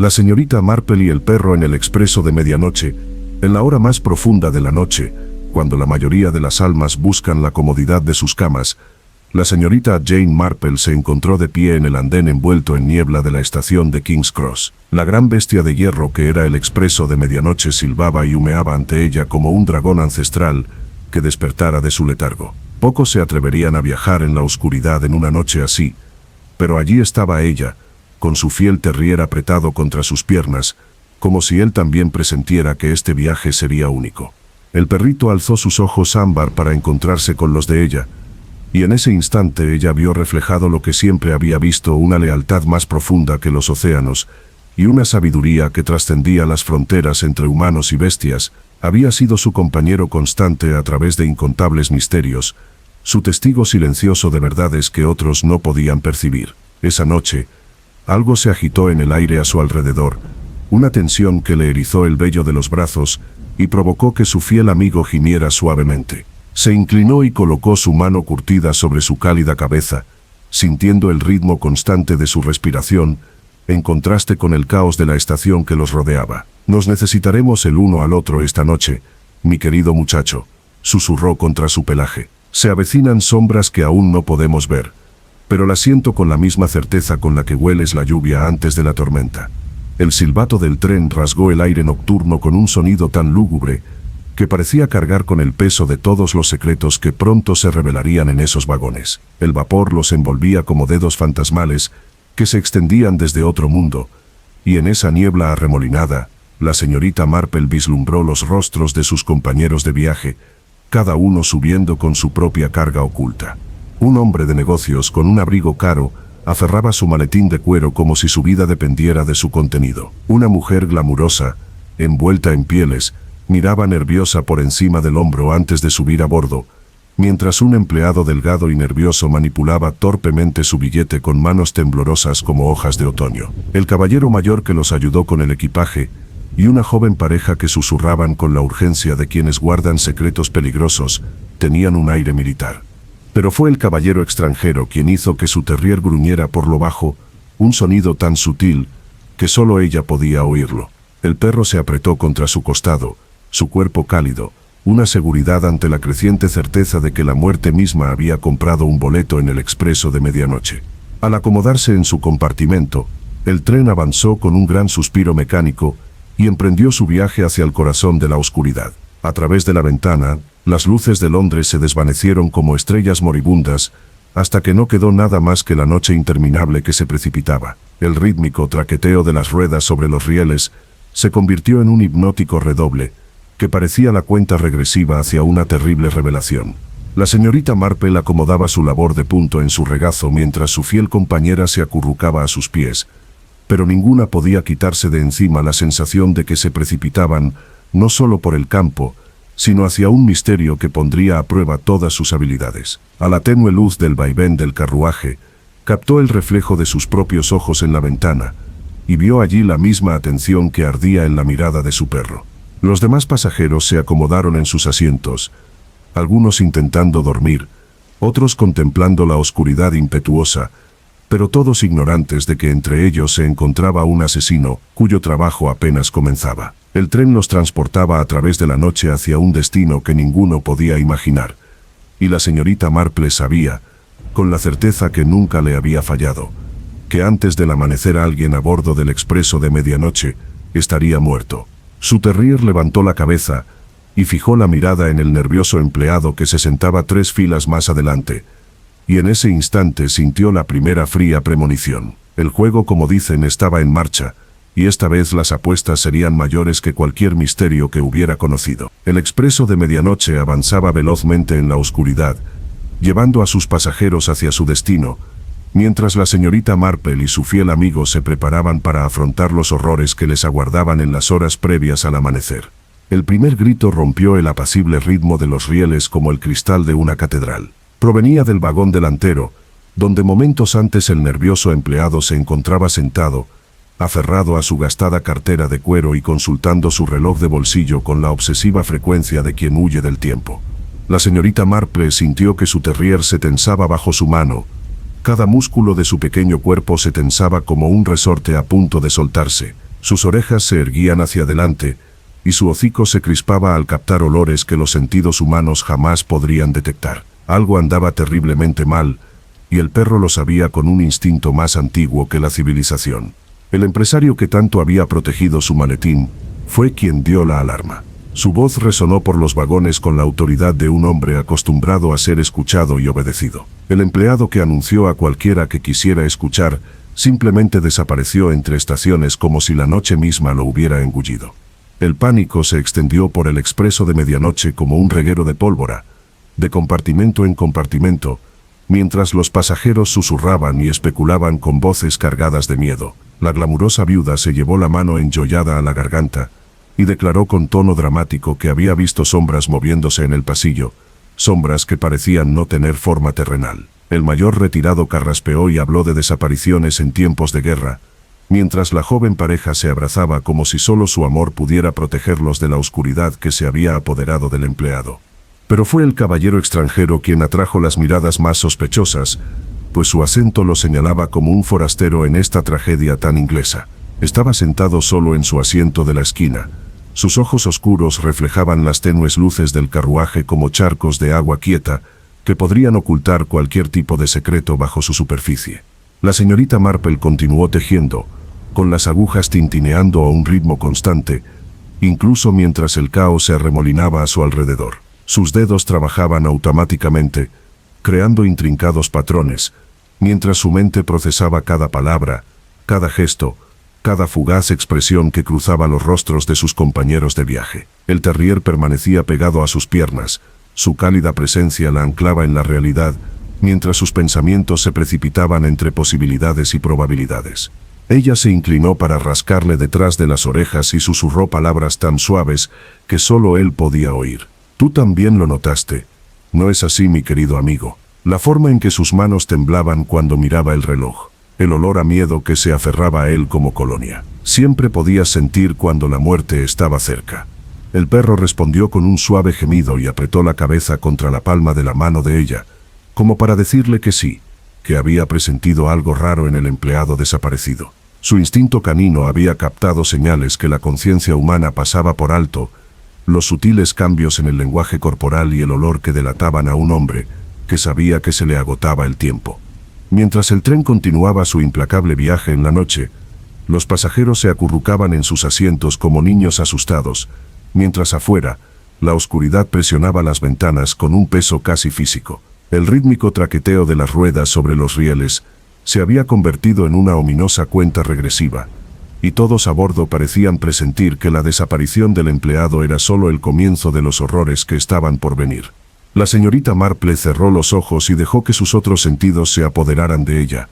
La señorita Marple y el perro en el expreso de medianoche, en la hora más profunda de la noche, cuando la mayoría de las almas buscan la comodidad de sus camas, la señorita Jane Marple se encontró de pie en el andén envuelto en niebla de la estación de King's Cross. La gran bestia de hierro que era el expreso de medianoche silbaba y humeaba ante ella como un dragón ancestral que despertara de su letargo. Pocos se atreverían a viajar en la oscuridad en una noche así, pero allí estaba ella, con su fiel terrier apretado contra sus piernas, como si él también presentiera que este viaje sería único. El perrito alzó sus ojos ámbar para encontrarse con los de ella, y en ese instante ella vio reflejado lo que siempre había visto: una lealtad más profunda que los océanos, y una sabiduría que trascendía las fronteras entre humanos y bestias. Había sido su compañero constante a través de incontables misterios, su testigo silencioso de verdades que otros no podían percibir. Esa noche, algo se agitó en el aire a su alrededor, una tensión que le erizó el vello de los brazos y provocó que su fiel amigo gimiera suavemente. Se inclinó y colocó su mano curtida sobre su cálida cabeza, sintiendo el ritmo constante de su respiración, en contraste con el caos de la estación que los rodeaba. «Nos necesitaremos el uno al otro esta noche, mi querido muchacho», susurró contra su pelaje. «Se avecinan sombras que aún no podemos ver, pero las siento con la misma certeza con la que hueles la lluvia antes de la tormenta». El silbato del tren rasgó el aire nocturno con un sonido tan lúgubre que parecía cargar con el peso de todos los secretos que pronto se revelarían en esos vagones. El vapor los envolvía como dedos fantasmales que se extendían desde otro mundo, y en esa niebla arremolinada, la señorita Marple vislumbró los rostros de sus compañeros de viaje, cada uno subiendo con su propia carga oculta. Un hombre de negocios con un abrigo caro aferraba su maletín de cuero como si su vida dependiera de su contenido. Una mujer glamurosa, envuelta en pieles, miraba nerviosa por encima del hombro antes de subir a bordo, mientras un empleado delgado y nervioso manipulaba torpemente su billete con manos temblorosas como hojas de otoño. El caballero mayor que los ayudó con el equipaje y una joven pareja que susurraban con la urgencia de quienes guardan secretos peligrosos tenían un aire militar. Pero fue el caballero extranjero quien hizo que su terrier gruñera por lo bajo, un sonido tan sutil que solo ella podía oírlo. El perro se apretó contra su costado, su cuerpo cálido, una seguridad ante la creciente certeza de que la muerte misma había comprado un boleto en el expreso de medianoche. Al acomodarse en su compartimento, el tren avanzó con un gran suspiro mecánico y emprendió su viaje hacia el corazón de la oscuridad. A través de la ventana, las luces de Londres se desvanecieron como estrellas moribundas, hasta que no quedó nada más que la noche interminable que se precipitaba. El rítmico traqueteo de las ruedas sobre los rieles se convirtió en un hipnótico redoble, que parecía la cuenta regresiva hacia una terrible revelación. La señorita Marple acomodaba su labor de punto en su regazo mientras su fiel compañera se acurrucaba a sus pies, pero ninguna podía quitarse de encima la sensación de que se precipitaban no solo por el campo, sino hacia un misterio que pondría a prueba todas sus habilidades. A la tenue luz del vaivén del carruaje, captó el reflejo de sus propios ojos en la ventana, y vio allí la misma atención que ardía en la mirada de su perro. Los demás pasajeros se acomodaron en sus asientos, algunos intentando dormir, otros contemplando la oscuridad impetuosa, pero todos ignorantes de que entre ellos se encontraba un asesino cuyo trabajo apenas comenzaba. El tren los transportaba a través de la noche hacia un destino que ninguno podía imaginar, y la señorita Marple sabía, con la certeza que nunca le había fallado, que antes del amanecer alguien a bordo del expreso de medianoche estaría muerto. Su terrier levantó la cabeza y fijó la mirada en el nervioso empleado que se sentaba 3 filas más adelante, y en ese instante sintió la primera fría premonición. El juego, como dicen, estaba en marcha, y esta vez las apuestas serían mayores que cualquier misterio que hubiera conocido. El expreso de medianoche avanzaba velozmente en la oscuridad, llevando a sus pasajeros hacia su destino, mientras la señorita Marple y su fiel amigo se preparaban para afrontar los horrores que les aguardaban en las horas previas al amanecer. El primer grito rompió el apacible ritmo de los rieles como el cristal de una catedral. Provenía del vagón delantero, donde momentos antes el nervioso empleado se encontraba sentado, aferrado a su gastada cartera de cuero y consultando su reloj de bolsillo con la obsesiva frecuencia de quien huye del tiempo. La señorita Marple sintió que su terrier se tensaba bajo su mano. Cada músculo de su pequeño cuerpo se tensaba como un resorte a punto de soltarse. Sus orejas se erguían hacia adelante, y su hocico se crispaba al captar olores que los sentidos humanos jamás podrían detectar. Algo andaba terriblemente mal, y el perro lo sabía con un instinto más antiguo que la civilización. El empresario que tanto había protegido su maletín fue quien dio la alarma. Su voz resonó por los vagones con la autoridad de un hombre acostumbrado a ser escuchado y obedecido. El empleado que anunció a cualquiera que quisiera escuchar simplemente desapareció entre estaciones como si la noche misma lo hubiera engullido. El pánico se extendió por el expreso de medianoche como un reguero de pólvora, de compartimento en compartimento, mientras los pasajeros susurraban y especulaban con voces cargadas de miedo. La glamurosa viuda se llevó la mano enjollada a la garganta y declaró con tono dramático que había visto sombras moviéndose en el pasillo, sombras que parecían no tener forma terrenal. El mayor retirado carraspeó y habló de desapariciones en tiempos de guerra, mientras la joven pareja se abrazaba como si solo su amor pudiera protegerlos de la oscuridad que se había apoderado del empleado. Pero fue el caballero extranjero quien atrajo las miradas más sospechosas, pues su acento lo señalaba como un forastero en esta tragedia tan inglesa. Estaba sentado solo en su asiento de la esquina. Sus ojos oscuros reflejaban las tenues luces del carruaje como charcos de agua quieta, que podrían ocultar cualquier tipo de secreto bajo su superficie. La señorita Marple continuó tejiendo, con las agujas tintineando a un ritmo constante, incluso mientras el caos se arremolinaba a su alrededor. Sus dedos trabajaban automáticamente, creando intrincados patrones, mientras su mente procesaba cada palabra, cada gesto, cada fugaz expresión que cruzaba los rostros de sus compañeros de viaje. El terrier permanecía pegado a sus piernas, su cálida presencia la anclaba en la realidad, mientras sus pensamientos se precipitaban entre posibilidades y probabilidades. Ella se inclinó para rascarle detrás de las orejas y susurró palabras tan suaves que solo él podía oír. Tú también lo notaste, ¿no es así, mi querido amigo? La forma en que sus manos temblaban cuando miraba el reloj, el olor a miedo que se aferraba a él como colonia. Siempre podía sentir cuando la muerte estaba cerca. El perro respondió con un suave gemido y apretó la cabeza contra la palma de la mano de ella, como para decirle que sí, que había presentido algo raro en el empleado desaparecido. Su instinto canino había captado señales que la conciencia humana pasaba por alto, los sutiles cambios en el lenguaje corporal y el olor que delataban a un hombre que sabía que se le agotaba el tiempo. Mientras el tren continuaba su implacable viaje en la noche, los pasajeros se acurrucaban en sus asientos como niños asustados, mientras afuera, la oscuridad presionaba las ventanas con un peso casi físico. El rítmico traqueteo de las ruedas sobre los rieles se había convertido en una ominosa cuenta regresiva, y todos a bordo parecían presentir que la desaparición del empleado era solo el comienzo de los horrores que estaban por venir. La señorita Marple cerró los ojos y dejó que sus otros sentidos se apoderaran de ella,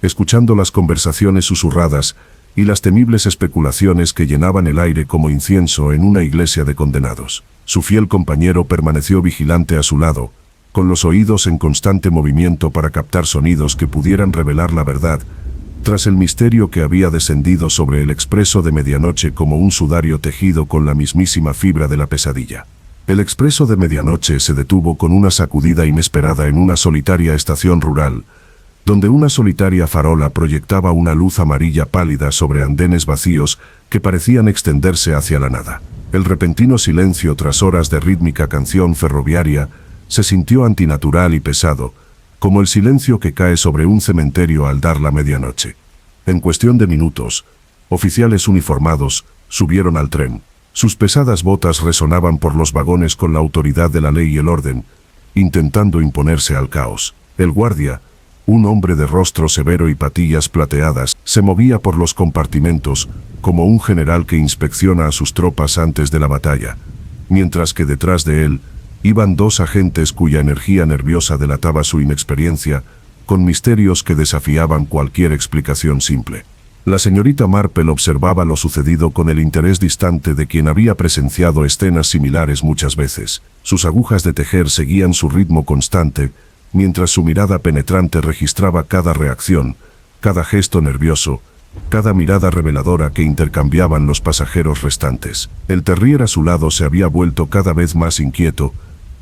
escuchando las conversaciones susurradas y las temibles especulaciones que llenaban el aire como incienso en una iglesia de condenados. Su fiel compañero permaneció vigilante a su lado, con los oídos en constante movimiento para captar sonidos que pudieran revelar la verdad, tras el misterio que había descendido sobre el expreso de medianoche como un sudario tejido con la mismísima fibra de la pesadilla. El expreso de medianoche se detuvo con una sacudida inesperada en una solitaria estación rural, donde una solitaria farola proyectaba una luz amarilla pálida sobre andenes vacíos que parecían extenderse hacia la nada. El repentino silencio tras horas de rítmica canción ferroviaria se sintió antinatural y pesado, como el silencio que cae sobre un cementerio al dar la medianoche. En cuestión de minutos, oficiales uniformados subieron al tren. Sus pesadas botas resonaban por los vagones con la autoridad de la ley y el orden, intentando imponerse al caos. El guardia, un hombre de rostro severo y patillas plateadas, se movía por los compartimentos como un general que inspecciona a sus tropas antes de la batalla, mientras que detrás de él iban dos agentes cuya energía nerviosa delataba su inexperiencia, con misterios que desafiaban cualquier explicación simple. La señorita Marple observaba lo sucedido con el interés distante de quien había presenciado escenas similares muchas veces. Sus agujas de tejer seguían su ritmo constante, mientras su mirada penetrante registraba cada reacción, cada gesto nervioso, cada mirada reveladora que intercambiaban los pasajeros restantes. El terrier a su lado se había vuelto cada vez más inquieto,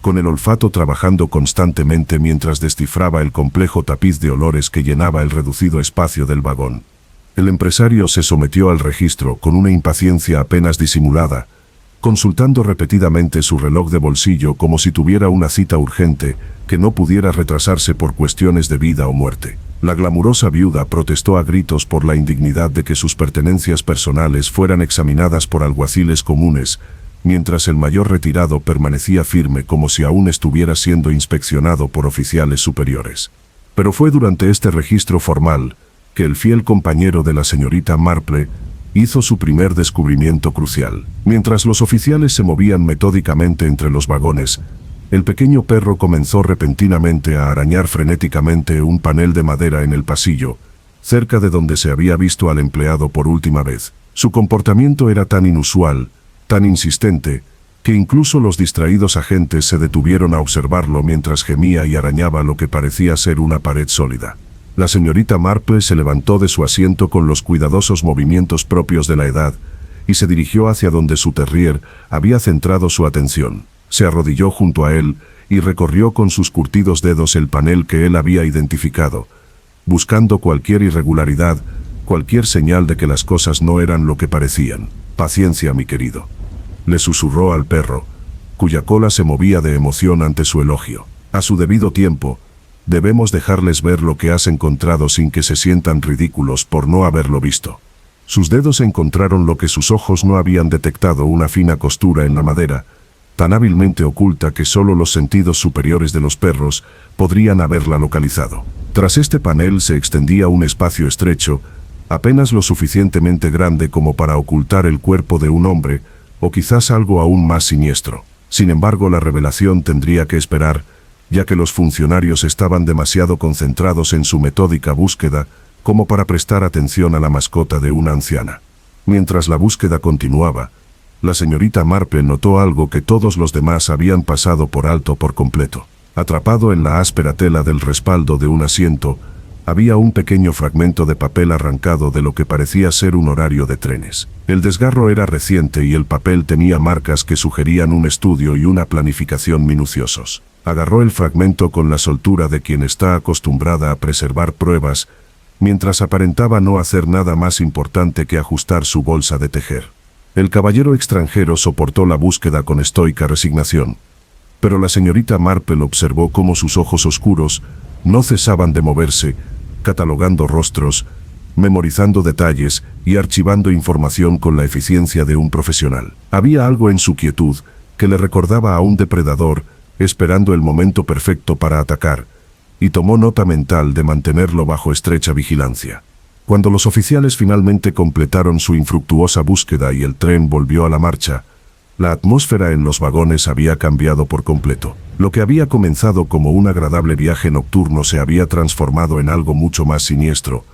con el olfato trabajando constantemente mientras descifraba el complejo tapiz de olores que llenaba el reducido espacio del vagón. El empresario se sometió al registro con una impaciencia apenas disimulada, consultando repetidamente su reloj de bolsillo como si tuviera una cita urgente que no pudiera retrasarse por cuestiones de vida o muerte. La glamurosa viuda protestó a gritos por la indignidad de que sus pertenencias personales fueran examinadas por alguaciles comunes, mientras el mayor retirado permanecía firme como si aún estuviera siendo inspeccionado por oficiales superiores. Pero fue durante este registro formal que el fiel compañero de la señorita Marple hizo su primer descubrimiento crucial. Mientras los oficiales se movían metódicamente entre los vagones, el pequeño perro comenzó repentinamente a arañar frenéticamente un panel de madera en el pasillo, cerca de donde se había visto al empleado por última vez. Su comportamiento era tan inusual, tan insistente, que incluso los distraídos agentes se detuvieron a observarlo mientras gemía y arañaba lo que parecía ser una pared sólida. La señorita Marple se levantó de su asiento con los cuidadosos movimientos propios de la edad y se dirigió hacia donde su terrier había centrado su atención. Se arrodilló junto a él y recorrió con sus curtidos dedos el panel que él había identificado, buscando cualquier irregularidad, cualquier señal de que las cosas no eran lo que parecían. «Paciencia, mi querido», le susurró al perro, cuya cola se movía de emoción ante su elogio. «A su debido tiempo, debemos dejarles ver lo que has encontrado sin que se sientan ridículos por no haberlo visto». Sus dedos encontraron lo que sus ojos no habían detectado: una fina costura en la madera, tan hábilmente oculta que solo los sentidos superiores de los perros podrían haberla localizado. Tras este panel se extendía un espacio estrecho, apenas lo suficientemente grande como para ocultar el cuerpo de un hombre, o quizás algo aún más siniestro. Sin embargo, la revelación tendría que esperar, ya que los funcionarios estaban demasiado concentrados en su metódica búsqueda como para prestar atención a la mascota de una anciana. Mientras la búsqueda continuaba, la señorita Marple notó algo que todos los demás habían pasado por alto por completo. Atrapado en la áspera tela del respaldo de un asiento, había un pequeño fragmento de papel arrancado de lo que parecía ser un horario de trenes. El desgarro era reciente y el papel tenía marcas que sugerían un estudio y una planificación minuciosos. Agarró el fragmento con la soltura de quien está acostumbrada a preservar pruebas, mientras aparentaba no hacer nada más importante que ajustar su bolsa de tejer. El caballero extranjero soportó la búsqueda con estoica resignación, pero la señorita Marple observó cómo sus ojos oscuros no cesaban de moverse, catalogando rostros, memorizando detalles y archivando información con la eficiencia de un profesional. Había algo en su quietud que le recordaba a un depredador esperando el momento perfecto para atacar, y tomó nota mental de mantenerlo bajo estrecha vigilancia. Cuando los oficiales finalmente completaron su infructuosa búsqueda y el tren volvió a la marcha, la atmósfera en los vagones había cambiado por completo. Lo que había comenzado como un agradable viaje nocturno se había transformado en algo mucho más siniestro,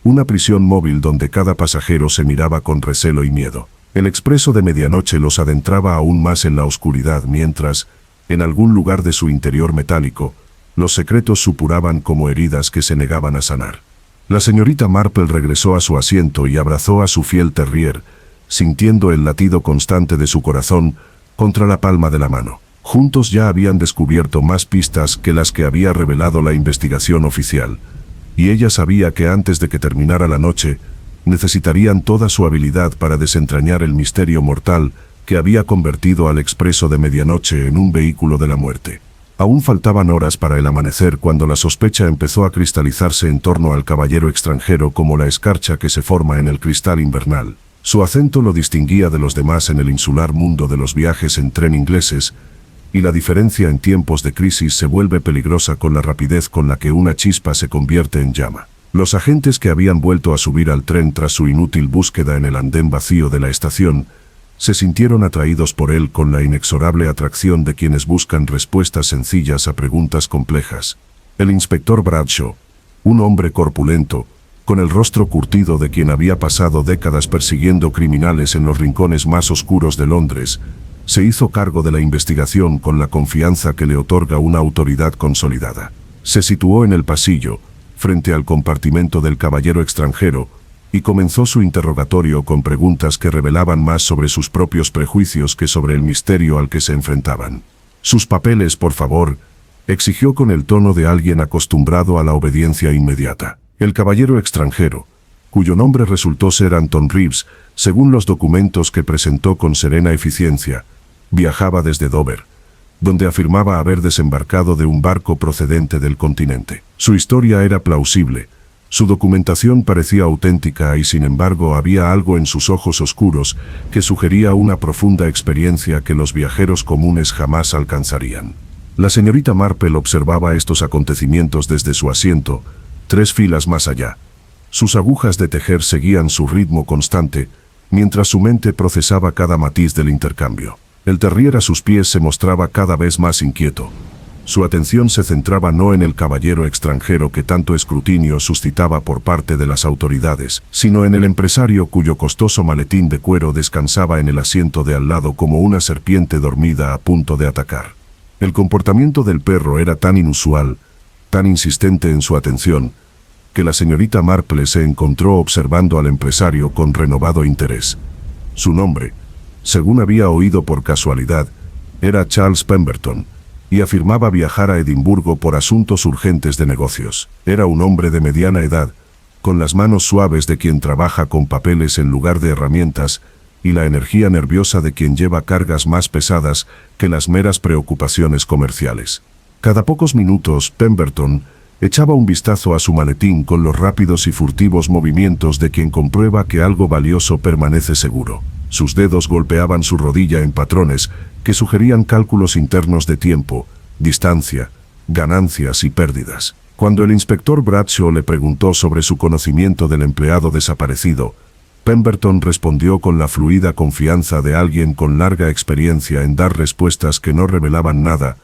una prisión móvil donde cada pasajero se miraba con recelo y miedo. El expreso de medianoche los adentraba aún más en la oscuridad mientras, en algún lugar de su interior metálico, los secretos supuraban como heridas que se negaban a sanar. La señorita Marple regresó a su asiento y abrazó a su fiel terrier, sintiendo el latido constante de su corazón contra la palma de la mano. Juntos ya habían descubierto más pistas que las que había revelado la investigación oficial, y ella sabía que antes de que terminara la noche, necesitarían toda su habilidad para desentrañar el misterio mortal que había convertido al expreso de medianoche en un vehículo de la muerte. Aún faltaban horas para el amanecer cuando la sospecha empezó a cristalizarse en torno al caballero extranjero como la escarcha que se forma en el cristal invernal. Su acento lo distinguía de los demás en el insular mundo de los viajes en tren ingleses, y la diferencia en tiempos de crisis se vuelve peligrosa con la rapidez con la que una chispa se convierte en llama. Los agentes que habían vuelto a subir al tren tras su inútil búsqueda en el andén vacío de la estación, se sintieron atraídos por él con la inexorable atracción de quienes buscan respuestas sencillas a preguntas complejas. El inspector Bradshaw, un hombre corpulento, con el rostro curtido de quien había pasado décadas persiguiendo criminales en los rincones más oscuros de Londres, se hizo cargo de la investigación con la confianza que le otorga una autoridad consolidada. Se situó en el pasillo, frente al compartimento del caballero extranjero, y comenzó su interrogatorio con preguntas que revelaban más sobre sus propios prejuicios que sobre el misterio al que se enfrentaban. «Sus papeles, por favor», exigió con el tono de alguien acostumbrado a la obediencia inmediata. El caballero extranjero, cuyo nombre resultó ser Anton Reeves, según los documentos que presentó con serena eficiencia. Viajaba desde Dover, donde afirmaba haber desembarcado de un barco procedente del continente. Su historia era plausible, su documentación parecía auténtica y sin embargo había algo en sus ojos oscuros que sugería una profunda experiencia que los viajeros comunes jamás alcanzarían. La señorita Marple observaba estos acontecimientos desde su asiento, 3 filas más allá. Sus agujas de tejer seguían su ritmo constante, mientras su mente procesaba cada matiz del intercambio. El terrier a sus pies se mostraba cada vez más inquieto. Su atención se centraba no en el caballero extranjero que tanto escrutinio suscitaba por parte de las autoridades, sino en el empresario cuyo costoso maletín de cuero descansaba en el asiento de al lado como una serpiente dormida a punto de atacar. El comportamiento del perro era tan inusual, tan insistente en su atención, que la señorita Marple se encontró observando al empresario con renovado interés. Su nombre, según había oído por casualidad, era Charles Pemberton, y afirmaba viajar a Edimburgo por asuntos urgentes de negocios. Era un hombre de mediana edad, con las manos suaves de quien trabaja con papeles en lugar de herramientas, y la energía nerviosa de quien lleva cargas más pesadas que las meras preocupaciones comerciales. Cada pocos minutos, Pemberton echaba un vistazo a su maletín con los rápidos y furtivos movimientos de quien comprueba que algo valioso permanece seguro. Sus dedos golpeaban su rodilla en patrones que sugerían cálculos internos de tiempo, distancia, ganancias y pérdidas. Cuando el inspector Bradshaw le preguntó sobre su conocimiento del empleado desaparecido, Pemberton respondió con la fluida confianza de alguien con larga experiencia en dar respuestas que no revelaban nada,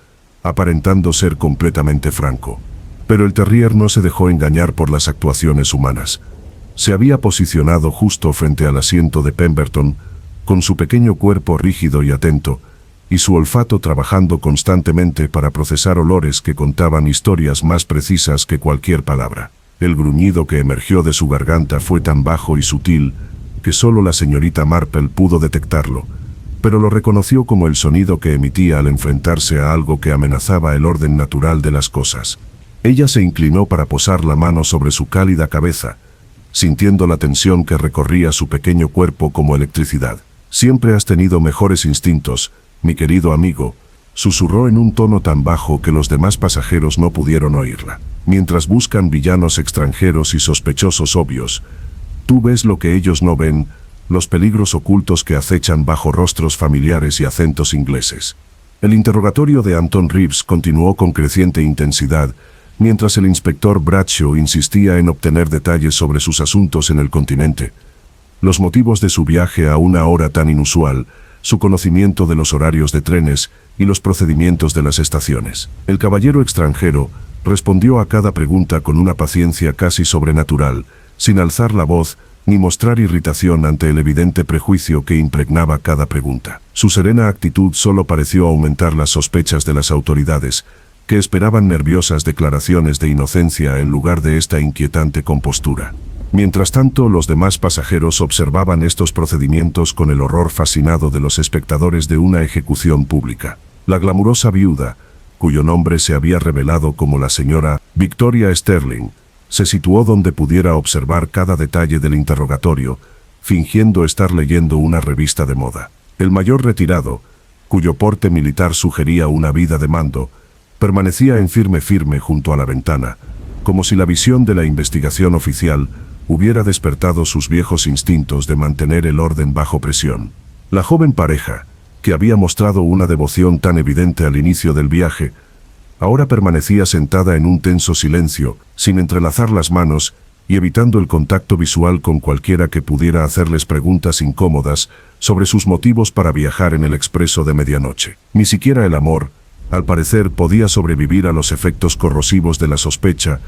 aparentando ser completamente franco. Pero el terrier no se dejó engañar por las actuaciones humanas. Se había posicionado justo frente al asiento de Pemberton, con su pequeño cuerpo rígido y atento, y su olfato trabajando constantemente para procesar olores que contaban historias más precisas que cualquier palabra. El gruñido que emergió de su garganta fue tan bajo y sutil que solo la señorita Marple pudo detectarlo, pero lo reconoció como el sonido que emitía al enfrentarse a algo que amenazaba el orden natural de las cosas. Ella se inclinó para posar la mano sobre su cálida cabeza, sintiendo la tensión que recorría su pequeño cuerpo como electricidad. «Siempre has tenido mejores instintos, mi querido amigo», susurró en un tono tan bajo que los demás pasajeros no pudieron oírla. «Mientras buscan villanos extranjeros y sospechosos obvios, tú ves lo que ellos no ven, los peligros ocultos que acechan bajo rostros familiares y acentos ingleses». El interrogatorio de Anton Reeves continuó con creciente intensidad, mientras el inspector Bradshaw insistía en obtener detalles sobre sus asuntos en el continente, los motivos de su viaje a una hora tan inusual, su conocimiento de los horarios de trenes y los procedimientos de las estaciones. El caballero extranjero respondió a cada pregunta con una paciencia casi sobrenatural, sin alzar la voz ni mostrar irritación ante el evidente prejuicio que impregnaba cada pregunta. Su serena actitud solo pareció aumentar las sospechas de las autoridades, que esperaban nerviosas declaraciones de inocencia en lugar de esta inquietante compostura. Mientras tanto, los demás pasajeros observaban estos procedimientos con el horror fascinado de los espectadores de una ejecución pública. La glamurosa viuda, cuyo nombre se había revelado como la señora Victoria Sterling, se situó donde pudiera observar cada detalle del interrogatorio, fingiendo estar leyendo una revista de moda. El mayor retirado, cuyo porte militar sugería una vida de mando, permanecía en firme junto a la ventana, como si la visión de la investigación oficial hubiera despertado sus viejos instintos de mantener el orden bajo presión. La joven pareja, que había mostrado una devoción tan evidente al inicio del viaje, ahora permanecía sentada en un tenso silencio, sin entrelazar las manos y evitando el contacto visual con cualquiera que pudiera hacerles preguntas incómodas sobre sus motivos para viajar en el expreso de medianoche. Ni siquiera el amor, al parecer, podía sobrevivir a los efectos corrosivos de la sospecha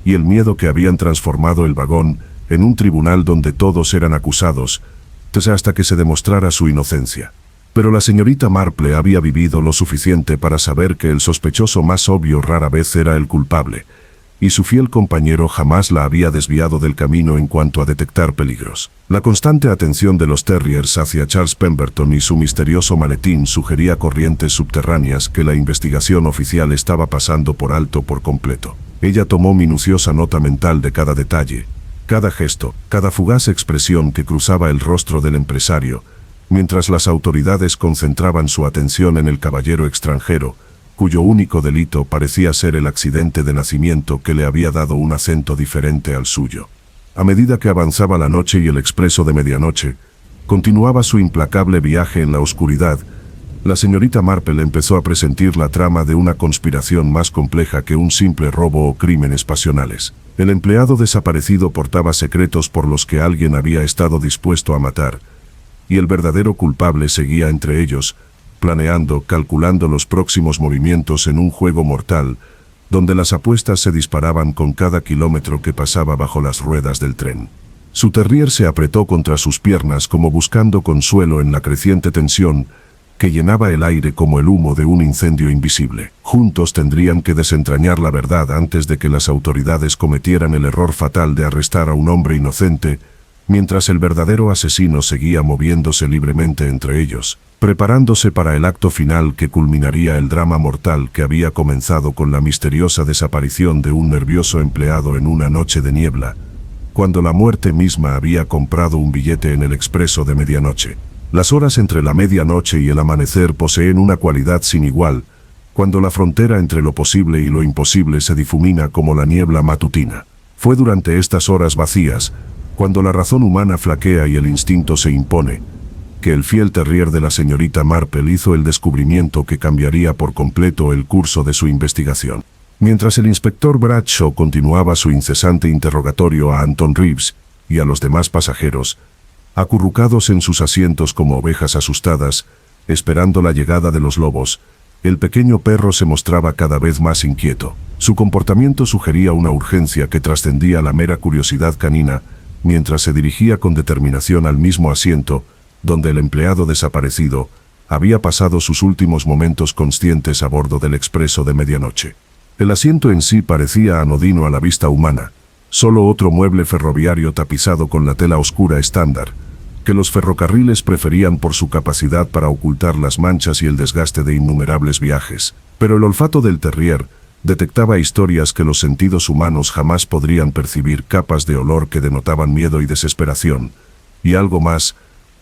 y el miedo que habían transformado el vagón en un tribunal donde todos eran acusados, hasta que se demostrara su inocencia. Pero la señorita Marple había vivido lo suficiente para saber que el sospechoso más obvio rara vez era el culpable, y su fiel compañero jamás la había desviado del camino en cuanto a detectar peligros. La constante atención de los terriers hacia Charles Pemberton y su misterioso maletín sugería corrientes subterráneas que la investigación oficial estaba pasando por alto por completo. Ella tomó minuciosa nota mental de cada detalle, Cada gesto, cada fugaz expresión que cruzaba el rostro del empresario, mientras las autoridades concentraban su atención en el caballero extranjero, cuyo único delito parecía ser el accidente de nacimiento que le había dado un acento diferente al suyo. A medida que avanzaba la noche y el expreso de medianoche continuaba su implacable viaje en la oscuridad, la señorita Marple empezó a presentir la trama de una conspiración más compleja que un simple robo o crímenes pasionales. El empleado desaparecido portaba secretos por los que alguien había estado dispuesto a matar, y el verdadero culpable seguía entre ellos, planeando, calculando los próximos movimientos en un juego mortal, donde las apuestas se disparaban con cada kilómetro que pasaba bajo las ruedas del tren. Su terrier se apretó contra sus piernas como buscando consuelo en la creciente tensión que llenaba el aire como el humo de un incendio invisible. Juntos tendrían que desentrañar la verdad antes de que las autoridades cometieran el error fatal de arrestar a un hombre inocente, mientras el verdadero asesino seguía moviéndose libremente entre ellos, preparándose para el acto final que culminaría el drama mortal que había comenzado con la misteriosa desaparición de un nervioso empleado en una noche de niebla, cuando la muerte misma había comprado un billete en el expreso de medianoche. Las horas entre la medianoche y el amanecer poseen una cualidad sin igual, cuando la frontera entre lo posible y lo imposible se difumina como la niebla matutina. Fue durante estas horas vacías, cuando la razón humana flaquea y el instinto se impone, que el fiel terrier de la señorita Marple hizo el descubrimiento que cambiaría por completo el curso de su investigación. Mientras el inspector Bradshaw continuaba su incesante interrogatorio a Anton Reeves y a los demás pasajeros, acurrucados en sus asientos como ovejas asustadas, esperando la llegada de los lobos, el pequeño perro se mostraba cada vez más inquieto. Su comportamiento sugería una urgencia que trascendía la mera curiosidad canina, mientras se dirigía con determinación al mismo asiento, donde el empleado desaparecido había pasado sus últimos momentos conscientes a bordo del expreso de medianoche. El asiento en sí parecía anodino a la vista humana, solo otro mueble ferroviario tapizado con la tela oscura estándar, que los ferrocarriles preferían por su capacidad para ocultar las manchas y el desgaste de innumerables viajes. Pero el olfato del terrier detectaba historias que los sentidos humanos jamás podrían percibir, capas de olor que denotaban miedo y desesperación, y algo más,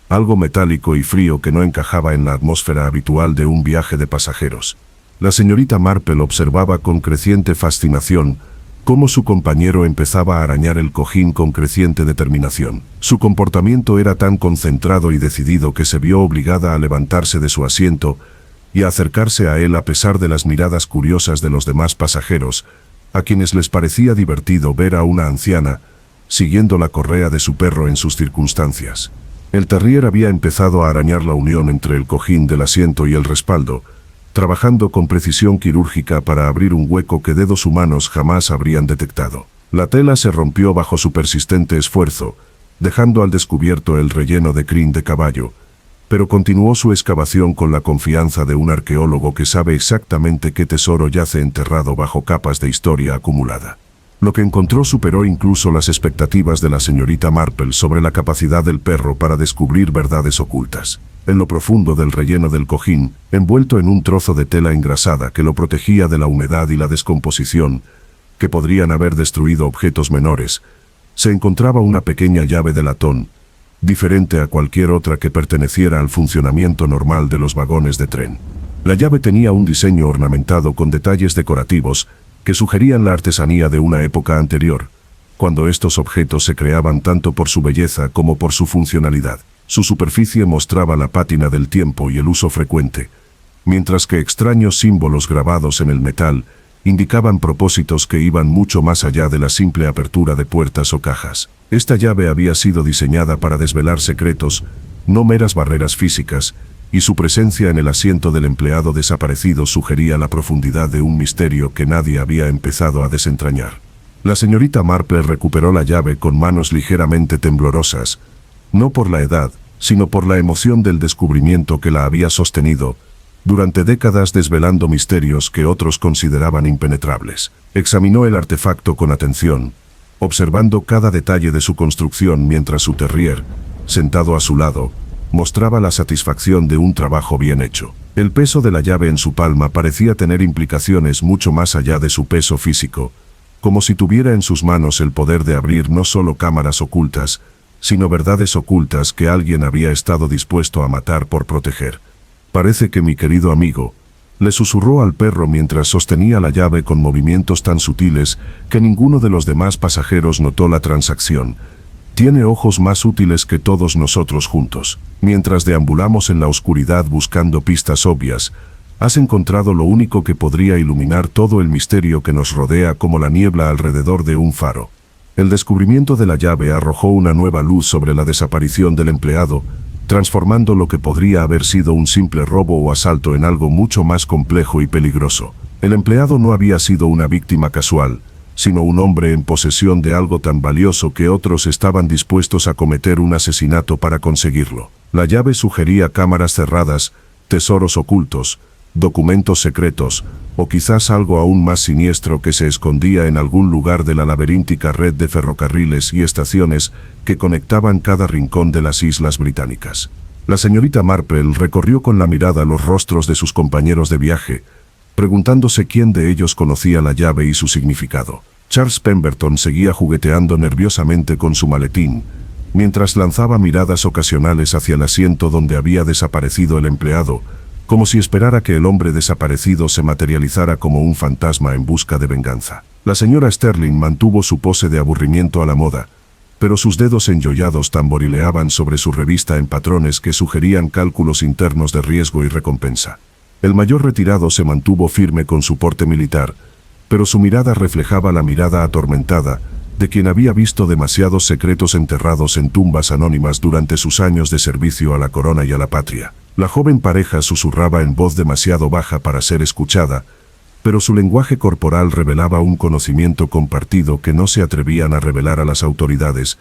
algo metálico y frío que no encajaba en la atmósfera habitual de un viaje de pasajeros. La señorita Marple observaba con creciente fascinación cómo su compañero empezaba a arañar el cojín con creciente determinación. Su comportamiento era tan concentrado y decidido que se vio obligada a levantarse de su asiento y a acercarse a él a pesar de las miradas curiosas de los demás pasajeros, a quienes les parecía divertido ver a una anciana siguiendo la correa de su perro en sus circunstancias. El terrier había empezado a arañar la unión entre el cojín del asiento y el respaldo, trabajando con precisión quirúrgica para abrir un hueco que dedos humanos jamás habrían detectado. La tela se rompió bajo su persistente esfuerzo, dejando al descubierto el relleno de crin de caballo, pero continuó su excavación con la confianza de un arqueólogo que sabe exactamente qué tesoro yace enterrado bajo capas de historia acumulada. Lo que encontró superó incluso las expectativas de la señorita Marple sobre la capacidad del perro para descubrir verdades ocultas. En lo profundo del relleno del cojín, envuelto en un trozo de tela engrasada que lo protegía de la humedad y la descomposición, que podrían haber destruido objetos menores, se encontraba una pequeña llave de latón, diferente a cualquier otra que perteneciera al funcionamiento normal de los vagones de tren. La llave tenía un diseño ornamentado con detalles decorativos que sugerían la artesanía de una época anterior, cuando estos objetos se creaban tanto por su belleza como por su funcionalidad. Su superficie mostraba la pátina del tiempo y el uso frecuente, mientras que extraños símbolos grabados en el metal indicaban propósitos que iban mucho más allá de la simple apertura de puertas o cajas. Esta llave había sido diseñada para desvelar secretos, no meras barreras físicas, y su presencia en el asiento del empleado desaparecido sugería la profundidad de un misterio que nadie había empezado a desentrañar. La señorita Marple recuperó la llave con manos ligeramente temblorosas, no por la edad, sino por la emoción del descubrimiento que la había sostenido durante décadas, desvelando misterios que otros consideraban impenetrables. Examinó el artefacto con atención, observando cada detalle de su construcción mientras su terrier, sentado a su lado, mostraba la satisfacción de un trabajo bien hecho. El peso de la llave en su palma parecía tener implicaciones mucho más allá de su peso físico, como si tuviera en sus manos el poder de abrir no solo cámaras ocultas, sino verdades ocultas que alguien había estado dispuesto a matar por proteger. «Parece que mi querido amigo», le susurró al perro mientras sostenía la llave con movimientos tan sutiles que ninguno de los demás pasajeros notó la transacción. «Tiene ojos más útiles que todos nosotros juntos. Mientras deambulamos en la oscuridad buscando pistas obvias, has encontrado lo único que podría iluminar todo el misterio que nos rodea como la niebla alrededor de un faro». El descubrimiento de la llave arrojó una nueva luz sobre la desaparición del empleado, transformando lo que podría haber sido un simple robo o asalto en algo mucho más complejo y peligroso. El empleado no había sido una víctima casual, sino un hombre en posesión de algo tan valioso que otros estaban dispuestos a cometer un asesinato para conseguirlo. La llave sugería cámaras cerradas, tesoros ocultos, documentos secretos, o quizás algo aún más siniestro que se escondía en algún lugar de la laberíntica red de ferrocarriles y estaciones que conectaban cada rincón de las Islas Británicas. La señorita Marple recorrió con la mirada los rostros de sus compañeros de viaje, preguntándose quién de ellos conocía la llave y su significado. Charles Pemberton seguía jugueteando nerviosamente con su maletín, mientras lanzaba miradas ocasionales hacia el asiento donde había desaparecido el empleado, como si esperara que el hombre desaparecido se materializara como un fantasma en busca de venganza. La señora Sterling mantuvo su pose de aburrimiento a la moda, pero sus dedos enjollados tamborileaban sobre su revista en patrones que sugerían cálculos internos de riesgo y recompensa. El mayor retirado se mantuvo firme con su porte militar, pero su mirada reflejaba la mirada atormentada de quien había visto demasiados secretos enterrados en tumbas anónimas durante sus años de servicio a la corona y a la patria. La joven pareja susurraba en voz demasiado baja para ser escuchada, pero su lenguaje corporal revelaba un conocimiento compartido que no se atrevían a revelar a las autoridades,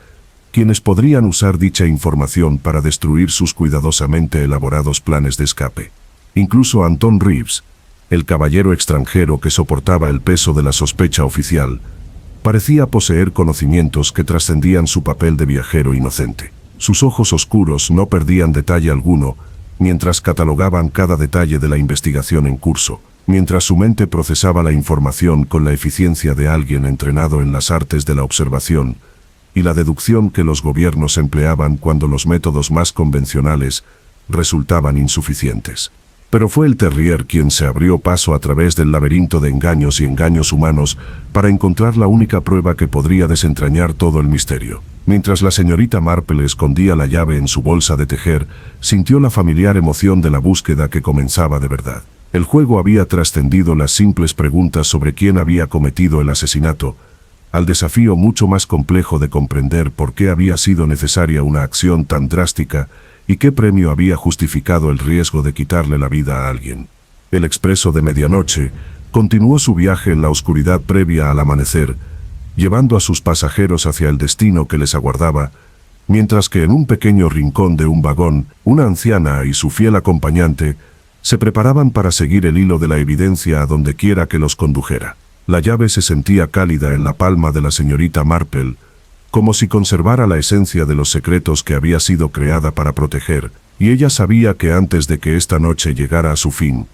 quienes podrían usar dicha información para destruir sus cuidadosamente elaborados planes de escape. Incluso Anton Reeves, el caballero extranjero que soportaba el peso de la sospecha oficial, parecía poseer conocimientos que trascendían su papel de viajero inocente. Sus ojos oscuros no perdían detalle alguno, mientras catalogaban cada detalle de la investigación en curso, mientras su mente procesaba la información con la eficiencia de alguien entrenado en las artes de la observación y la deducción que los gobiernos empleaban cuando los métodos más convencionales resultaban insuficientes. Pero fue el terrier quien se abrió paso a través del laberinto de engaños y engaños humanos para encontrar la única prueba que podría desentrañar todo el misterio. Mientras la señorita Marple escondía la llave en su bolsa de tejer, sintió la familiar emoción de la búsqueda que comenzaba de verdad. El juego había trascendido las simples preguntas sobre quién había cometido el asesinato, al desafío mucho más complejo de comprender por qué había sido necesaria una acción tan drástica y qué premio había justificado el riesgo de quitarle la vida a alguien. El expreso de medianoche continuó su viaje en la oscuridad previa al amanecer, llevando a sus pasajeros hacia el destino que les aguardaba, mientras que en un pequeño rincón de un vagón, una anciana y su fiel acompañante se preparaban para seguir el hilo de la evidencia a donde quiera que los condujera. La llave se sentía cálida en la palma de la señorita Marple, como si conservara la esencia de los secretos que había sido creada para proteger, y ella sabía que antes de que esta noche llegara a su fin,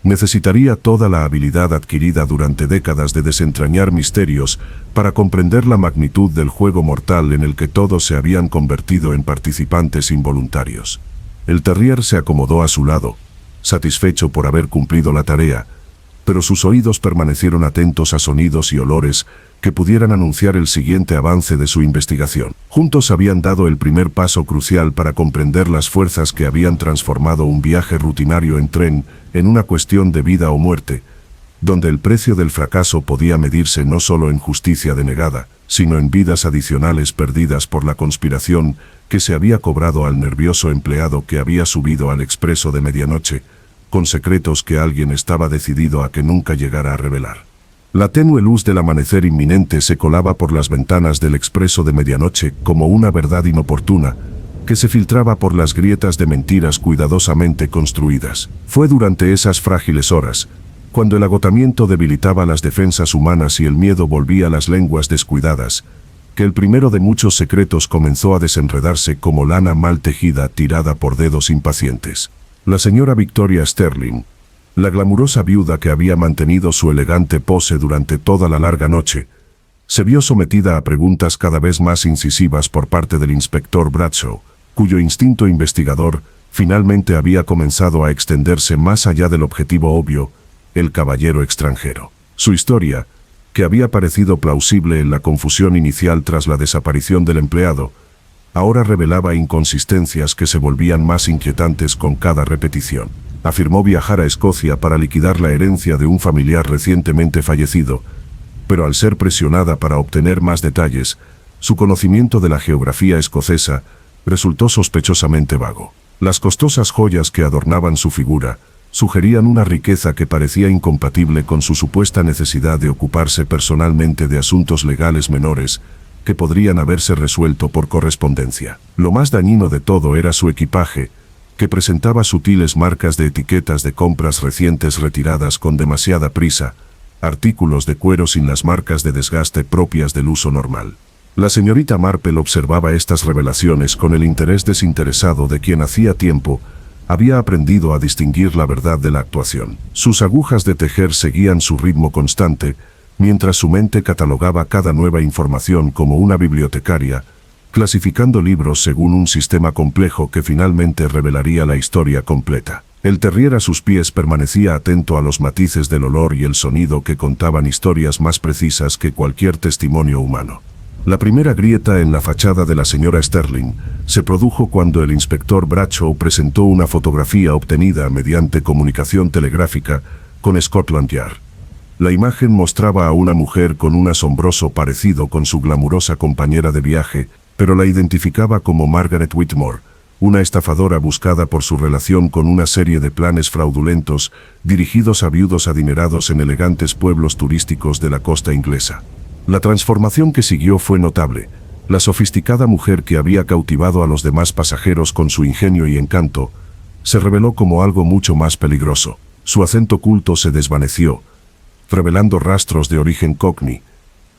necesitaría toda la habilidad adquirida durante décadas de desentrañar misterios para comprender la magnitud del juego mortal en el que todos se habían convertido en participantes involuntarios. El terrier se acomodó a su lado, satisfecho por haber cumplido la tarea, pero sus oídos permanecieron atentos a sonidos y olores que pudieran anunciar el siguiente avance de su investigación. Juntos habían dado el primer paso crucial para comprender las fuerzas que habían transformado un viaje rutinario en tren en una cuestión de vida o muerte, donde el precio del fracaso podía medirse no solo en justicia denegada, sino en vidas adicionales perdidas por la conspiración que se había cobrado al nervioso empleado que había subido al expreso de medianoche, con secretos que alguien estaba decidido a que nunca llegara a revelar. La tenue luz del amanecer inminente se colaba por las ventanas del expreso de medianoche como una verdad inoportuna, que se filtraba por las grietas de mentiras cuidadosamente construidas. Fue durante esas frágiles horas, cuando el agotamiento debilitaba las defensas humanas y el miedo volvía las lenguas descuidadas, que el primero de muchos secretos comenzó a desenredarse como lana mal tejida tirada por dedos impacientes. La señora Victoria Sterling, la glamurosa viuda que había mantenido su elegante pose durante toda la larga noche, Se vio sometida a preguntas cada vez más incisivas por parte del inspector Bradshaw, cuyo instinto investigador finalmente había comenzado a extenderse más allá del objetivo obvio, el caballero extranjero. Su historia, que había parecido plausible en la confusión inicial tras la desaparición del empleado, ahora revelaba inconsistencias que se volvían más inquietantes con cada repetición. Afirmó viajar a Escocia para liquidar la herencia de un familiar recientemente fallecido, pero al ser presionada para obtener más detalles, su conocimiento de la geografía escocesa resultó sospechosamente vago. Las costosas joyas que adornaban su figura sugerían una riqueza que parecía incompatible con su supuesta necesidad de ocuparse personalmente de asuntos legales menores que podrían haberse resuelto por correspondencia. Lo más dañino de todo era su equipaje, que presentaba sutiles marcas de etiquetas de compras recientes retiradas con demasiada prisa, artículos de cuero sin las marcas de desgaste propias del uso normal. La señorita Marple observaba estas revelaciones con el interés desinteresado de quien hacía tiempo había aprendido a distinguir la verdad de la actuación. Sus agujas de tejer seguían su ritmo constante, mientras su mente catalogaba cada nueva información como una bibliotecaria, clasificando libros según un sistema complejo que finalmente revelaría la historia completa. El terrier a sus pies permanecía atento a los matices del olor y el sonido que contaban historias más precisas que cualquier testimonio humano. La primera grieta en la fachada de la señora Sterling se produjo cuando el inspector Bradshaw presentó una fotografía obtenida mediante comunicación telegráfica con Scotland Yard. La imagen mostraba a una mujer con un asombroso parecido con su glamurosa compañera de viaje, pero la identificaba como Margaret Whitmore, una estafadora buscada por su relación con una serie de planes fraudulentos dirigidos a viudos adinerados en elegantes pueblos turísticos de la costa inglesa. La transformación que siguió fue notable. La sofisticada mujer que había cautivado a los demás pasajeros con su ingenio y encanto, se reveló como algo mucho más peligroso. Su acento culto se desvaneció, revelando rastros de origen cockney,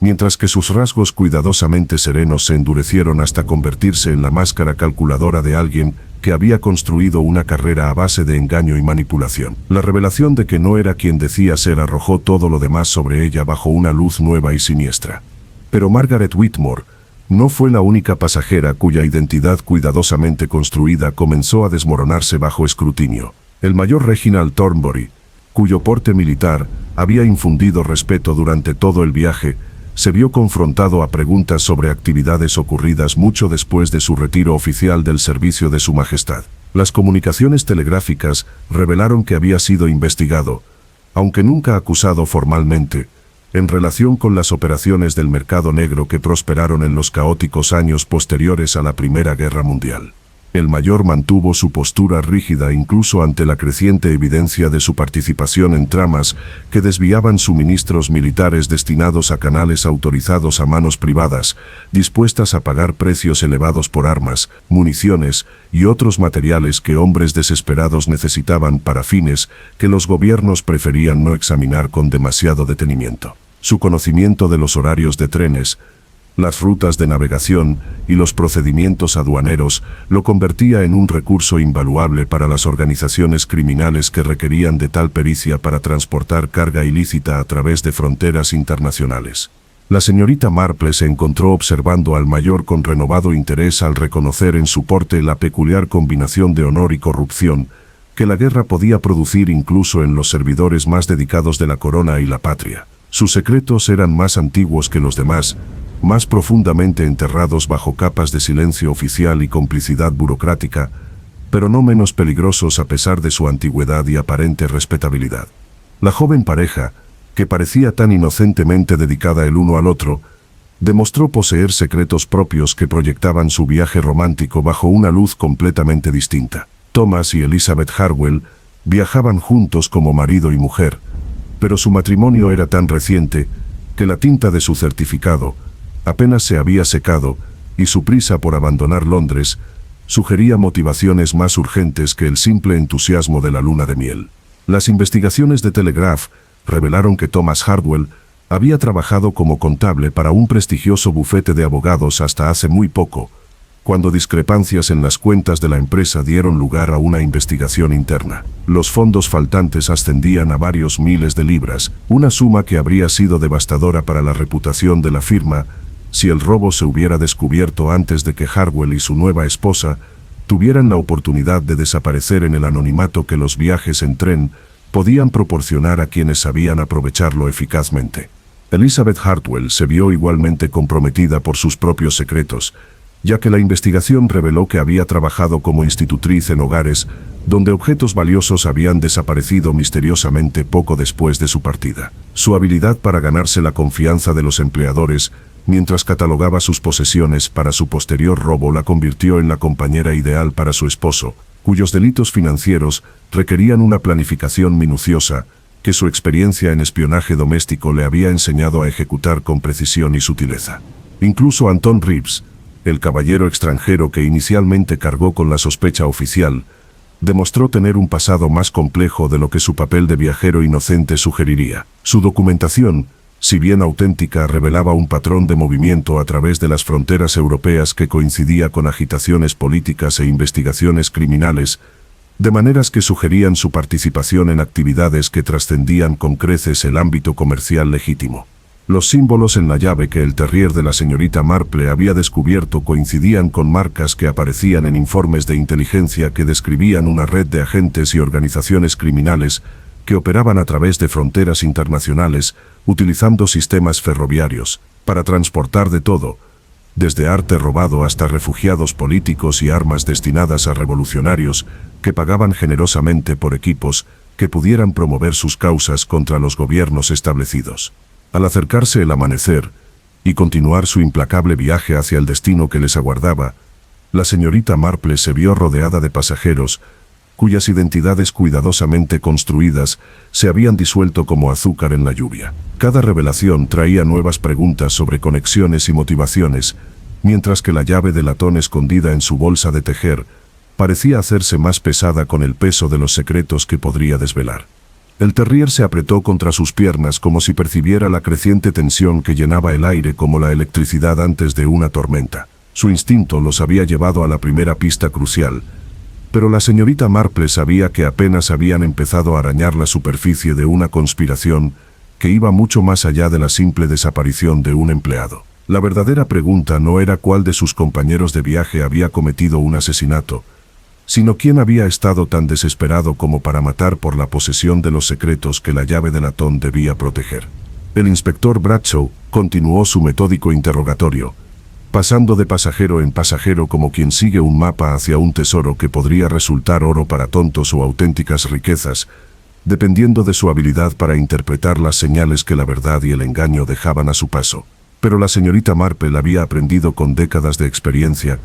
mientras que sus rasgos cuidadosamente serenos se endurecieron hasta convertirse en la máscara calculadora de alguien que había construido una carrera a base de engaño y manipulación. La revelación de que no era quien decía ser arrojó todo lo demás sobre ella bajo una luz nueva y siniestra. Pero Margaret Whitmore no fue la única pasajera cuya identidad cuidadosamente construida comenzó a desmoronarse bajo escrutinio. El mayor Reginald Thornbury, cuyo porte militar había infundido respeto durante todo el viaje, se vio confrontado a preguntas sobre actividades ocurridas mucho después de su retiro oficial del servicio de Su Majestad. Las comunicaciones telegráficas revelaron que había sido investigado, aunque nunca acusado formalmente, en relación con las operaciones del mercado negro que prosperaron en los caóticos años posteriores a la Primera Guerra Mundial. El mayor mantuvo su postura rígida incluso ante la creciente evidencia de su participación en tramas que desviaban suministros militares destinados a canales autorizados a manos privadas, dispuestas a pagar precios elevados por armas, municiones y otros materiales que hombres desesperados necesitaban para fines que los gobiernos preferían no examinar con demasiado detenimiento. Su conocimiento de los horarios de trenes, las rutas de navegación y los procedimientos aduaneros lo convertía en un recurso invaluable para las organizaciones criminales que requerían de tal pericia para transportar carga ilícita a través de fronteras internacionales. La señorita Marple se encontró observando al mayor con renovado interés al reconocer en su porte la peculiar combinación de honor y corrupción que la guerra podía producir incluso en los servidores más dedicados de la corona y la patria. Sus secretos eran más antiguos que los demás, más profundamente enterrados bajo capas de silencio oficial y complicidad burocrática, pero no menos peligrosos a pesar de su antigüedad y aparente respetabilidad. La joven pareja, que parecía tan inocentemente dedicada el uno al otro, demostró poseer secretos propios que proyectaban su viaje romántico bajo una luz completamente distinta. Thomas y Elizabeth Harwell viajaban juntos como marido y mujer, pero su matrimonio era tan reciente que la tinta de su certificado apenas se había secado, y su prisa por abandonar Londres sugería motivaciones más urgentes que el simple entusiasmo de la luna de miel. Las investigaciones de Telegraph revelaron que Thomas Harwell había trabajado como contable para un prestigioso bufete de abogados hasta hace muy poco, cuando discrepancias en las cuentas de la empresa dieron lugar a una investigación interna. Los fondos faltantes ascendían a varios miles de libras, una suma que habría sido devastadora para la reputación de la firma si el robo se hubiera descubierto antes de que Hartwell y su nueva esposa tuvieran la oportunidad de desaparecer en el anonimato que los viajes en tren podían proporcionar a quienes sabían aprovecharlo eficazmente. Elizabeth Hartwell se vio igualmente comprometida por sus propios secretos, ya que la investigación reveló que había trabajado como institutriz en hogares donde objetos valiosos habían desaparecido misteriosamente poco después de su partida. Su habilidad para ganarse la confianza de los empleadores mientras catalogaba sus posesiones para su posterior robo la convirtió en la compañera ideal para su esposo, cuyos delitos financieros requerían una planificación minuciosa que su experiencia en espionaje doméstico le había enseñado a ejecutar con precisión y sutileza. Incluso Anton Reeves, el caballero extranjero que inicialmente cargó con la sospecha oficial, demostró tener un pasado más complejo de lo que su papel de viajero inocente sugeriría. Su documentación, si bien auténtica, revelaba un patrón de movimiento a través de las fronteras europeas que coincidía con agitaciones políticas e investigaciones criminales, de maneras que sugerían su participación en actividades que trascendían con creces el ámbito comercial legítimo. Los símbolos en la llave que el terrier de la señorita Marple había descubierto coincidían con marcas que aparecían en informes de inteligencia que describían una red de agentes y organizaciones criminales que operaban a través de fronteras internacionales utilizando sistemas ferroviarios para transportar de todo, desde arte robado hasta refugiados políticos y armas destinadas a revolucionarios que pagaban generosamente por equipos que pudieran promover sus causas contra los gobiernos establecidos. Al acercarse el amanecer y continuar su implacable viaje hacia el destino que les aguardaba, la señorita Marple se vio rodeada de pasajeros cuyas identidades cuidadosamente construidas se habían disuelto como azúcar en la lluvia. Cada revelación traía nuevas preguntas sobre conexiones y motivaciones, mientras que la llave de latón escondida en su bolsa de tejer parecía hacerse más pesada con el peso de los secretos que podría desvelar. El terrier se apretó contra sus piernas como si percibiera la creciente tensión que llenaba el aire como la electricidad antes de una tormenta. Su instinto los había llevado a la primera pista crucial, pero la señorita Marple sabía que apenas habían empezado a arañar la superficie de una conspiración que iba mucho más allá de la simple desaparición de un empleado. La verdadera pregunta no era cuál de sus compañeros de viaje había cometido un asesinato, sino quién había estado tan desesperado como para matar por la posesión de los secretos que la llave de latón debía proteger. El inspector Bradshaw continuó su metódico interrogatorio, pasando de pasajero en pasajero como quien sigue un mapa hacia un tesoro que podría resultar oro para tontos o auténticas riquezas, dependiendo de su habilidad para interpretar las señales que la verdad y el engaño dejaban a su paso. Pero la señorita Marple había aprendido con décadas de experiencia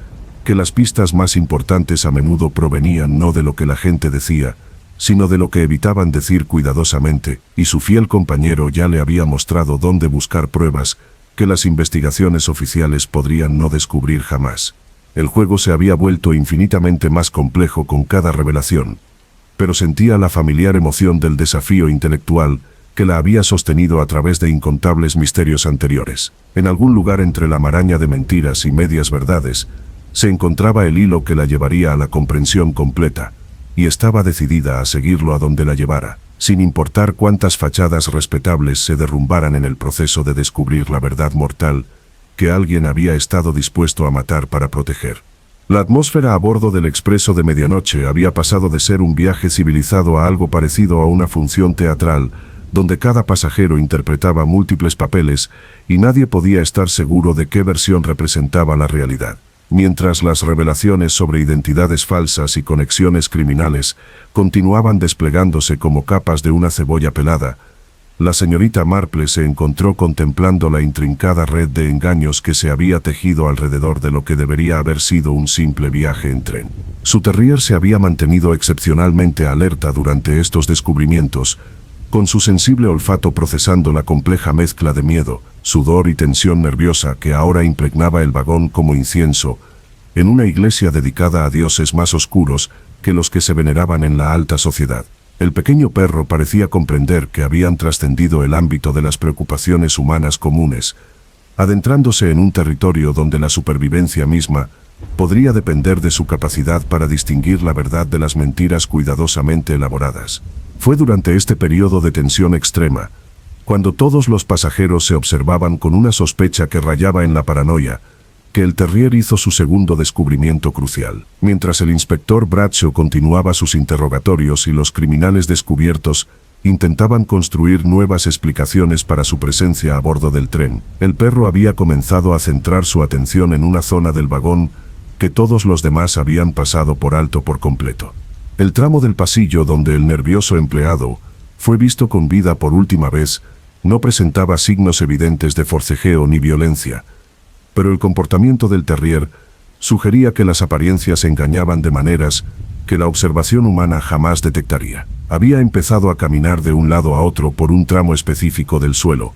que las pistas más importantes a menudo provenían no de lo que la gente decía, sino de lo que evitaban decir cuidadosamente, y su fiel compañero ya le había mostrado dónde buscar pruebas que las investigaciones oficiales podrían no descubrir jamás. El juego se había vuelto infinitamente más complejo con cada revelación, pero sentía la familiar emoción del desafío intelectual que la había sostenido a través de incontables misterios anteriores. En algún lugar entre la maraña de mentiras y medias verdades, se encontraba el hilo que la llevaría a la comprensión completa, y estaba decidida a seguirlo a donde la llevara, sin importar cuántas fachadas respetables se derrumbaran en el proceso de descubrir la verdad mortal que alguien había estado dispuesto a matar para proteger. La atmósfera a bordo del expreso de medianoche había pasado de ser un viaje civilizado a algo parecido a una función teatral, donde cada pasajero interpretaba múltiples papeles y nadie podía estar seguro de qué versión representaba la realidad. Mientras las revelaciones sobre identidades falsas y conexiones criminales continuaban desplegándose como capas de una cebolla pelada, la señorita Marple se encontró contemplando la intrincada red de engaños que se había tejido alrededor de lo que debería haber sido un simple viaje en tren. Su terrier se había mantenido excepcionalmente alerta durante estos descubrimientos, con su sensible olfato procesando la compleja mezcla de miedo, sudor y tensión nerviosa que ahora impregnaba el vagón como incienso, en una iglesia dedicada a dioses más oscuros que los que se veneraban en la alta sociedad. El pequeño perro parecía comprender que habían trascendido el ámbito de las preocupaciones humanas comunes, adentrándose en un territorio donde la supervivencia misma podría depender de su capacidad para distinguir la verdad de las mentiras cuidadosamente elaboradas. Fue durante este periodo de tensión extrema, cuando todos los pasajeros se observaban con una sospecha que rayaba en la paranoia, que el Terrier hizo su segundo descubrimiento crucial. Mientras el inspector Bradshaw continuaba sus interrogatorios y los criminales descubiertos intentaban construir nuevas explicaciones para su presencia a bordo del tren, el perro había comenzado a centrar su atención en una zona del vagón que todos los demás habían pasado por alto por completo. El tramo del pasillo donde el nervioso empleado fue visto con vida por última vez no presentaba signos evidentes de forcejeo ni violencia, pero el comportamiento del Terrier sugería que las apariencias engañaban de maneras que la observación humana jamás detectaría. Había empezado a caminar de un lado a otro por un tramo específico del suelo,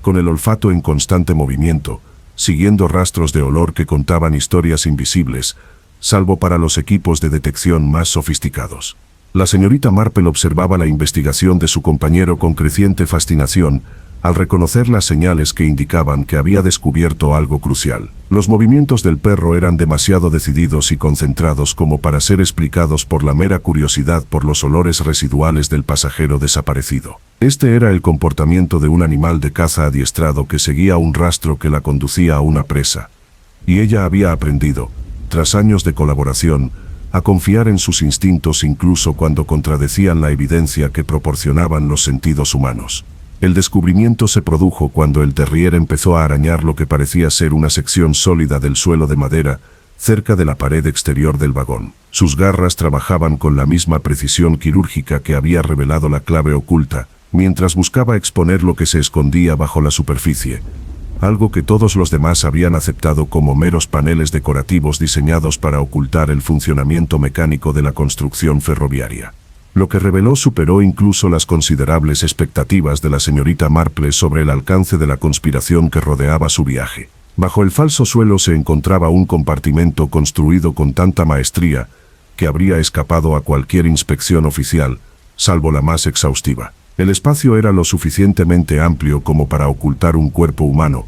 con el olfato en constante movimiento, siguiendo rastros de olor que contaban historias invisibles, salvo para los equipos de detección más sofisticados. La señorita Marple observaba la investigación de su compañero con creciente fascinación, al reconocer las señales que indicaban que había descubierto algo crucial. Los movimientos del perro eran demasiado decididos y concentrados como para ser explicados por la mera curiosidad por los olores residuales del pasajero desaparecido. Este era el comportamiento de un animal de caza adiestrado que seguía un rastro que la conducía a una presa. Y ella había aprendido, tras años de colaboración, a confiar en sus instintos incluso cuando contradecían la evidencia que proporcionaban los sentidos humanos. El descubrimiento se produjo cuando el Terrier empezó a arañar lo que parecía ser una sección sólida del suelo de madera, cerca de la pared exterior del vagón. Sus garras trabajaban con la misma precisión quirúrgica que había revelado la clave oculta, mientras buscaba exponer lo que se escondía bajo la superficie, algo que todos los demás habían aceptado como meros paneles decorativos diseñados para ocultar el funcionamiento mecánico de la construcción ferroviaria. Lo que reveló superó incluso las considerables expectativas de la señorita Marple sobre el alcance de la conspiración que rodeaba su viaje. Bajo el falso suelo se encontraba un compartimento construido con tanta maestría que habría escapado a cualquier inspección oficial, salvo la más exhaustiva. El espacio era lo suficientemente amplio como para ocultar un cuerpo humano,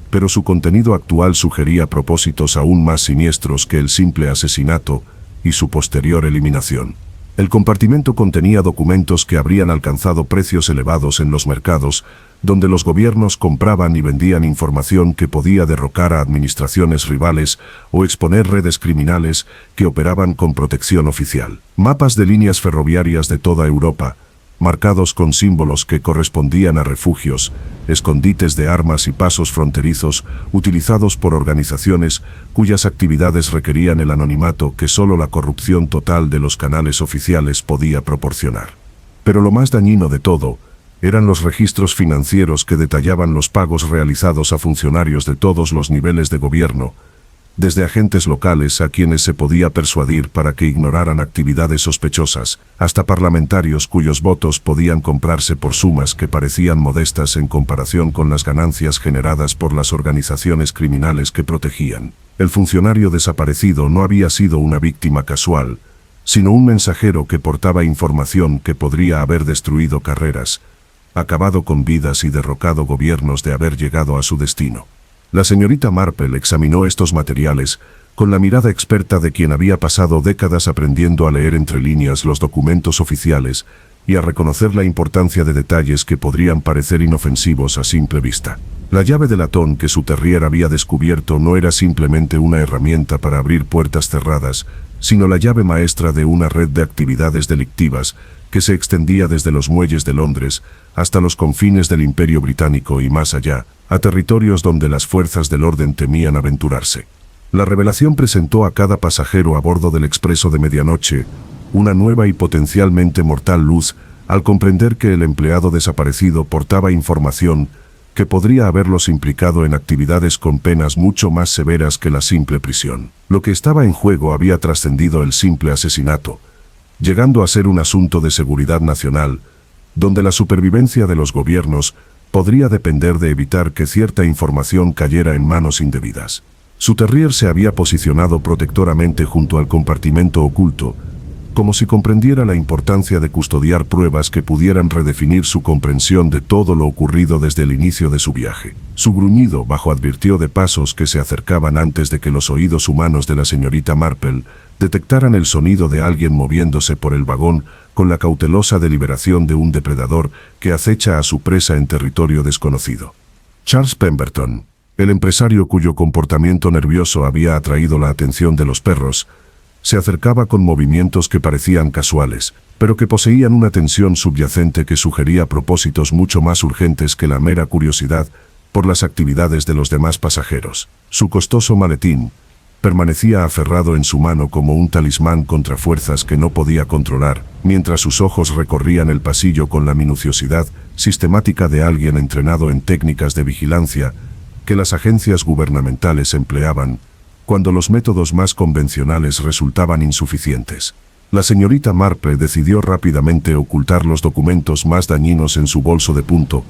pero su contenido actual sugería propósitos aún más siniestros que el simple asesinato y su posterior eliminación. El compartimento contenía documentos que habrían alcanzado precios elevados en los mercados, donde los gobiernos compraban y vendían información que podía derrocar a administraciones rivales o exponer redes criminales que operaban con protección oficial. Mapas de líneas ferroviarias de toda Europa, marcados con símbolos que correspondían a refugios, escondites de armas y pasos fronterizos utilizados por organizaciones cuyas actividades requerían el anonimato que solo la corrupción total de los canales oficiales podía proporcionar. Pero lo más dañino de todo eran los registros financieros que detallaban los pagos realizados a funcionarios de todos los niveles de gobierno, desde agentes locales a quienes se podía persuadir para que ignoraran actividades sospechosas, hasta parlamentarios cuyos votos podían comprarse por sumas que parecían modestas en comparación con las ganancias generadas por las organizaciones criminales que protegían. El funcionario desaparecido no había sido una víctima casual, sino un mensajero que portaba información que podría haber destruido carreras, acabado con vidas y derrocado gobiernos de haber llegado a su destino. La señorita Marple examinó estos materiales con la mirada experta de quien había pasado décadas aprendiendo a leer entre líneas los documentos oficiales y a reconocer la importancia de detalles que podrían parecer inofensivos a simple vista. La llave de latón que su Terrier había descubierto no era simplemente una herramienta para abrir puertas cerradas, sino la llave maestra de una red de actividades delictivas que se extendía desde los muelles de Londres hasta los confines del Imperio Británico y más allá, a territorios donde las fuerzas del orden temían aventurarse. La revelación presentó a cada pasajero a bordo del expreso de medianoche una nueva y potencialmente mortal luz al comprender que el empleado desaparecido portaba información que podría haberlos implicado en actividades con penas mucho más severas que la simple prisión. Lo que estaba en juego había trascendido el simple asesinato, llegando a ser un asunto de seguridad nacional, donde la supervivencia de los gobiernos podría depender de evitar que cierta información cayera en manos indebidas. Su Terrier se había posicionado protectoramente junto al compartimento oculto, como si comprendiera la importancia de custodiar pruebas que pudieran redefinir su comprensión de todo lo ocurrido desde el inicio de su viaje. Su gruñido bajo advirtió de pasos que se acercaban antes de que los oídos humanos de la señorita Marple detectaran el sonido de alguien moviéndose por el vagón con la cautelosa deliberación de un depredador que acecha a su presa en territorio desconocido. Charles Pemberton, el empresario cuyo comportamiento nervioso había atraído la atención de los perros, se acercaba con movimientos que parecían casuales, pero que poseían una tensión subyacente que sugería propósitos mucho más urgentes que la mera curiosidad por las actividades de los demás pasajeros. Su costoso maletín permanecía aferrado en su mano como un talismán contra fuerzas que no podía controlar, mientras sus ojos recorrían el pasillo con la minuciosidad sistemática de alguien entrenado en técnicas de vigilancia que las agencias gubernamentales empleaban cuando los métodos más convencionales resultaban insuficientes. La señorita Marple decidió rápidamente ocultar los documentos más dañinos en su bolso de punto,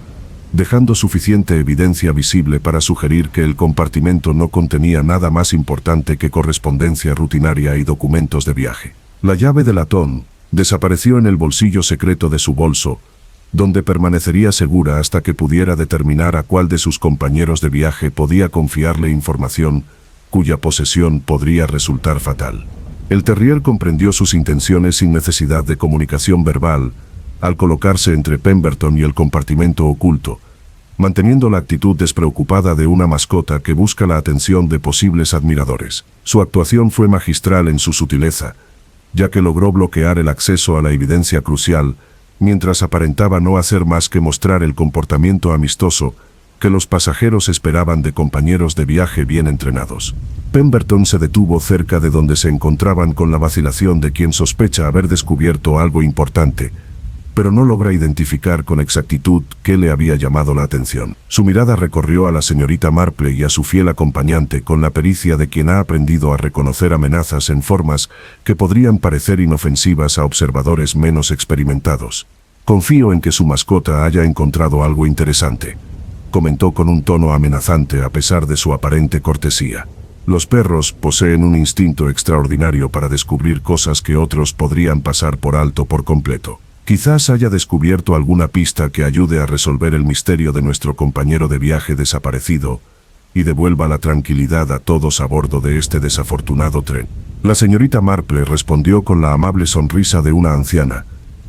dejando suficiente evidencia visible para sugerir que el compartimento no contenía nada más importante que correspondencia rutinaria y documentos de viaje. La llave de latón desapareció en el bolsillo secreto de su bolso, donde permanecería segura hasta que pudiera determinar a cuál de sus compañeros de viaje podía confiarle información cuya posesión podría resultar fatal. El terrier comprendió sus intenciones sin necesidad de comunicación verbal, al colocarse entre Pemberton y el compartimento oculto, manteniendo la actitud despreocupada de una mascota que busca la atención de posibles admiradores. Su actuación fue magistral en su sutileza, ya que logró bloquear el acceso a la evidencia crucial, mientras aparentaba no hacer más que mostrar el comportamiento amistoso que los pasajeros esperaban de compañeros de viaje bien entrenados. Pemberton se detuvo cerca de donde se encontraban con la vacilación de quien sospecha haber descubierto algo importante, pero no logra identificar con exactitud qué le había llamado la atención. Su mirada recorrió a la señorita Marple y a su fiel acompañante con la pericia de quien ha aprendido a reconocer amenazas en formas que podrían parecer inofensivas a observadores menos experimentados. «Confío en que su mascota haya encontrado algo interesante», comentó con un tono amenazante a pesar de su aparente cortesía. Los perros poseen un instinto extraordinario para descubrir cosas que otros podrían pasar por alto por completo. Quizás haya descubierto alguna pista que ayude a resolver el misterio de nuestro compañero de viaje desaparecido y devuelva la tranquilidad a todos a bordo de este desafortunado tren. La señorita Marple respondió con la amable sonrisa de una anciana,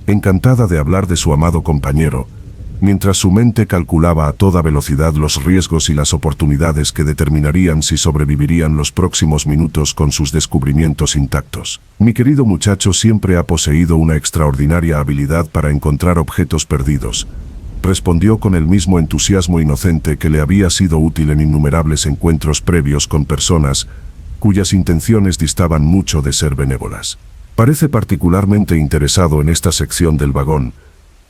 encantada de hablar de su amado compañero, mientras su mente calculaba a toda velocidad los riesgos y las oportunidades que determinarían si sobrevivirían los próximos minutos con sus descubrimientos intactos. «Mi querido muchacho siempre ha poseído una extraordinaria habilidad para encontrar objetos perdidos», respondió con el mismo entusiasmo inocente que le había sido útil en innumerables encuentros previos con personas cuyas intenciones distaban mucho de ser benévolas. «Parece particularmente interesado en esta sección del vagón,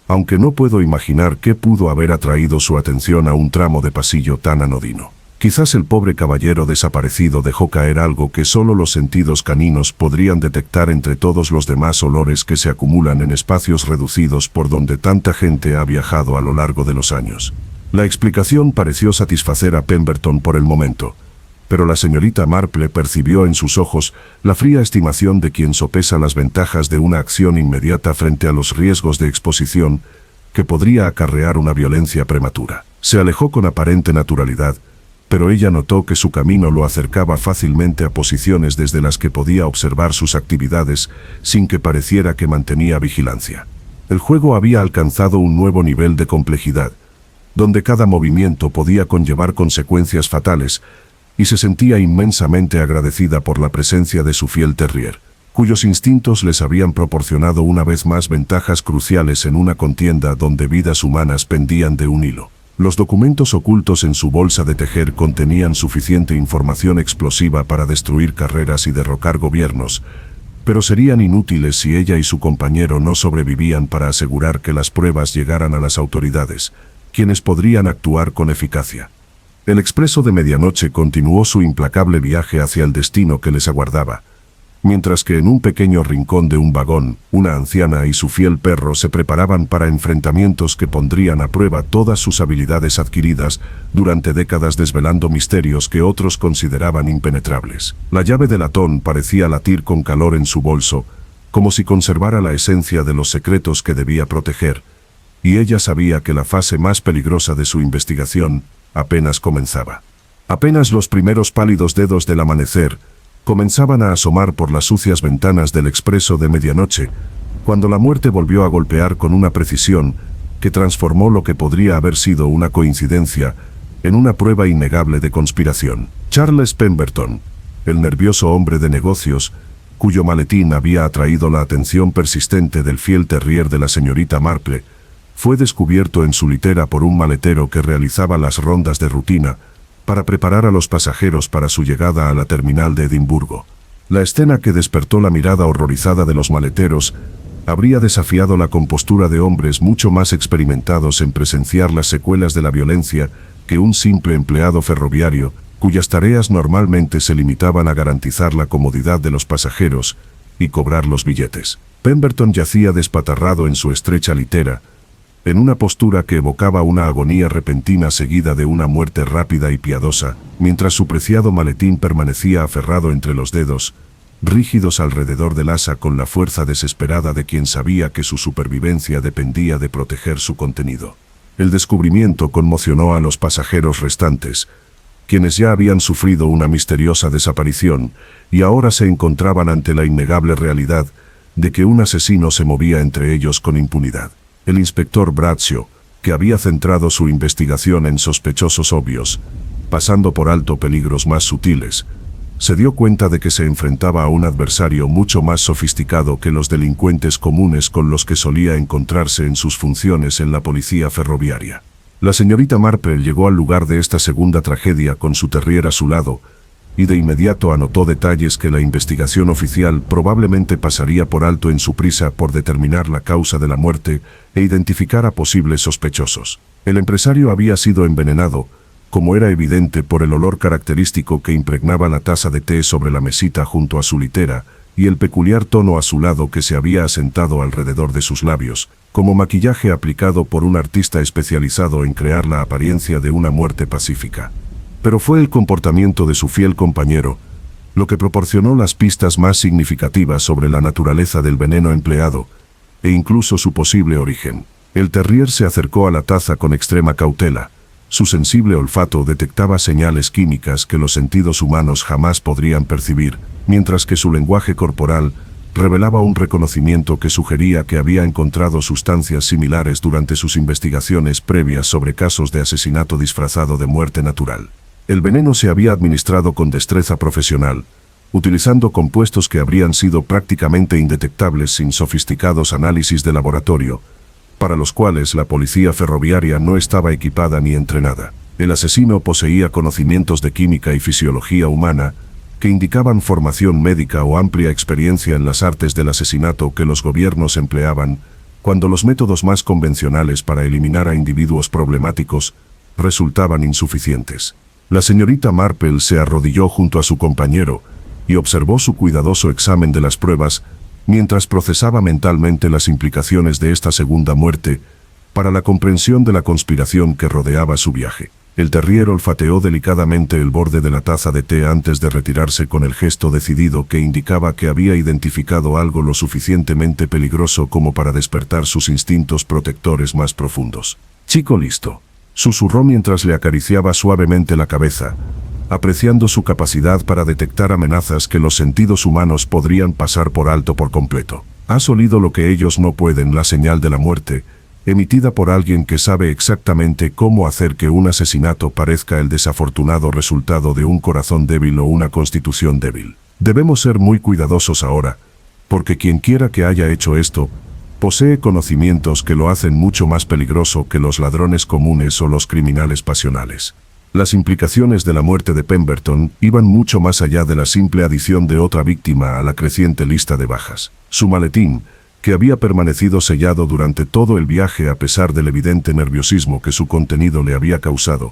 aunque no puedo imaginar qué pudo haber atraído su atención a un tramo de pasillo tan anodino. Quizás el pobre caballero desaparecido dejó caer algo que solo los sentidos caninos podrían detectar entre todos los demás olores que se acumulan en espacios reducidos por donde tanta gente ha viajado a lo largo de los años». La explicación pareció satisfacer a Pemberton por el momento, pero la señorita Marple percibió en sus ojos la fría estimación de quien sopesa las ventajas de una acción inmediata frente a los riesgos de exposición que podría acarrear una violencia prematura. Se alejó con aparente naturalidad, pero ella notó que su camino lo acercaba fácilmente a posiciones desde las que podía observar sus actividades sin que pareciera que mantenía vigilancia. El juego había alcanzado un nuevo nivel de complejidad, donde cada movimiento podía conllevar consecuencias fatales, y se sentía inmensamente agradecida por la presencia de su fiel terrier, cuyos instintos les habían proporcionado una vez más ventajas cruciales en una contienda donde vidas humanas pendían de un hilo. Los documentos ocultos en su bolsa de tejer contenían suficiente información explosiva para destruir carreras y derrocar gobiernos, pero serían inútiles si ella y su compañero no sobrevivían para asegurar que las pruebas llegaran a las autoridades, quienes podrían actuar con eficacia. El expreso de medianoche continuó su implacable viaje hacia el destino que les aguardaba, mientras que en un pequeño rincón de un vagón, una anciana y su fiel perro se preparaban para enfrentamientos que pondrían a prueba todas sus habilidades adquiridas durante décadas desvelando misterios que otros consideraban impenetrables. La llave de latón parecía latir con calor en su bolso, como si conservara la esencia de los secretos que debía proteger, y ella sabía que la fase más peligrosa de su investigación apenas comenzaba. Apenas los primeros pálidos dedos del amanecer comenzaban a asomar por las sucias ventanas del expreso de medianoche, cuando la muerte volvió a golpear con una precisión que transformó lo que podría haber sido una coincidencia en una prueba innegable de conspiración. Charles Pemberton, el nervioso hombre de negocios, cuyo maletín había atraído la atención persistente del fiel terrier de la señorita Marple, fue descubierto en su litera por un maletero que realizaba las rondas de rutina para preparar a los pasajeros para su llegada a la terminal de Edimburgo. La escena que despertó la mirada horrorizada de los maleteros habría desafiado la compostura de hombres mucho más experimentados en presenciar las secuelas de la violencia que un simple empleado ferroviario, cuyas tareas normalmente se limitaban a garantizar la comodidad de los pasajeros y cobrar los billetes. Pemberton yacía despatarrado en su estrecha litera, en una postura que evocaba una agonía repentina seguida de una muerte rápida y piadosa, mientras su preciado maletín permanecía aferrado entre los dedos, rígidos alrededor del asa con la fuerza desesperada de quien sabía que su supervivencia dependía de proteger su contenido. El descubrimiento conmocionó a los pasajeros restantes, quienes ya habían sufrido una misteriosa desaparición y ahora se encontraban ante la innegable realidad de que un asesino se movía entre ellos con impunidad. El inspector Bradshaw, que había centrado su investigación en sospechosos obvios, pasando por alto peligros más sutiles, se dio cuenta de que se enfrentaba a un adversario mucho más sofisticado que los delincuentes comunes con los que solía encontrarse en sus funciones en la policía ferroviaria. La señorita Marple llegó al lugar de esta segunda tragedia con su terrier a su lado, y de inmediato anotó detalles que la investigación oficial probablemente pasaría por alto en su prisa por determinar la causa de la muerte e identificar a posibles sospechosos. El empresario había sido envenenado, como era evidente por el olor característico que impregnaba la taza de té sobre la mesita junto a su litera, y el peculiar tono azulado que se había asentado alrededor de sus labios, como maquillaje aplicado por un artista especializado en crear la apariencia de una muerte pacífica. Pero fue el comportamiento de su fiel compañero lo que proporcionó las pistas más significativas sobre la naturaleza del veneno empleado, e incluso su posible origen. El terrier se acercó a la taza con extrema cautela. Su sensible olfato detectaba señales químicas que los sentidos humanos jamás podrían percibir, mientras que su lenguaje corporal revelaba un reconocimiento que sugería que había encontrado sustancias similares durante sus investigaciones previas sobre casos de asesinato disfrazado de muerte natural. El veneno se había administrado con destreza profesional, utilizando compuestos que habrían sido prácticamente indetectables sin sofisticados análisis de laboratorio, para los cuales la policía ferroviaria no estaba equipada ni entrenada. El asesino poseía conocimientos de química y fisiología humana que indicaban formación médica o amplia experiencia en las artes del asesinato que los gobiernos empleaban cuando los métodos más convencionales para eliminar a individuos problemáticos resultaban insuficientes. La señorita Marple se arrodilló junto a su compañero y observó su cuidadoso examen de las pruebas mientras procesaba mentalmente las implicaciones de esta segunda muerte para la comprensión de la conspiración que rodeaba su viaje. El terrier olfateó delicadamente el borde de la taza de té antes de retirarse con el gesto decidido que indicaba que había identificado algo lo suficientemente peligroso como para despertar sus instintos protectores más profundos. «Chico listo», susurró mientras le acariciaba suavemente la cabeza, apreciando su capacidad para detectar amenazas que los sentidos humanos podrían pasar por alto por completo. «Has olido lo que ellos no pueden, la señal de la muerte, emitida por alguien que sabe exactamente cómo hacer que un asesinato parezca el desafortunado resultado de un corazón débil o una constitución débil. Debemos ser muy cuidadosos ahora, porque quien quiera que haya hecho esto, posee conocimientos que lo hacen mucho más peligroso que los ladrones comunes o los criminales pasionales». Las implicaciones de la muerte de Pemberton iban mucho más allá de la simple adición de otra víctima a la creciente lista de bajas. Su maletín, que había permanecido sellado durante todo el viaje a pesar del evidente nerviosismo que su contenido le había causado,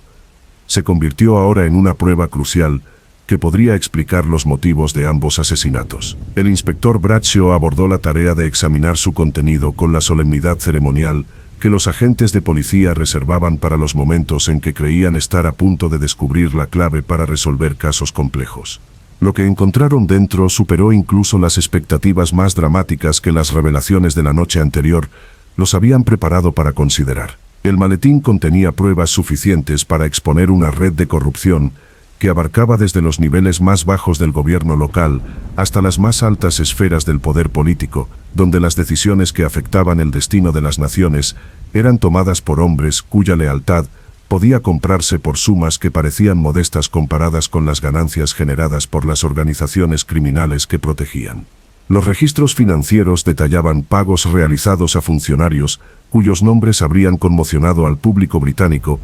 se convirtió ahora en una prueba crucial que podría explicar los motivos de ambos asesinatos. El inspector Bradshaw abordó la tarea de examinar su contenido con la solemnidad ceremonial que los agentes de policía reservaban para los momentos en que creían estar a punto de descubrir la clave para resolver casos complejos. Lo que encontraron dentro superó incluso las expectativas más dramáticas que las revelaciones de la noche anterior los habían preparado para considerar. El maletín contenía pruebas suficientes para exponer una red de corrupción que abarcaba desde los niveles más bajos del gobierno local hasta las más altas esferas del poder político, donde las decisiones que afectaban el destino de las naciones eran tomadas por hombres cuya lealtad podía comprarse por sumas que parecían modestas comparadas con las ganancias generadas por las organizaciones criminales que protegían. Los registros financieros detallaban pagos realizados a funcionarios cuyos nombres habrían conmocionado al público británico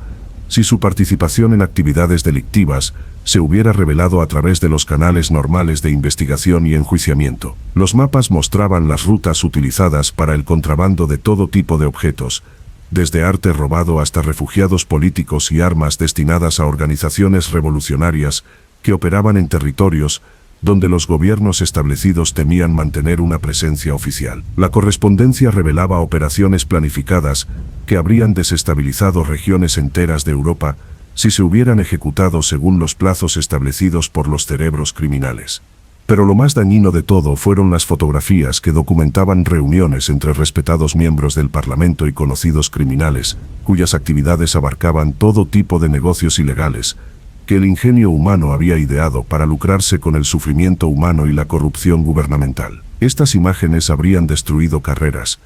si su participación en actividades delictivas se hubiera revelado a través de los canales normales de investigación y enjuiciamiento. Los mapas mostraban las rutas utilizadas para el contrabando de todo tipo de objetos, desde arte robado hasta refugiados políticos y armas destinadas a organizaciones revolucionarias que operaban en territorios donde los gobiernos establecidos temían mantener una presencia oficial. La correspondencia revelaba operaciones planificadas que habrían desestabilizado regiones enteras de Europa si se hubieran ejecutado según los plazos establecidos por los cerebros criminales. Pero lo más dañino de todo fueron las fotografías que documentaban reuniones entre respetados miembros del Parlamento y conocidos criminales, cuyas actividades abarcaban todo tipo de negocios ilegales, que el ingenio humano había ideado para lucrarse con el sufrimiento humano y la corrupción gubernamental. Estas imágenes habrían destruido carreras,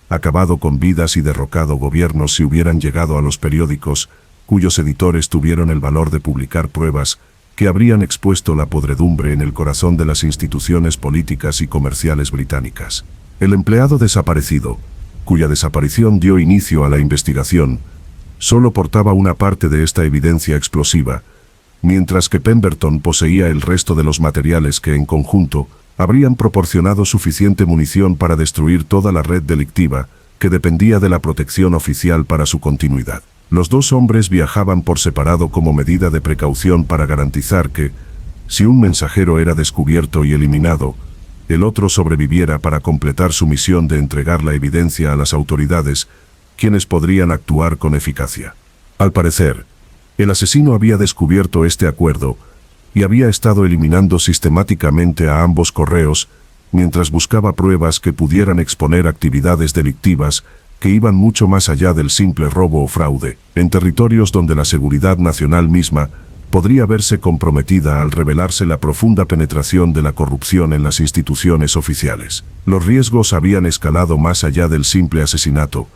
acabado con vidas y derrocado gobiernos si hubieran llegado a los periódicos, cuyos editores tuvieron el valor de publicar pruebas que habrían expuesto la podredumbre en el corazón de las instituciones políticas y comerciales británicas. El empleado desaparecido, cuya desaparición dio inicio a la investigación, solo portaba una parte de esta evidencia explosiva, mientras que Pemberton poseía el resto de los materiales que en conjunto habrían proporcionado suficiente munición para destruir toda la red delictiva que dependía de la protección oficial para su continuidad. Los dos hombres viajaban por separado como medida de precaución para garantizar que, si un mensajero era descubierto y eliminado, el otro sobreviviera para completar su misión de entregar la evidencia a las autoridades, quienes podrían actuar con eficacia. Al parecer, el asesino había descubierto este acuerdo y había estado eliminando sistemáticamente a ambos correos mientras buscaba pruebas que pudieran exponer actividades delictivas que iban mucho más allá del simple robo o fraude, en territorios donde la seguridad nacional misma podría verse comprometida al revelarse la profunda penetración de la corrupción en las instituciones oficiales. Los riesgos habían escalado más allá del simple asesinato,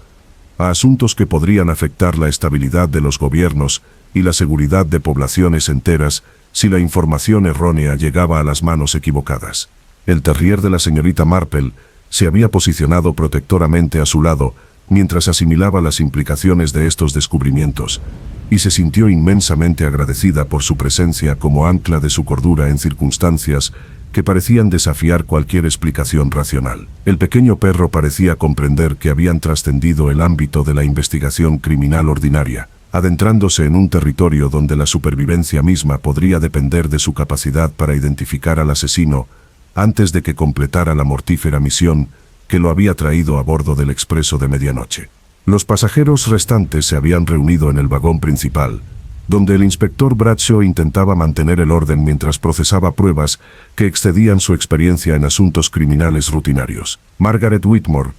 a asuntos que podrían afectar la estabilidad de los gobiernos y la seguridad de poblaciones enteras si la información errónea llegaba a las manos equivocadas. El terrier de la señorita Marple se había posicionado protectoramente a su lado mientras asimilaba las implicaciones de estos descubrimientos, y se sintió inmensamente agradecida por su presencia como ancla de su cordura en circunstancias que parecían desafiar cualquier explicación racional. El pequeño perro parecía comprender que habían trascendido el ámbito de la investigación criminal ordinaria, adentrándose en un territorio donde la supervivencia misma podría depender de su capacidad para identificar al asesino antes de que completara la mortífera misión que lo había traído a bordo del expreso de medianoche. Los pasajeros restantes se habían reunido en el vagón principal, donde el inspector Bradshaw intentaba mantener el orden mientras procesaba pruebas que excedían su experiencia en asuntos criminales rutinarios. Margaret Whitmore,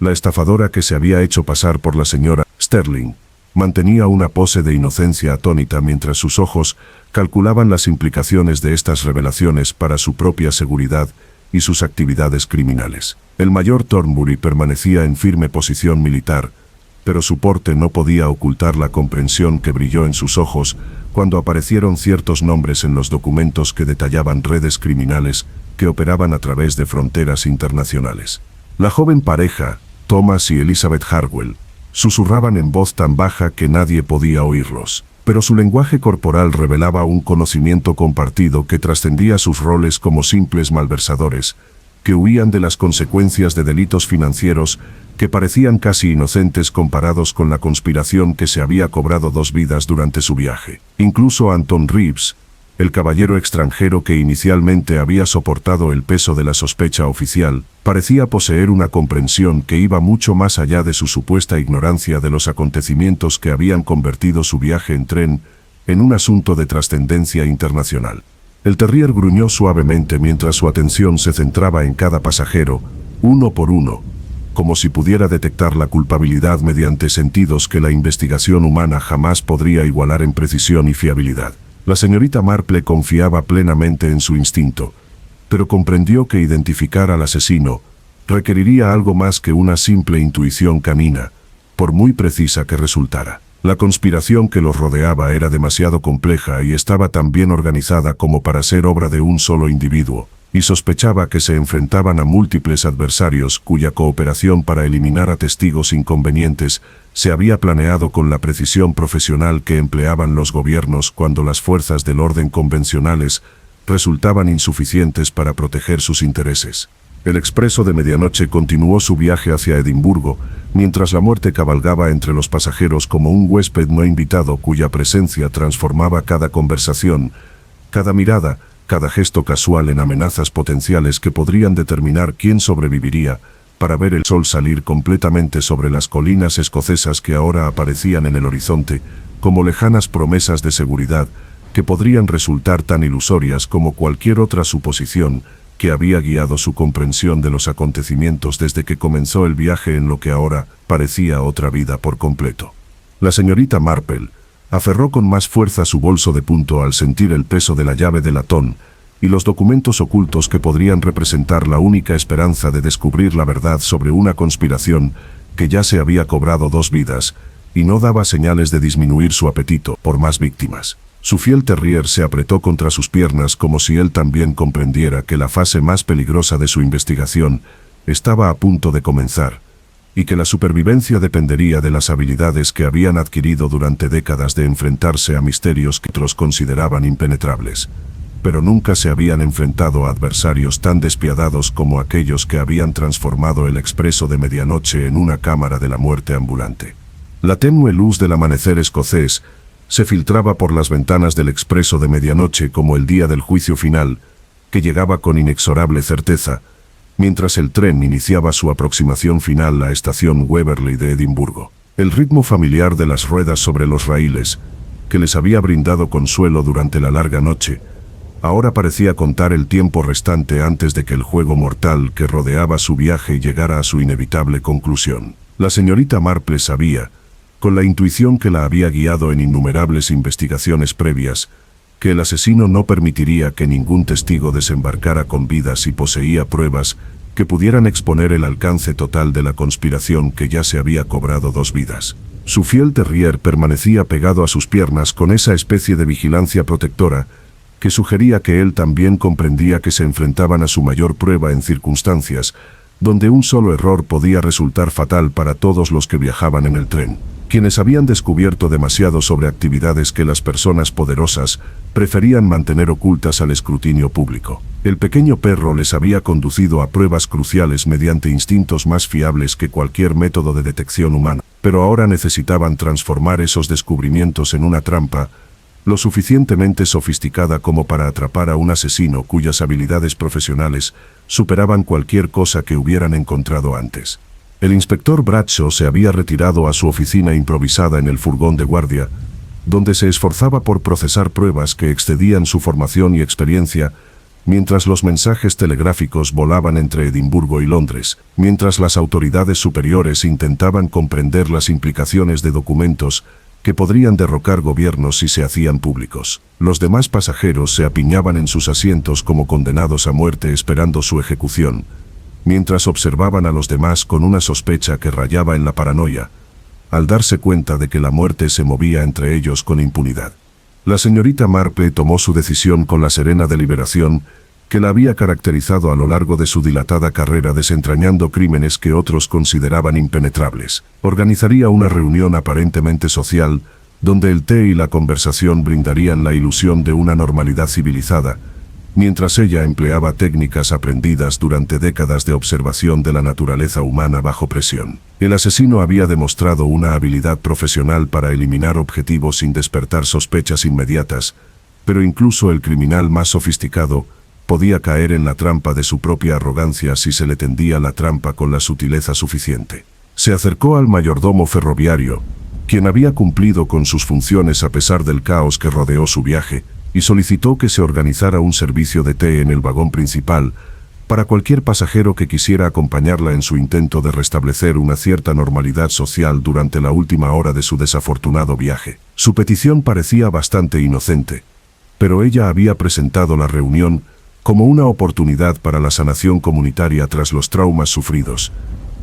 la estafadora que se había hecho pasar por la señora Sterling, mantenía una pose de inocencia atónita mientras sus ojos calculaban las implicaciones de estas revelaciones para su propia seguridad y sus actividades criminales. El mayor Thornbury permanecía en firme posición militar, pero su porte no podía ocultar la comprensión que brilló en sus ojos cuando aparecieron ciertos nombres en los documentos que detallaban redes criminales que operaban a través de fronteras internacionales. La joven pareja, Thomas y Elizabeth Harwell, susurraban en voz tan baja que nadie podía oírlos, pero su lenguaje corporal revelaba un conocimiento compartido que trascendía sus roles como simples malversadores, que huían de las consecuencias de delitos financieros que parecían casi inocentes comparados con la conspiración que se había cobrado 2 vidas durante su viaje. Incluso Anton Reeves, el caballero extranjero que inicialmente había soportado el peso de la sospecha oficial, parecía poseer una comprensión que iba mucho más allá de su supuesta ignorancia de los acontecimientos que habían convertido su viaje en tren en un asunto de trascendencia internacional. El terrier gruñó suavemente mientras su atención se centraba en cada pasajero, uno por uno, como si pudiera detectar la culpabilidad mediante sentidos que la investigación humana jamás podría igualar en precisión y fiabilidad. La señorita Marple confiaba plenamente en su instinto, pero comprendió que identificar al asesino requeriría algo más que una simple intuición canina, por muy precisa que resultara. La conspiración que los rodeaba era demasiado compleja y estaba tan bien organizada como para ser obra de un solo individuo, y sospechaba que se enfrentaban a múltiples adversarios cuya cooperación para eliminar a testigos inconvenientes se había planeado con la precisión profesional que empleaban los gobiernos cuando las fuerzas del orden convencionales resultaban insuficientes para proteger sus intereses. El expreso de medianoche continuó su viaje hacia Edimburgo, mientras la muerte cabalgaba entre los pasajeros como un huésped no invitado cuya presencia transformaba cada conversación, cada mirada, cada gesto casual en amenazas potenciales que podrían determinar quién sobreviviría, para ver el sol salir completamente sobre las colinas escocesas que ahora aparecían en el horizonte, como lejanas promesas de seguridad, que podrían resultar tan ilusorias como cualquier otra suposición que había guiado su comprensión de los acontecimientos desde que comenzó el viaje en lo que ahora parecía otra vida por completo. La señorita Marple aferró con más fuerza su bolso de punto al sentir el peso de la llave de latón y los documentos ocultos que podrían representar la única esperanza de descubrir la verdad sobre una conspiración que ya se había cobrado 2 vidas y no daba señales de disminuir su apetito por más víctimas. Su fiel terrier se apretó contra sus piernas como si él también comprendiera que la fase más peligrosa de su investigación estaba a punto de comenzar, y que la supervivencia dependería de las habilidades que habían adquirido durante décadas de enfrentarse a misterios que otros consideraban impenetrables. Pero nunca se habían enfrentado a adversarios tan despiadados como aquellos que habían transformado el expreso de medianoche en una cámara de la muerte ambulante. La tenue luz del amanecer escocés se filtraba por las ventanas del expreso de medianoche como el día del juicio final, que llegaba con inexorable certeza, mientras el tren iniciaba su aproximación final a la estación Waverley de Edimburgo. El ritmo familiar de las ruedas sobre los raíles, que les había brindado consuelo durante la larga noche, ahora parecía contar el tiempo restante antes de que el juego mortal que rodeaba su viaje llegara a su inevitable conclusión. La señorita Marple sabía, con la intuición que la había guiado en innumerables investigaciones previas, que el asesino no permitiría que ningún testigo desembarcara con vida si poseía pruebas que pudieran exponer el alcance total de la conspiración que ya se había cobrado 2 vidas. Su fiel terrier permanecía pegado a sus piernas con esa especie de vigilancia protectora que sugería que él también comprendía que se enfrentaban a su mayor prueba en circunstancias donde un solo error podía resultar fatal para todos los que viajaban en el tren, quienes habían descubierto demasiado sobre actividades que las personas poderosas preferían mantener ocultas al escrutinio público. El pequeño perro les había conducido a pruebas cruciales mediante instintos más fiables que cualquier método de detección humana, pero ahora necesitaban transformar esos descubrimientos en una trampa lo suficientemente sofisticada como para atrapar a un asesino cuyas habilidades profesionales superaban cualquier cosa que hubieran encontrado antes. El inspector Bradshaw se había retirado a su oficina improvisada en el furgón de guardia, donde se esforzaba por procesar pruebas que excedían su formación y experiencia, mientras los mensajes telegráficos volaban entre Edimburgo y Londres, mientras las autoridades superiores intentaban comprender las implicaciones de documentos que podrían derrocar gobiernos si se hacían públicos. Los demás pasajeros se apiñaban en sus asientos como condenados a muerte esperando su ejecución, mientras observaban a los demás con una sospecha que rayaba en la paranoia, al darse cuenta de que la muerte se movía entre ellos con impunidad. La señorita Marple tomó su decisión con la serena deliberación que la había caracterizado a lo largo de su dilatada carrera desentrañando crímenes que otros consideraban impenetrables. Organizaría una reunión aparentemente social, donde el té y la conversación brindarían la ilusión de una normalidad civilizada, mientras ella empleaba técnicas aprendidas durante décadas de observación de la naturaleza humana bajo presión. El asesino había demostrado una habilidad profesional para eliminar objetivos sin despertar sospechas inmediatas, pero incluso el criminal más sofisticado podía caer en la trampa de su propia arrogancia si se le tendía la trampa con la sutileza suficiente. Se acercó al mayordomo ferroviario, quien había cumplido con sus funciones a pesar del caos que rodeó su viaje, y solicitó que se organizara un servicio de té en el vagón principal para cualquier pasajero que quisiera acompañarla en su intento de restablecer una cierta normalidad social durante la última hora de su desafortunado viaje. Su petición parecía bastante inocente, pero ella había presentado la reunión como una oportunidad para la sanación comunitaria tras los traumas sufridos,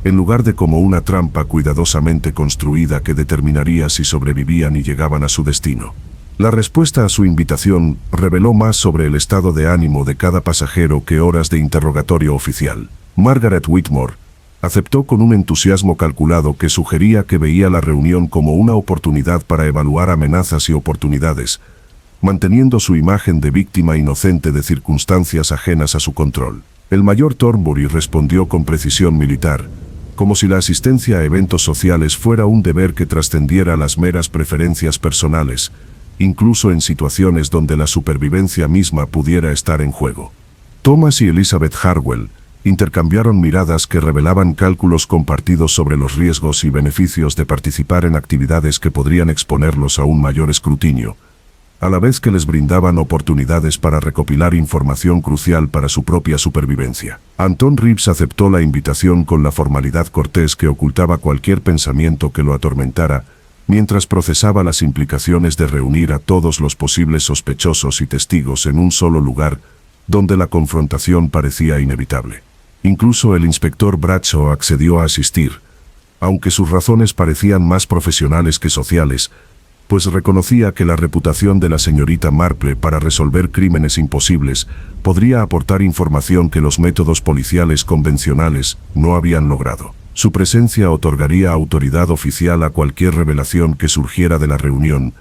en lugar de como una trampa cuidadosamente construida que determinaría si sobrevivían y llegaban a su destino. La respuesta a su invitación reveló más sobre el estado de ánimo de cada pasajero que horas de interrogatorio oficial. Margaret Whitmore aceptó con un entusiasmo calculado que sugería que veía la reunión como una oportunidad para evaluar amenazas y oportunidades, manteniendo su imagen de víctima inocente de circunstancias ajenas a su control. El mayor Thornbury respondió con precisión militar, como si la asistencia a eventos sociales fuera un deber que trascendiera las meras preferencias personales, incluso en situaciones donde la supervivencia misma pudiera estar en juego. Thomas y Elizabeth Harwell intercambiaron miradas que revelaban cálculos compartidos sobre los riesgos y beneficios de participar en actividades que podrían exponerlos a un mayor escrutinio, a la vez que les brindaban oportunidades para recopilar información crucial para su propia supervivencia. Anton Reeves aceptó la invitación con la formalidad cortés que ocultaba cualquier pensamiento que lo atormentara, mientras procesaba las implicaciones de reunir a todos los posibles sospechosos y testigos en un solo lugar, donde la confrontación parecía inevitable. Incluso el inspector Bradshaw accedió a asistir, aunque sus razones parecían más profesionales que sociales, pues reconocía que la reputación de la señorita Marple para resolver crímenes imposibles podría aportar información que los métodos policiales convencionales no habían logrado. Su presencia otorgaría autoridad oficial a cualquier revelación que surgiera de la reunión,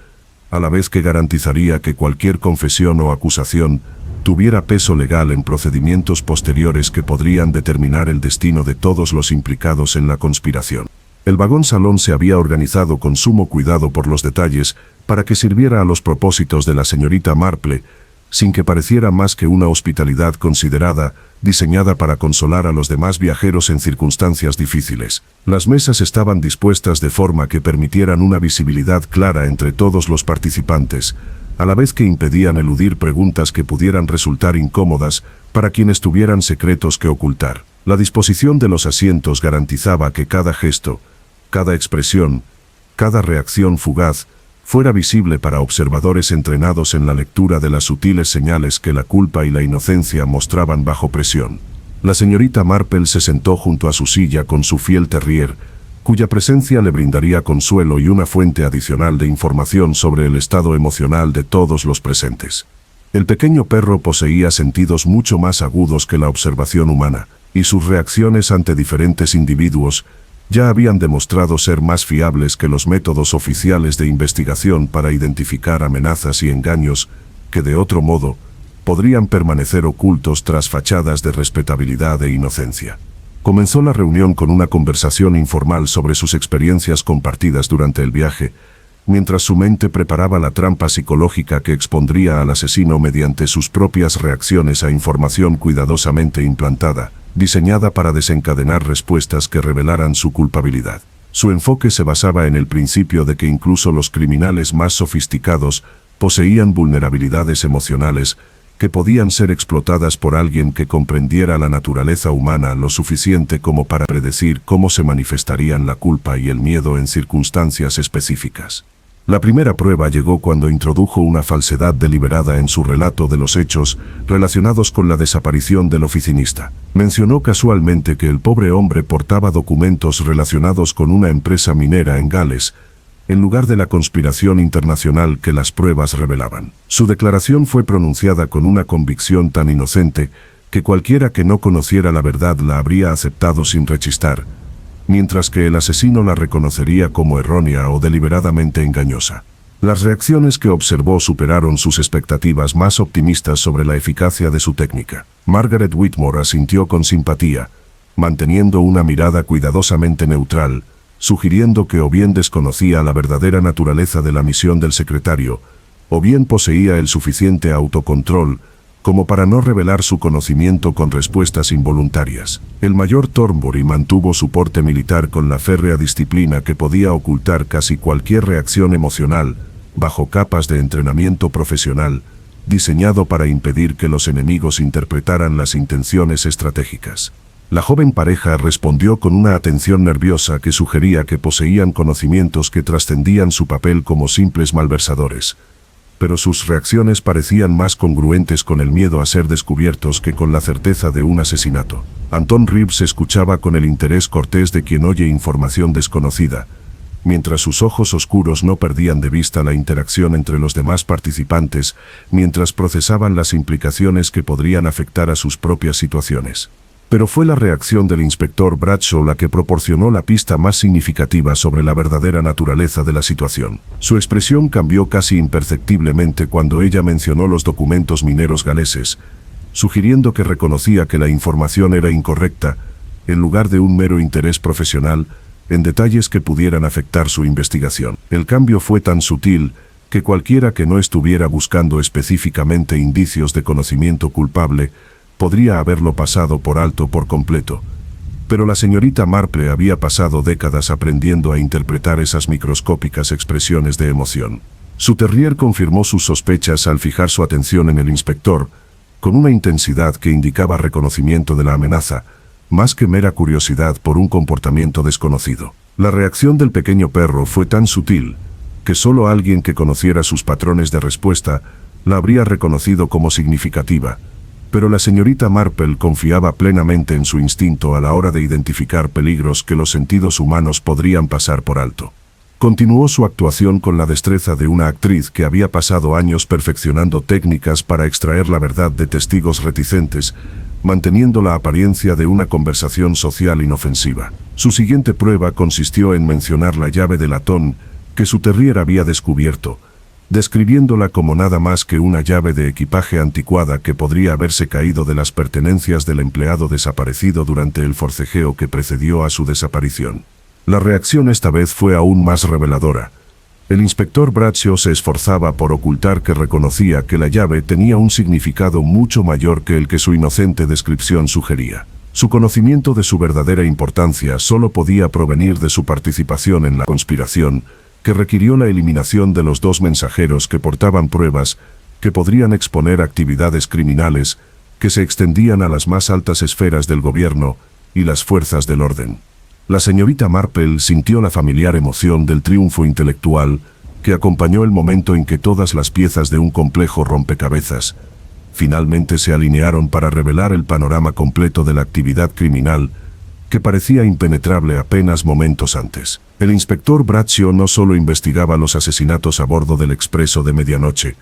a la vez que garantizaría que cualquier confesión o acusación tuviera peso legal en procedimientos posteriores que podrían determinar el destino de todos los implicados en la conspiración. El vagón salón se había organizado con sumo cuidado por los detalles para que sirviera a los propósitos de la señorita Marple, sin que pareciera más que una hospitalidad considerada, diseñada para consolar a los demás viajeros en circunstancias difíciles. Las mesas estaban dispuestas de forma que permitieran una visibilidad clara entre todos los participantes, a la vez que impedían eludir preguntas que pudieran resultar incómodas para quienes tuvieran secretos que ocultar. La disposición de los asientos garantizaba que cada gesto, cada expresión, cada reacción fugaz, fuera visible para observadores entrenados en la lectura de las sutiles señales que la culpa y la inocencia mostraban bajo presión. La señorita Marple se sentó junto a su silla con su fiel terrier, cuya presencia le brindaría consuelo y una fuente adicional de información sobre el estado emocional de todos los presentes. El pequeño perro poseía sentidos mucho más agudos que la observación humana, y sus reacciones ante diferentes individuos ya habían demostrado ser más fiables que los métodos oficiales de investigación para identificar amenazas y engaños que, de otro modo, podrían permanecer ocultos tras fachadas de respetabilidad e inocencia. Comenzó la reunión con una conversación informal sobre sus experiencias compartidas durante el viaje, mientras su mente preparaba la trampa psicológica que expondría al asesino mediante sus propias reacciones a información cuidadosamente implantada, diseñada para desencadenar respuestas que revelaran su culpabilidad. Su enfoque se basaba en el principio de que incluso los criminales más sofisticados poseían vulnerabilidades emocionales que podían ser explotadas por alguien que comprendiera la naturaleza humana lo suficiente como para predecir cómo se manifestarían la culpa y el miedo en circunstancias específicas. La primera prueba llegó cuando introdujo una falsedad deliberada en su relato de los hechos relacionados con la desaparición del oficinista. Mencionó casualmente que el pobre hombre portaba documentos relacionados con una empresa minera en Gales, en lugar de la conspiración internacional que las pruebas revelaban. Su declaración fue pronunciada con una convicción tan inocente que cualquiera que no conociera la verdad la habría aceptado sin rechistar, mientras que el asesino la reconocería como errónea o deliberadamente engañosa. Las reacciones que observó superaron sus expectativas más optimistas sobre la eficacia de su técnica. Margaret Whitmore asintió con simpatía, manteniendo una mirada cuidadosamente neutral, sugiriendo que o bien desconocía la verdadera naturaleza de la misión del secretario, o bien poseía el suficiente autocontrol como para no revelar su conocimiento con respuestas involuntarias. El mayor Thornbury mantuvo su porte militar con la férrea disciplina que podía ocultar casi cualquier reacción emocional bajo capas de entrenamiento profesional, diseñado para impedir que los enemigos interpretaran las intenciones estratégicas. La joven pareja respondió con una atención nerviosa que sugería que poseían conocimientos que trascendían su papel como simples malversadores. Pero sus reacciones parecían más congruentes con el miedo a ser descubiertos que con la certeza de un asesinato. Anton Reeves escuchaba con el interés cortés de quien oye información desconocida, mientras sus ojos oscuros no perdían de vista la interacción entre los demás participantes, mientras procesaban las implicaciones que podrían afectar a sus propias situaciones. Pero fue la reacción del inspector Bradshaw la que proporcionó la pista más significativa sobre la verdadera naturaleza de la situación. Su expresión cambió casi imperceptiblemente cuando ella mencionó los documentos mineros galeses, sugiriendo que reconocía que la información era incorrecta, en lugar de un mero interés profesional en detalles que pudieran afectar su investigación. El cambio fue tan sutil que cualquiera que no estuviera buscando específicamente indicios de conocimiento culpable podría haberlo pasado por alto por completo. Pero la señorita Marple había pasado décadas aprendiendo a interpretar esas microscópicas expresiones de emoción. Su terrier confirmó sus sospechas al fijar su atención en el inspector, con una intensidad que indicaba reconocimiento de la amenaza, más que mera curiosidad por un comportamiento desconocido. La reacción del pequeño perro fue tan sutil que solo alguien que conociera sus patrones de respuesta la habría reconocido como significativa, pero la señorita Marple confiaba plenamente en su instinto a la hora de identificar peligros que los sentidos humanos podrían pasar por alto. Continuó su actuación con la destreza de una actriz que había pasado años perfeccionando técnicas para extraer la verdad de testigos reticentes, manteniendo la apariencia de una conversación social inofensiva. Su siguiente prueba consistió en mencionar la llave de latón que su terrier había descubierto, describiéndola como nada más que una llave de equipaje anticuada que podría haberse caído de las pertenencias del empleado desaparecido durante el forcejeo que precedió a su desaparición. La reacción esta vez fue aún más reveladora. El inspector Bradshaw se esforzaba por ocultar que reconocía que la llave tenía un significado mucho mayor que el que su inocente descripción sugería. Su conocimiento de su verdadera importancia solo podía provenir de su participación en la conspiración, que requirió la eliminación de los dos mensajeros que portaban pruebas que podrían exponer actividades criminales que se extendían a las más altas esferas del gobierno y las fuerzas del orden. La señorita Marple sintió la familiar emoción del triunfo intelectual que acompañó el momento en que todas las piezas de un complejo rompecabezas finalmente se alinearon para revelar el panorama completo de la actividad criminal que parecía impenetrable apenas momentos antes. El inspector Bradshaw no solo investigaba los asesinatos a bordo del Expreso de Medianoche,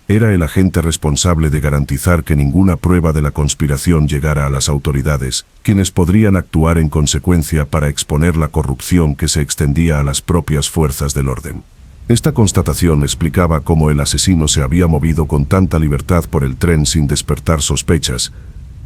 era el agente responsable de garantizar que ninguna prueba de la conspiración llegara a las autoridades, quienes podrían actuar en consecuencia para exponer la corrupción que se extendía a las propias fuerzas del orden. Esta constatación explicaba cómo el asesino se había movido con tanta libertad por el tren sin despertar sospechas,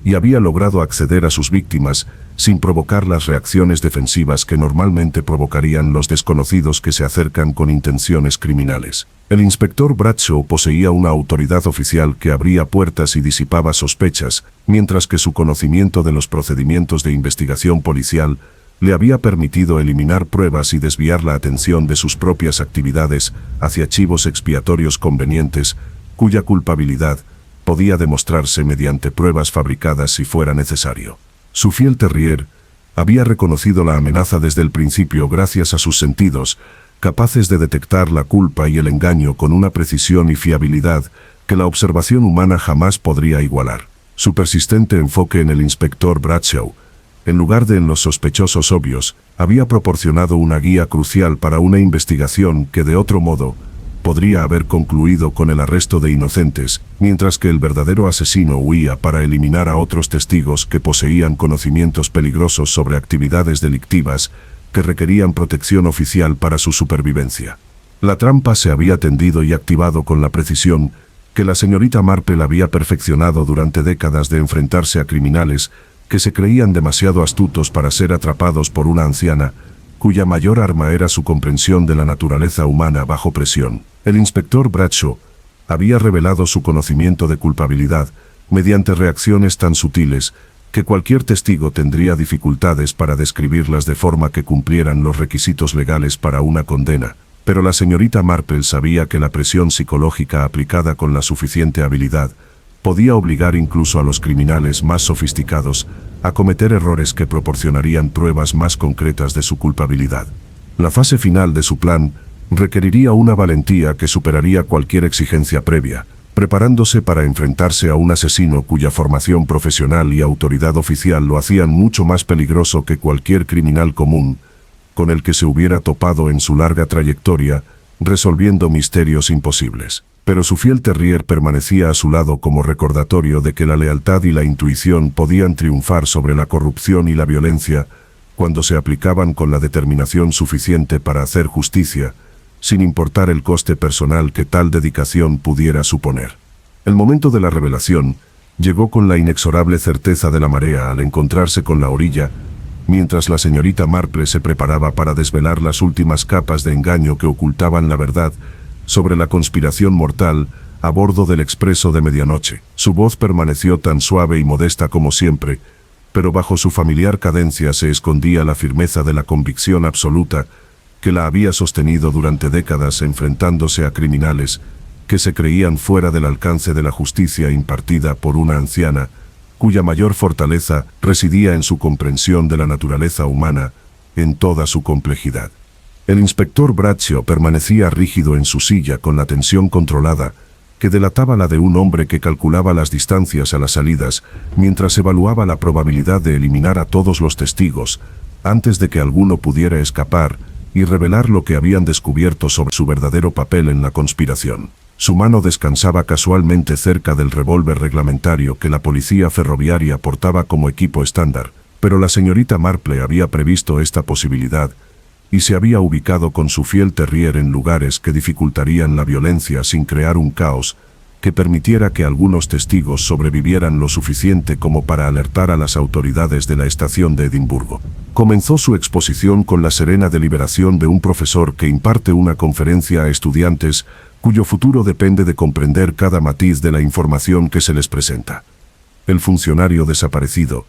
y había logrado acceder a sus víctimas sin provocar las reacciones defensivas que normalmente provocarían los desconocidos que se acercan con intenciones criminales. El inspector Bradshaw poseía una autoridad oficial que abría puertas y disipaba sospechas, mientras que su conocimiento de los procedimientos de investigación policial le había permitido eliminar pruebas y desviar la atención de sus propias actividades hacia chivos expiatorios convenientes, cuya culpabilidad podía demostrarse mediante pruebas fabricadas si fuera necesario. Su fiel terrier había reconocido la amenaza desde el principio gracias a sus sentidos, capaces de detectar la culpa y el engaño con una precisión y fiabilidad que la observación humana jamás podría igualar. Su persistente enfoque en el inspector Bradshaw, en lugar de en los sospechosos obvios, había proporcionado una guía crucial para una investigación que de otro modo podría haber concluido con el arresto de inocentes, mientras que el verdadero asesino huía para eliminar a otros testigos que poseían conocimientos peligrosos sobre actividades delictivas que requerían protección oficial para su supervivencia. La trampa se había tendido y activado con la precisión que la señorita Marple había perfeccionado durante décadas de enfrentarse a criminales que se creían demasiado astutos para ser atrapados por una anciana, cuya mayor arma era su comprensión de la naturaleza humana bajo presión. El inspector Bradshaw había revelado su conocimiento de culpabilidad mediante reacciones tan sutiles que cualquier testigo tendría dificultades para describirlas de forma que cumplieran los requisitos legales para una condena. Pero la señorita Marple sabía que la presión psicológica aplicada con la suficiente habilidad podía obligar incluso a los criminales más sofisticados a cometer errores que proporcionarían pruebas más concretas de su culpabilidad. La fase final de su plan requeriría una valentía que superaría cualquier exigencia previa, preparándose para enfrentarse a un asesino cuya formación profesional y autoridad oficial lo hacían mucho más peligroso que cualquier criminal común con el que se hubiera topado en su larga trayectoria, resolviendo misterios imposibles. Pero su fiel terrier permanecía a su lado como recordatorio de que la lealtad y la intuición podían triunfar sobre la corrupción y la violencia cuando se aplicaban con la determinación suficiente para hacer justicia, sin importar el coste personal que tal dedicación pudiera suponer. El momento de la revelación llegó con la inexorable certeza de la marea al encontrarse con la orilla, mientras la señorita Marple se preparaba para desvelar las últimas capas de engaño que ocultaban la verdad sobre la conspiración mortal a bordo del expreso de medianoche. Su voz permaneció tan suave y modesta como siempre, pero bajo su familiar cadencia se escondía la firmeza de la convicción absoluta que la había sostenido durante décadas enfrentándose a criminales que se creían fuera del alcance de la justicia impartida por una anciana, cuya mayor fortaleza residía en su comprensión de la naturaleza humana en toda su complejidad. El inspector Bradshaw permanecía rígido en su silla con la tensión controlada, que delataba la de un hombre que calculaba las distancias a las salidas mientras evaluaba la probabilidad de eliminar a todos los testigos antes de que alguno pudiera escapar y revelar lo que habían descubierto sobre su verdadero papel en la conspiración. Su mano descansaba casualmente cerca del revólver reglamentario que la policía ferroviaria portaba como equipo estándar, pero la señorita Marple había previsto esta posibilidad y se había ubicado con su fiel terrier en lugares que dificultarían la violencia sin crear un caos que permitiera que algunos testigos sobrevivieran lo suficiente como para alertar a las autoridades de la estación de Edimburgo. Comenzó su exposición con la serena deliberación de un profesor que imparte una conferencia a estudiantes cuyo futuro depende de comprender cada matiz de la información que se les presenta. El funcionario desaparecido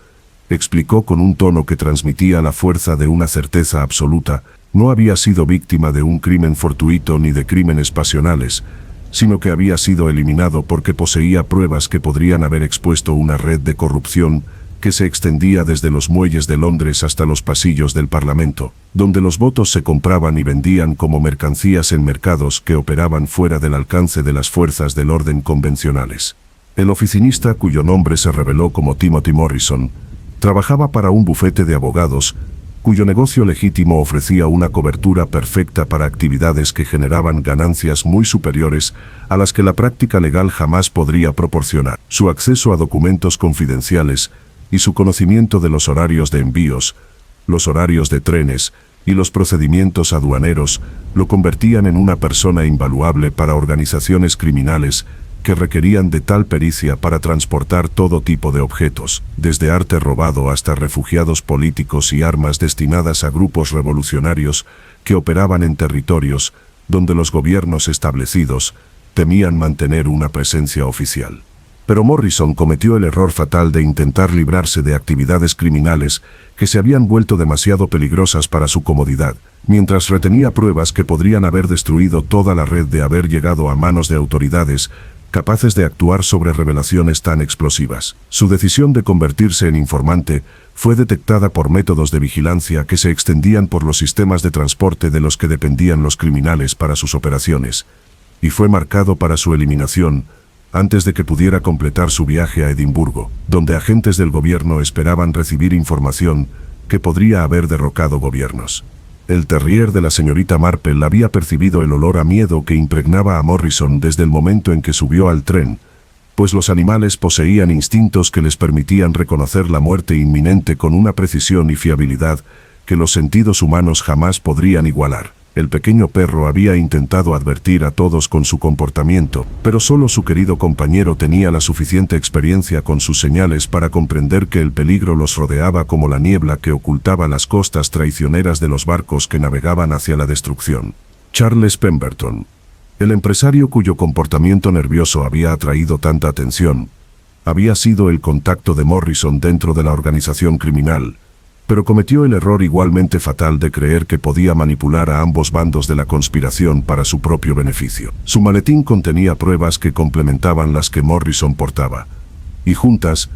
explicó con un tono que transmitía la fuerza de una certeza absoluta, no había sido víctima de un crimen fortuito ni de crímenes pasionales, sino que había sido eliminado porque poseía pruebas que podrían haber expuesto una red de corrupción que se extendía desde los muelles de Londres hasta los pasillos del Parlamento, donde los votos se compraban y vendían como mercancías en mercados que operaban fuera del alcance de las fuerzas del orden convencionales. El oficinista, cuyo nombre se reveló como Timothy Morrison, trabajaba para un bufete de abogados, cuyo negocio legítimo ofrecía una cobertura perfecta para actividades que generaban ganancias muy superiores a las que la práctica legal jamás podría proporcionar. Su acceso a documentos confidenciales y su conocimiento de los horarios de envíos, los horarios de trenes y los procedimientos aduaneros lo convertían en una persona invaluable para organizaciones criminales que requerían de tal pericia para transportar todo tipo de objetos, desde arte robado hasta refugiados políticos y armas destinadas a grupos revolucionarios que operaban en territorios donde los gobiernos establecidos temían mantener una presencia oficial. Pero Morrison cometió el error fatal de intentar librarse de actividades criminales que se habían vuelto demasiado peligrosas para su comodidad, mientras retenía pruebas que podrían haber destruido toda la red de haber llegado a manos de autoridades capaces de actuar sobre revelaciones tan explosivas. Su decisión de convertirse en informante fue detectada por métodos de vigilancia que se extendían por los sistemas de transporte de los que dependían los criminales para sus operaciones, y fue marcado para su eliminación antes de que pudiera completar su viaje a Edimburgo, donde agentes del gobierno esperaban recibir información que podría haber derrocado gobiernos. El terrier de la señorita Marple había percibido el olor a miedo que impregnaba a Morrison desde el momento en que subió al tren, pues los animales poseían instintos que les permitían reconocer la muerte inminente con una precisión y fiabilidad que los sentidos humanos jamás podrían igualar. El pequeño perro había intentado advertir a todos con su comportamiento, pero solo su querido compañero tenía la suficiente experiencia con sus señales para comprender que el peligro los rodeaba como la niebla que ocultaba las costas traicioneras de los barcos que navegaban hacia la destrucción. Charles Pemberton, el empresario cuyo comportamiento nervioso había atraído tanta atención, había sido el contacto de Morrison dentro de la organización criminal, pero cometió el error igualmente fatal de creer que podía manipular a ambos bandos de la conspiración para su propio beneficio. Su maletín contenía pruebas que complementaban las que Morrison portaba, y juntas,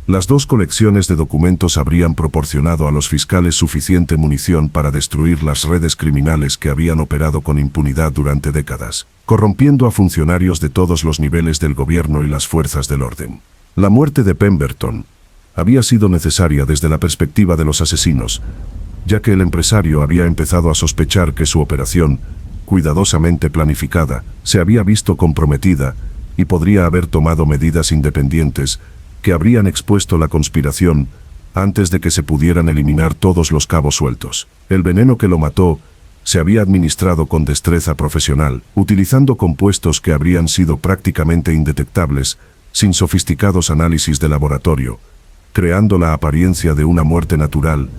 las dos colecciones de documentos habrían proporcionado a los fiscales suficiente munición para destruir las redes criminales que habían operado con impunidad durante décadas, corrompiendo a funcionarios de todos los niveles del gobierno y las fuerzas del orden. La muerte de Pemberton había sido necesaria desde la perspectiva de los asesinos, ya que el empresario había empezado a sospechar que su operación, cuidadosamente planificada, se había visto comprometida y podría haber tomado medidas independientes que habrían expuesto la conspiración antes de que se pudieran eliminar todos los cabos sueltos. El veneno que lo mató se había administrado con destreza profesional, utilizando compuestos que habrían sido prácticamente indetectables, sin sofisticados análisis de laboratorio, creando la apariencia de una muerte natural,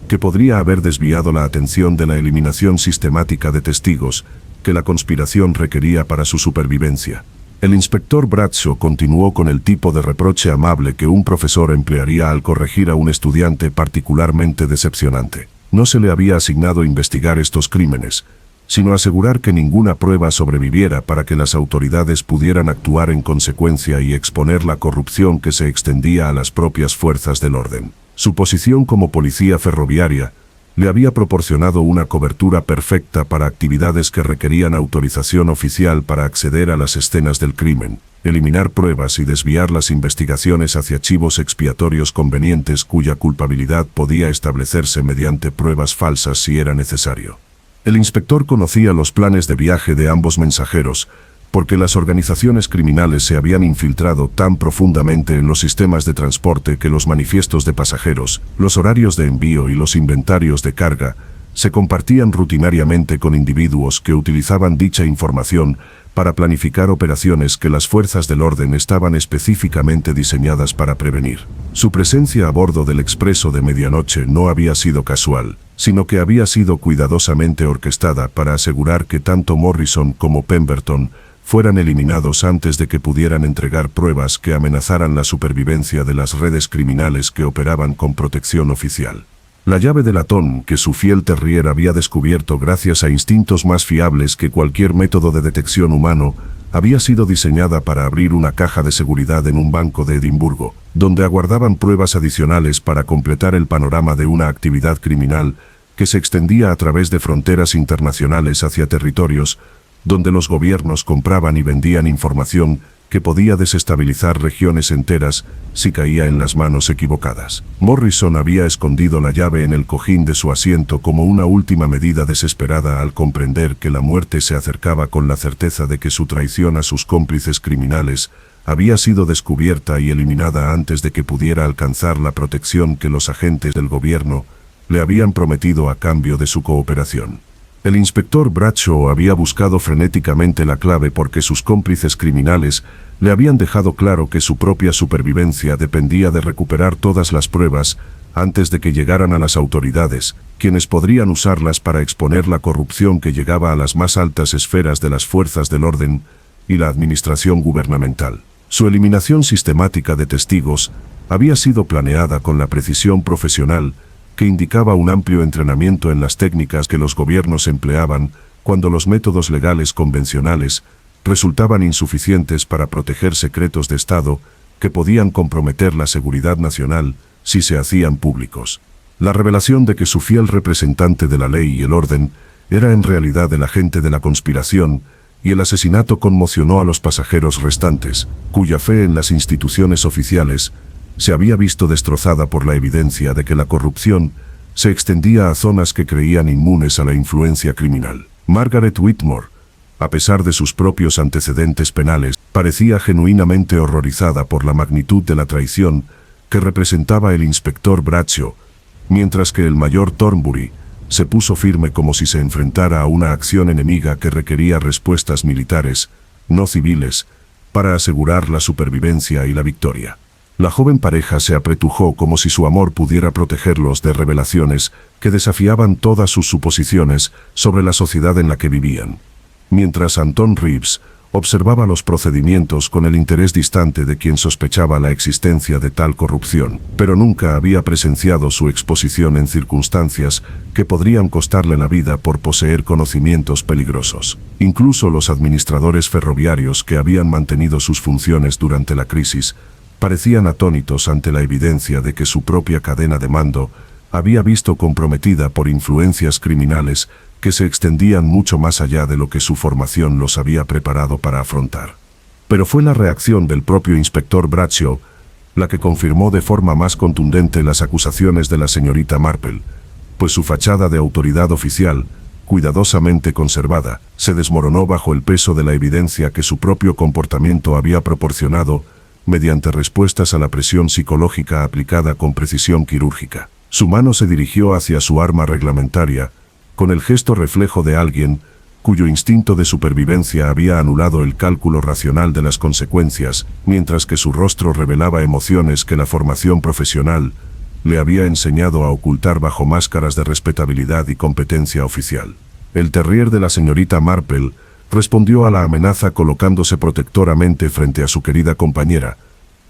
que podría haber desviado la atención de la eliminación sistemática de testigos que la conspiración requería para su supervivencia. El inspector Bradshaw continuó con el tipo de reproche amable que un profesor emplearía al corregir a un estudiante particularmente decepcionante. No se le había asignado investigar estos crímenes, sino asegurar que ninguna prueba sobreviviera para que las autoridades pudieran actuar en consecuencia y exponer la corrupción que se extendía a las propias fuerzas del orden. Su posición como policía ferroviaria le había proporcionado una cobertura perfecta para actividades que requerían autorización oficial para acceder a las escenas del crimen, eliminar pruebas y desviar las investigaciones hacia chivos expiatorios convenientes cuya culpabilidad podía establecerse mediante pruebas falsas si era necesario. El inspector conocía los planes de viaje de ambos mensajeros, porque las organizaciones criminales se habían infiltrado tan profundamente en los sistemas de transporte que los manifiestos de pasajeros, los horarios de envío y los inventarios de carga se compartían rutinariamente con individuos que utilizaban dicha información para planificar operaciones que las fuerzas del orden estaban específicamente diseñadas para prevenir. Su presencia a bordo del expreso de medianoche no había sido casual, sino que había sido cuidadosamente orquestada para asegurar que tanto Morrison como Pemberton fueran eliminados antes de que pudieran entregar pruebas que amenazaran la supervivencia de las redes criminales que operaban con protección oficial. La llave de latón que su fiel terrier había descubierto gracias a instintos más fiables que cualquier método de detección humano había sido diseñada para abrir una caja de seguridad en un banco de Edimburgo, donde aguardaban pruebas adicionales para completar el panorama de una actividad criminal que se extendía a través de fronteras internacionales hacia territorios donde los gobiernos compraban y vendían información que podía desestabilizar regiones enteras si caía en las manos equivocadas. Morrison había escondido la llave en el cojín de su asiento como una última medida desesperada al comprender que la muerte se acercaba con la certeza de que su traición a sus cómplices criminales había sido descubierta y eliminada antes de que pudiera alcanzar la protección que los agentes del gobierno le habían prometido a cambio de su cooperación. El inspector Bradshaw había buscado frenéticamente la clave porque sus cómplices criminales le habían dejado claro que su propia supervivencia dependía de recuperar todas las pruebas antes de que llegaran a las autoridades, quienes podrían usarlas para exponer la corrupción que llegaba a las más altas esferas de las fuerzas del orden y la administración gubernamental. Su eliminación sistemática de testigos había sido planeada con la precisión profesional que indicaba un amplio entrenamiento en las técnicas que los gobiernos empleaban cuando los métodos legales convencionales resultaban insuficientes para proteger secretos de Estado que podían comprometer la seguridad nacional si se hacían públicos. La revelación de que su fiel representante de la ley y el orden era en realidad el agente de la conspiración y el asesinato conmocionó a los pasajeros restantes, cuya fe en las instituciones oficiales se había visto destrozada por la evidencia de que la corrupción se extendía a zonas que creían inmunes a la influencia criminal. Margaret Whitmore, a pesar de sus propios antecedentes penales, parecía genuinamente horrorizada por la magnitud de la traición que representaba el inspector Bradshaw, mientras que el mayor Thornbury se puso firme como si se enfrentara a una acción enemiga que requería respuestas militares, no civiles, para asegurar la supervivencia y la victoria. La joven pareja se apretujó como si su amor pudiera protegerlos de revelaciones que desafiaban todas sus suposiciones sobre la sociedad en la que vivían. Mientras Anton Reeves, observaba los procedimientos con el interés distante de quien sospechaba la existencia de tal corrupción, pero nunca había presenciado su exposición en circunstancias que podrían costarle la vida por poseer conocimientos peligrosos. Incluso los administradores ferroviarios que habían mantenido sus funciones durante la crisis parecían atónitos ante la evidencia de que su propia cadena de mando había visto comprometida por influencias criminales que se extendían mucho más allá de lo que su formación los había preparado para afrontar. Pero fue la reacción del propio inspector Bradshaw la que confirmó de forma más contundente las acusaciones de la señorita Marple, pues su fachada de autoridad oficial, cuidadosamente conservada, se desmoronó bajo el peso de la evidencia que su propio comportamiento había proporcionado mediante respuestas a la presión psicológica aplicada con precisión quirúrgica. Su mano se dirigió hacia su arma reglamentaria, con el gesto reflejo de alguien cuyo instinto de supervivencia había anulado el cálculo racional de las consecuencias, mientras que su rostro revelaba emociones que la formación profesional le había enseñado a ocultar bajo máscaras de respetabilidad y competencia oficial. El terrier de la señorita Marple respondió a la amenaza colocándose protectoramente frente a su querida compañera,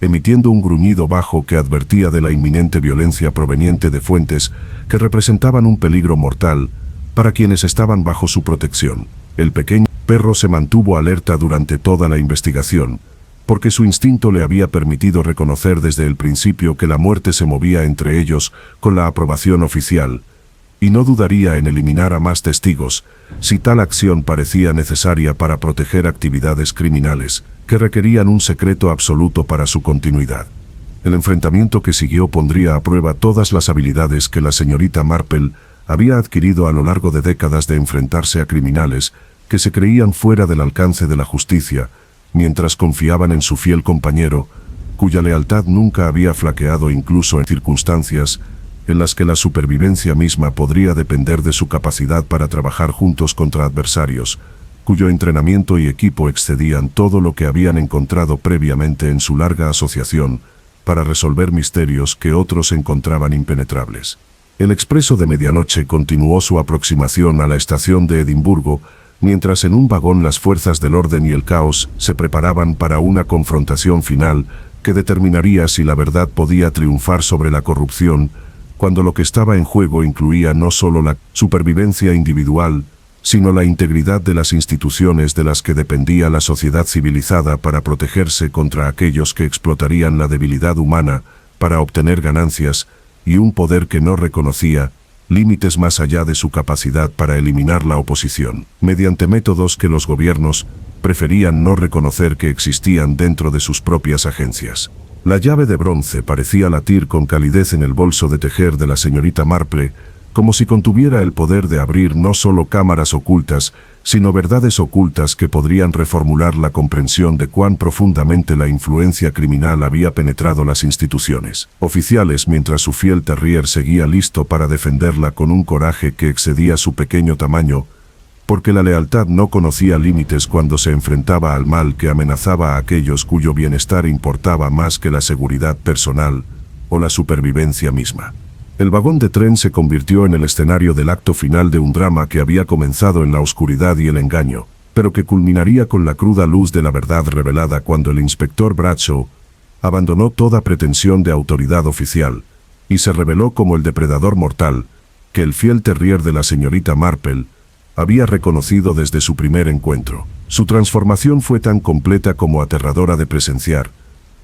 emitiendo un gruñido bajo que advertía de la inminente violencia proveniente de fuentes que representaban un peligro mortal para quienes estaban bajo su protección. El pequeño perro se mantuvo alerta durante toda la investigación, porque su instinto le había permitido reconocer desde el principio que la muerte se movía entre ellos con la aprobación oficial, y no dudaría en eliminar a más testigos si tal acción parecía necesaria para proteger actividades criminales que requerían un secreto absoluto para su continuidad. El enfrentamiento que siguió pondría a prueba todas las habilidades que la señorita Marple había adquirido a lo largo de décadas de enfrentarse a criminales que se creían fuera del alcance de la justicia, mientras confiaban en su fiel compañero, cuya lealtad nunca había flaqueado incluso en circunstancias en las que la supervivencia misma podría depender de su capacidad para trabajar juntos contra adversarios, cuyo entrenamiento y equipo excedían todo lo que habían encontrado previamente en su larga asociación para resolver misterios que otros encontraban impenetrables. El expreso de medianoche continuó su aproximación a la estación de Edimburgo, mientras en un vagón las fuerzas del orden y el caos se preparaban para una confrontación final que determinaría si la verdad podía triunfar sobre la corrupción, cuando lo que estaba en juego incluía no solo la supervivencia individual, sino la integridad de las instituciones de las que dependía la sociedad civilizada para protegerse contra aquellos que explotarían la debilidad humana para obtener ganancias, y un poder que no reconocía límites más allá de su capacidad para eliminar la oposición, mediante métodos que los gobiernos preferían no reconocer que existían dentro de sus propias agencias. La llave de bronce parecía latir con calidez en el bolso de tejer de la señorita Marple, como si contuviera el poder de abrir no solo cámaras ocultas, sino verdades ocultas que podrían reformular la comprensión de cuán profundamente la influencia criminal había penetrado las instituciones oficiales, mientras su fiel terrier seguía listo para defenderla con un coraje que excedía su pequeño tamaño, porque la lealtad no conocía límites cuando se enfrentaba al mal que amenazaba a aquellos cuyo bienestar importaba más que la seguridad personal o la supervivencia misma. El vagón de tren se convirtió en el escenario del acto final de un drama que había comenzado en la oscuridad y el engaño, pero que culminaría con la cruda luz de la verdad revelada cuando el inspector Bradshaw abandonó toda pretensión de autoridad oficial y se reveló como el depredador mortal que el fiel terrier de la señorita Marple había reconocido desde su primer encuentro. Su transformación fue tan completa como aterradora de presenciar.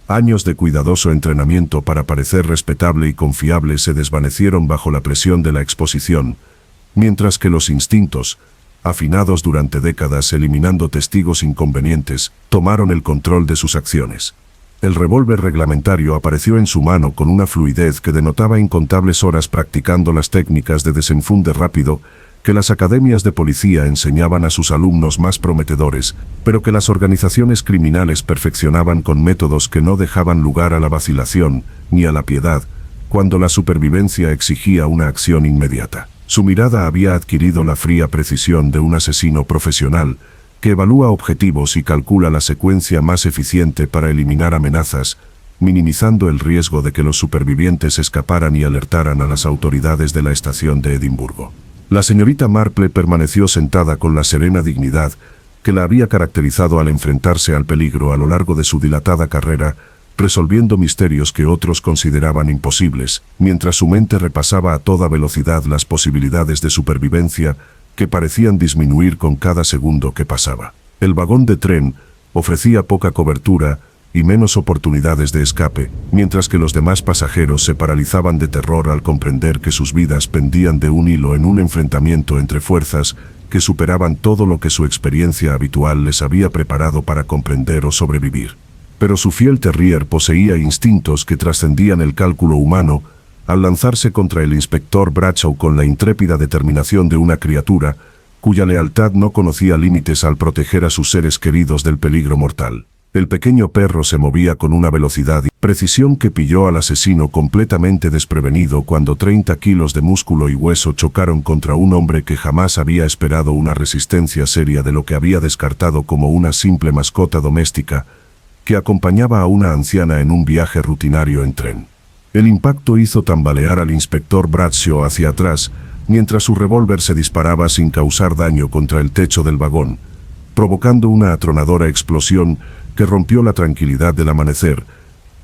Años de cuidadoso entrenamiento para parecer respetable y confiable se desvanecieron bajo la presión de la exposición, mientras que los instintos, afinados durante décadas eliminando testigos inconvenientes, tomaron el control de sus acciones. El revólver reglamentario apareció en su mano con una fluidez que denotaba incontables horas practicando las técnicas de desenfunde rápido que las academias de policía enseñaban a sus alumnos más prometedores, pero que las organizaciones criminales perfeccionaban con métodos que no dejaban lugar a la vacilación ni a la piedad, cuando la supervivencia exigía una acción inmediata. Su mirada había adquirido la fría precisión de un asesino profesional, que evalúa objetivos y calcula la secuencia más eficiente para eliminar amenazas, minimizando el riesgo de que los supervivientes escaparan y alertaran a las autoridades de la estación de Edimburgo. La señorita Marple permaneció sentada con la serena dignidad que la había caracterizado al enfrentarse al peligro a lo largo de su dilatada carrera, resolviendo misterios que otros consideraban imposibles, mientras su mente repasaba a toda velocidad las posibilidades de supervivencia que parecían disminuir con cada segundo que pasaba. El vagón de tren ofrecía poca cobertura y menos oportunidades de escape, mientras que los demás pasajeros se paralizaban de terror al comprender que sus vidas pendían de un hilo en un enfrentamiento entre fuerzas que superaban todo lo que su experiencia habitual les había preparado para comprender o sobrevivir. Pero su fiel terrier poseía instintos que trascendían el cálculo humano al lanzarse contra el inspector Bradshaw con la intrépida determinación de una criatura cuya lealtad no conocía límites al proteger a sus seres queridos del peligro mortal. El pequeño perro se movía con una velocidad y precisión que pilló al asesino completamente desprevenido cuando 30 kilos de músculo y hueso chocaron contra un hombre que jamás había esperado una resistencia seria de lo que había descartado como una simple mascota doméstica que acompañaba a una anciana en un viaje rutinario en tren. El impacto hizo tambalear al inspector Bradshaw hacia atrás, mientras su revólver se disparaba sin causar daño contra el techo del vagón, provocando una atronadora explosión que rompió la tranquilidad del amanecer,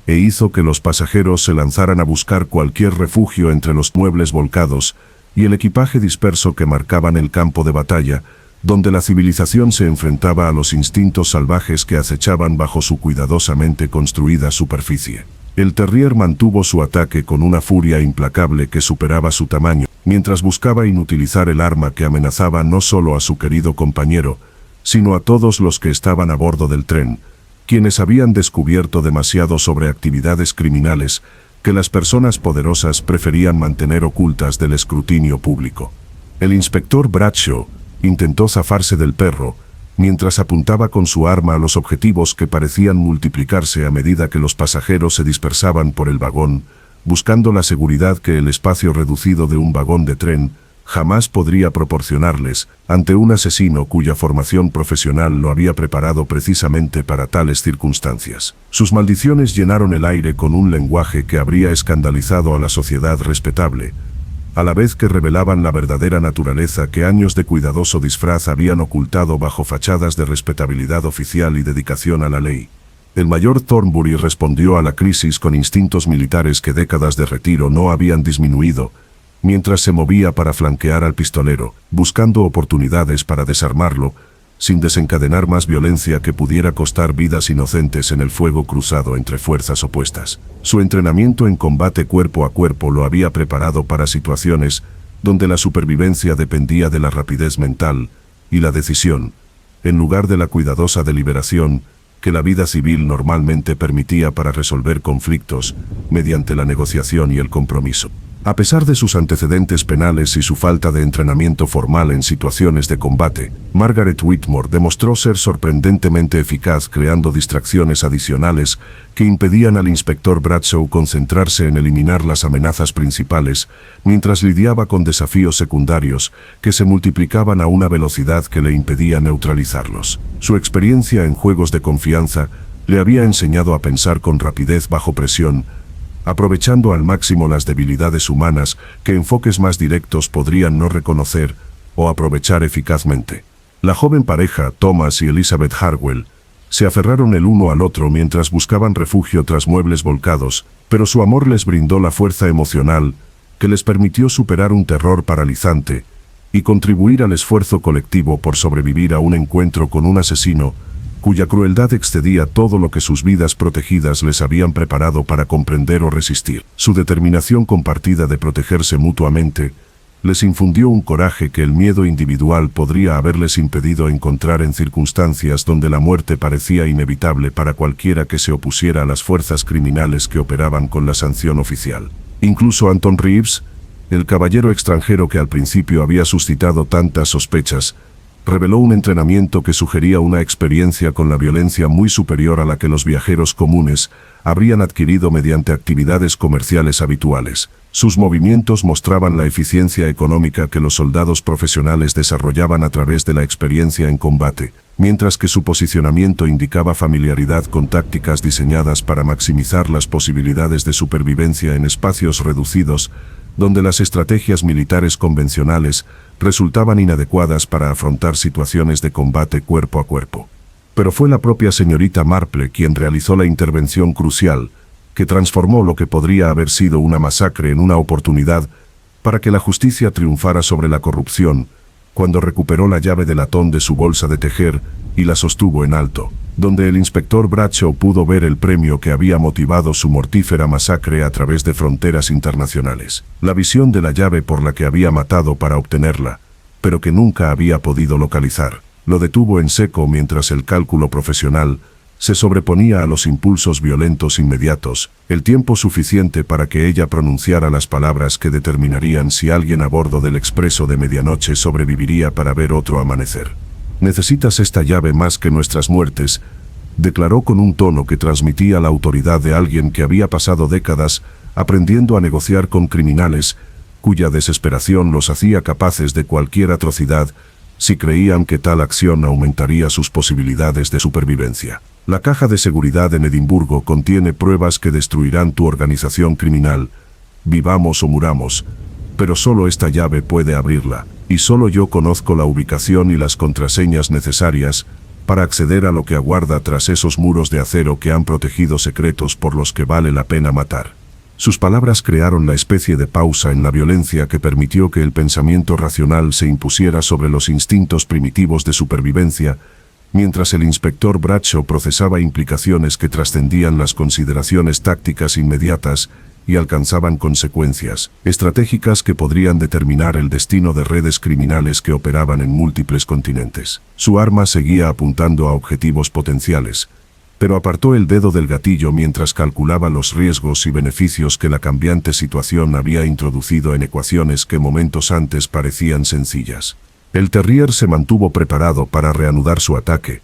e hizo que los pasajeros se lanzaran a buscar cualquier refugio entre los muebles volcados y el equipaje disperso que marcaban el campo de batalla, donde la civilización se enfrentaba a los instintos salvajes que acechaban bajo su cuidadosamente construida superficie. El terrier mantuvo su ataque con una furia implacable que superaba su tamaño, mientras buscaba inutilizar el arma que amenazaba no solo a su querido compañero, sino a todos los que estaban a bordo del tren, quienes habían descubierto demasiado sobre actividades criminales que las personas poderosas preferían mantener ocultas del escrutinio público. El inspector Bradshaw intentó zafarse del perro, mientras apuntaba con su arma a los objetivos que parecían multiplicarse a medida que los pasajeros se dispersaban por el vagón, buscando la seguridad que el espacio reducido de un vagón de tren jamás podría proporcionarles ante un asesino cuya formación profesional lo había preparado precisamente para tales circunstancias. Sus maldiciones llenaron el aire con un lenguaje que habría escandalizado a la sociedad respetable, a la vez que revelaban la verdadera naturaleza que años de cuidadoso disfraz habían ocultado bajo fachadas de respetabilidad oficial y dedicación a la ley. El mayor Thornbury respondió a la crisis con instintos militares que décadas de retiro no habían disminuido, mientras se movía para flanquear al pistolero, buscando oportunidades para desarmarlo, sin desencadenar más violencia que pudiera costar vidas inocentes en el fuego cruzado entre fuerzas opuestas. Su entrenamiento en combate cuerpo a cuerpo lo había preparado para situaciones donde la supervivencia dependía de la rapidez mental y la decisión, en lugar de la cuidadosa deliberación que la vida civil normalmente permitía para resolver conflictos mediante la negociación y el compromiso. A pesar de sus antecedentes penales y su falta de entrenamiento formal en situaciones de combate, Margaret Whitmore demostró ser sorprendentemente eficaz creando distracciones adicionales que impedían al inspector Bradshaw concentrarse en eliminar las amenazas principales, mientras lidiaba con desafíos secundarios que se multiplicaban a una velocidad que le impedía neutralizarlos. Su experiencia en juegos de confianza le había enseñado a pensar con rapidez bajo presión, aprovechando al máximo las debilidades humanas que enfoques más directos podrían no reconocer o aprovechar eficazmente. La joven pareja, Thomas y Elizabeth Harwell, se aferraron el uno al otro mientras buscaban refugio tras muebles volcados, pero su amor les brindó la fuerza emocional que les permitió superar un terror paralizante y contribuir al esfuerzo colectivo por sobrevivir a un encuentro con un asesino cuya crueldad excedía todo lo que sus vidas protegidas les habían preparado para comprender o resistir. Su determinación compartida de protegerse mutuamente les infundió un coraje que el miedo individual podría haberles impedido encontrar en circunstancias donde la muerte parecía inevitable para cualquiera que se opusiera a las fuerzas criminales que operaban con la sanción oficial. Incluso Anton Reeves, el caballero extranjero que al principio había suscitado tantas sospechas, reveló un entrenamiento que sugería una experiencia con la violencia muy superior a la que los viajeros comunes habrían adquirido mediante actividades comerciales habituales. Sus movimientos mostraban la eficiencia económica que los soldados profesionales desarrollaban a través de la experiencia en combate, mientras que su posicionamiento indicaba familiaridad con tácticas diseñadas para maximizar las posibilidades de supervivencia en espacios reducidos, donde las estrategias militares convencionales resultaban inadecuadas para afrontar situaciones de combate cuerpo a cuerpo. Pero fue la propia señorita Marple quien realizó la intervención crucial, que transformó lo que podría haber sido una masacre en una oportunidad para que la justicia triunfara sobre la corrupción, cuando recuperó la llave de latón de su bolsa de tejer y la sostuvo en alto, donde el inspector Bradshaw pudo ver el premio que había motivado su mortífera masacre a través de fronteras internacionales. La visión de la llave por la que había matado para obtenerla, pero que nunca había podido localizar, lo detuvo en seco mientras el cálculo profesional se sobreponía a los impulsos violentos inmediatos, el tiempo suficiente para que ella pronunciara las palabras que determinarían si alguien a bordo del expreso de medianoche sobreviviría para ver otro amanecer. «Necesitas esta llave más que nuestras muertes», declaró con un tono que transmitía la autoridad de alguien que había pasado décadas aprendiendo a negociar con criminales, cuya desesperación los hacía capaces de cualquier atrocidad si creían que tal acción aumentaría sus posibilidades de supervivencia. La caja de seguridad en Edimburgo contiene pruebas que destruirán tu organización criminal, vivamos o muramos, pero solo esta llave puede abrirla, y solo yo conozco la ubicación y las contraseñas necesarias para acceder a lo que aguarda tras esos muros de acero que han protegido secretos por los que vale la pena matar. Sus palabras crearon la especie de pausa en la violencia que permitió que el pensamiento racional se impusiera sobre los instintos primitivos de supervivencia, mientras el inspector Bradshaw procesaba implicaciones que trascendían las consideraciones tácticas inmediatas y alcanzaban consecuencias estratégicas que podrían determinar el destino de redes criminales que operaban en múltiples continentes. Su arma seguía apuntando a objetivos potenciales, pero apartó el dedo del gatillo mientras calculaba los riesgos y beneficios que la cambiante situación había introducido en ecuaciones que momentos antes parecían sencillas. El terrier se mantuvo preparado para reanudar su ataque,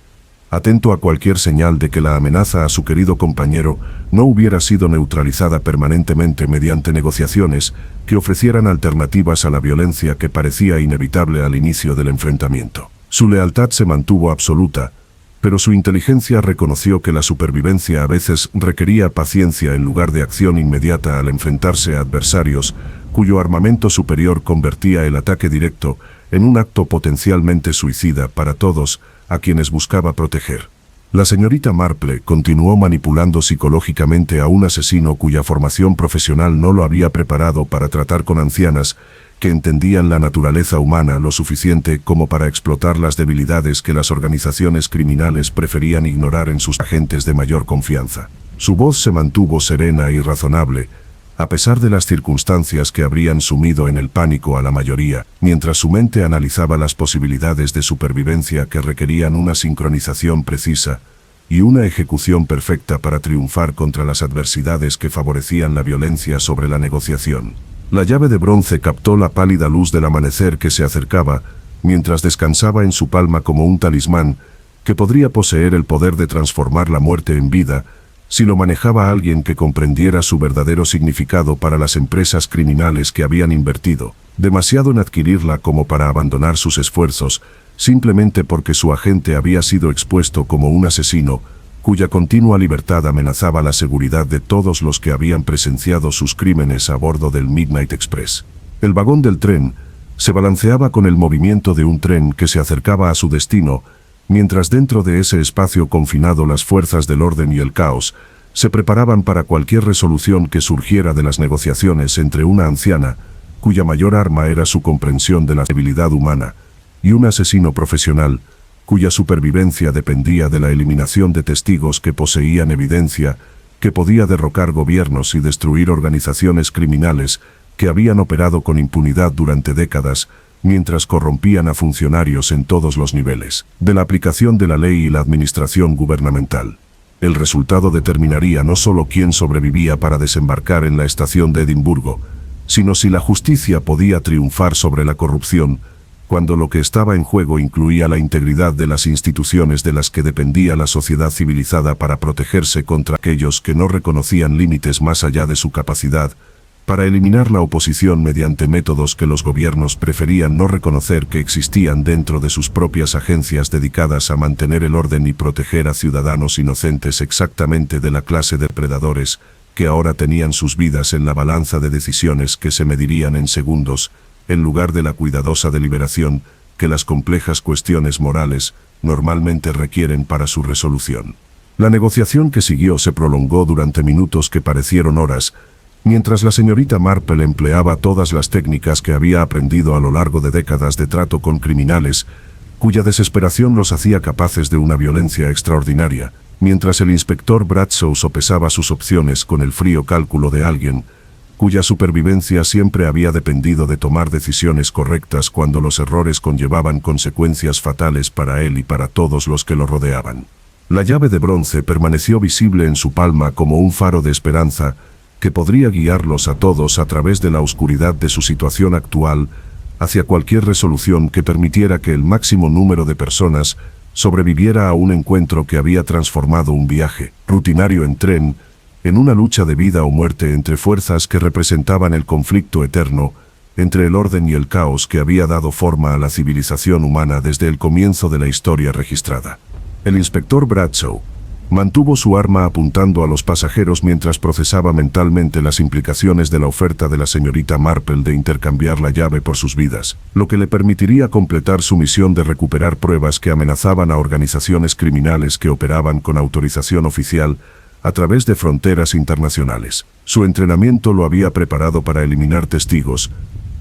atento a cualquier señal de que la amenaza a su querido compañero no hubiera sido neutralizada permanentemente mediante negociaciones que ofrecieran alternativas a la violencia que parecía inevitable al inicio del enfrentamiento. Su lealtad se mantuvo absoluta, pero su inteligencia reconoció que la supervivencia a veces requería paciencia en lugar de acción inmediata al enfrentarse a adversarios cuyo armamento superior convertía el ataque directo en un acto potencialmente suicida para todos a quienes buscaba proteger. La señorita Marple continuó manipulando psicológicamente a un asesino cuya formación profesional no lo había preparado para tratar con ancianas que entendían la naturaleza humana lo suficiente como para explotar las debilidades que las organizaciones criminales preferían ignorar en sus agentes de mayor confianza. Su voz se mantuvo serena y razonable, a pesar de las circunstancias que habrían sumido en el pánico a la mayoría, mientras su mente analizaba las posibilidades de supervivencia que requerían una sincronización precisa y una ejecución perfecta para triunfar contra las adversidades que favorecían la violencia sobre la negociación. La llave de bronce captó la pálida luz del amanecer que se acercaba, mientras descansaba en su palma como un talismán que podría poseer el poder de transformar la muerte en vida, si lo manejaba alguien que comprendiera su verdadero significado para las empresas criminales que habían invertido demasiado en adquirirla como para abandonar sus esfuerzos, simplemente porque su agente había sido expuesto como un asesino, cuya continua libertad amenazaba la seguridad de todos los que habían presenciado sus crímenes a bordo del Midnight Express. El vagón del tren se balanceaba con el movimiento de un tren que se acercaba a su destino, mientras dentro de ese espacio confinado las fuerzas del orden y el caos se preparaban para cualquier resolución que surgiera de las negociaciones entre una anciana, cuya mayor arma era su comprensión de la debilidad humana, y un asesino profesional, cuya supervivencia dependía de la eliminación de testigos que poseían evidencia que podía derrocar gobiernos y destruir organizaciones criminales que habían operado con impunidad durante décadas, mientras corrompían a funcionarios en todos los niveles de la aplicación de la ley y la administración gubernamental. El resultado determinaría no solo quién sobrevivía para desembarcar en la estación de Edimburgo, sino si la justicia podía triunfar sobre la corrupción, cuando lo que estaba en juego incluía la integridad de las instituciones de las que dependía la sociedad civilizada para protegerse contra aquellos que no reconocían límites más allá de su capacidad, para eliminar la oposición mediante métodos que los gobiernos preferían no reconocer que existían dentro de sus propias agencias dedicadas a mantener el orden y proteger a ciudadanos inocentes exactamente de la clase de predadores que ahora tenían sus vidas en la balanza de decisiones que se medirían en segundos, en lugar de la cuidadosa deliberación que las complejas cuestiones morales normalmente requieren para su resolución. La negociación que siguió se prolongó durante minutos que parecieron horas, mientras la señorita Marple empleaba todas las técnicas que había aprendido a lo largo de décadas de trato con criminales, cuya desesperación los hacía capaces de una violencia extraordinaria, mientras el inspector Bradshaw sopesaba sus opciones con el frío cálculo de alguien cuya supervivencia siempre había dependido de tomar decisiones correctas cuando los errores conllevaban consecuencias fatales para él y para todos los que lo rodeaban. La llave de bronce permaneció visible en su palma como un faro de esperanza que podría guiarlos a todos a través de la oscuridad de su situación actual hacia cualquier resolución que permitiera que el máximo número de personas sobreviviera a un encuentro que había transformado un viaje rutinario en tren en una lucha de vida o muerte entre fuerzas que representaban el conflicto eterno entre el orden y el caos que había dado forma a la civilización humana desde el comienzo de la historia registrada. El inspector Bradshaw mantuvo su arma apuntando a los pasajeros mientras procesaba mentalmente las implicaciones de la oferta de la señorita Marple de intercambiar la llave por sus vidas, lo que le permitiría completar su misión de recuperar pruebas que amenazaban a organizaciones criminales que operaban con autorización oficial a través de fronteras internacionales. Su entrenamiento lo había preparado para eliminar testigos,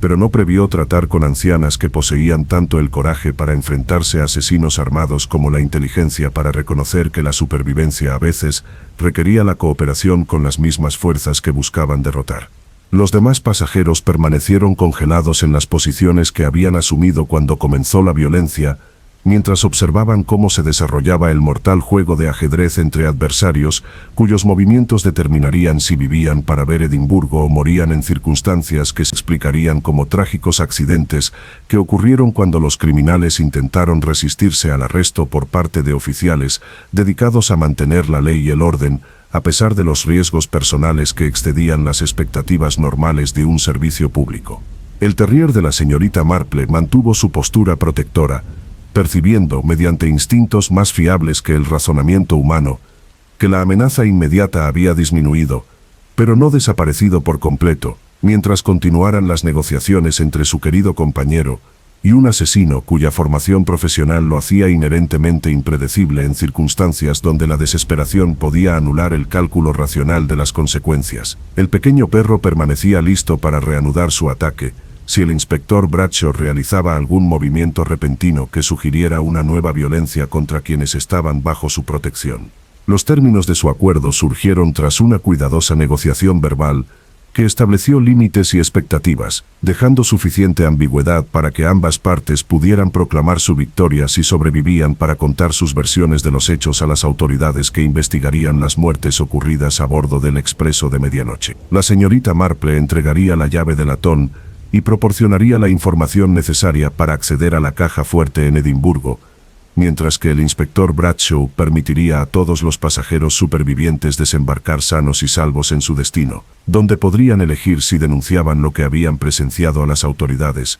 pero no previó tratar con ancianas que poseían tanto el coraje para enfrentarse a asesinos armados como la inteligencia para reconocer que la supervivencia a veces requería la cooperación con las mismas fuerzas que buscaban derrotar. Los demás pasajeros permanecieron congelados en las posiciones que habían asumido cuando comenzó la violencia, mientras observaban cómo se desarrollaba el mortal juego de ajedrez entre adversarios, cuyos movimientos determinarían si vivían para ver Edimburgo o morían en circunstancias que se explicarían como trágicos accidentes que ocurrieron cuando los criminales intentaron resistirse al arresto por parte de oficiales dedicados a mantener la ley y el orden, a pesar de los riesgos personales que excedían las expectativas normales de un servicio público. El terrier de la señorita Marple mantuvo su postura protectora, percibiendo, mediante instintos más fiables que el razonamiento humano, que la amenaza inmediata había disminuido, pero no desaparecido por completo, mientras continuaran las negociaciones entre su querido compañero y un asesino cuya formación profesional lo hacía inherentemente impredecible en circunstancias donde la desesperación podía anular el cálculo racional de las consecuencias. El pequeño perro permanecía listo para reanudar su ataque, si el inspector Bradshaw realizaba algún movimiento repentino que sugiriera una nueva violencia contra quienes estaban bajo su protección. Los términos de su acuerdo surgieron tras una cuidadosa negociación verbal que estableció límites y expectativas, dejando suficiente ambigüedad para que ambas partes pudieran proclamar su victoria si sobrevivían para contar sus versiones de los hechos a las autoridades que investigarían las muertes ocurridas a bordo del expreso de medianoche. La señorita Marple entregaría la llave de latón y proporcionaría la información necesaria para acceder a la caja fuerte en Edimburgo, mientras que el inspector Bradshaw permitiría a todos los pasajeros supervivientes desembarcar sanos y salvos en su destino, donde podrían elegir si denunciaban lo que habían presenciado a las autoridades,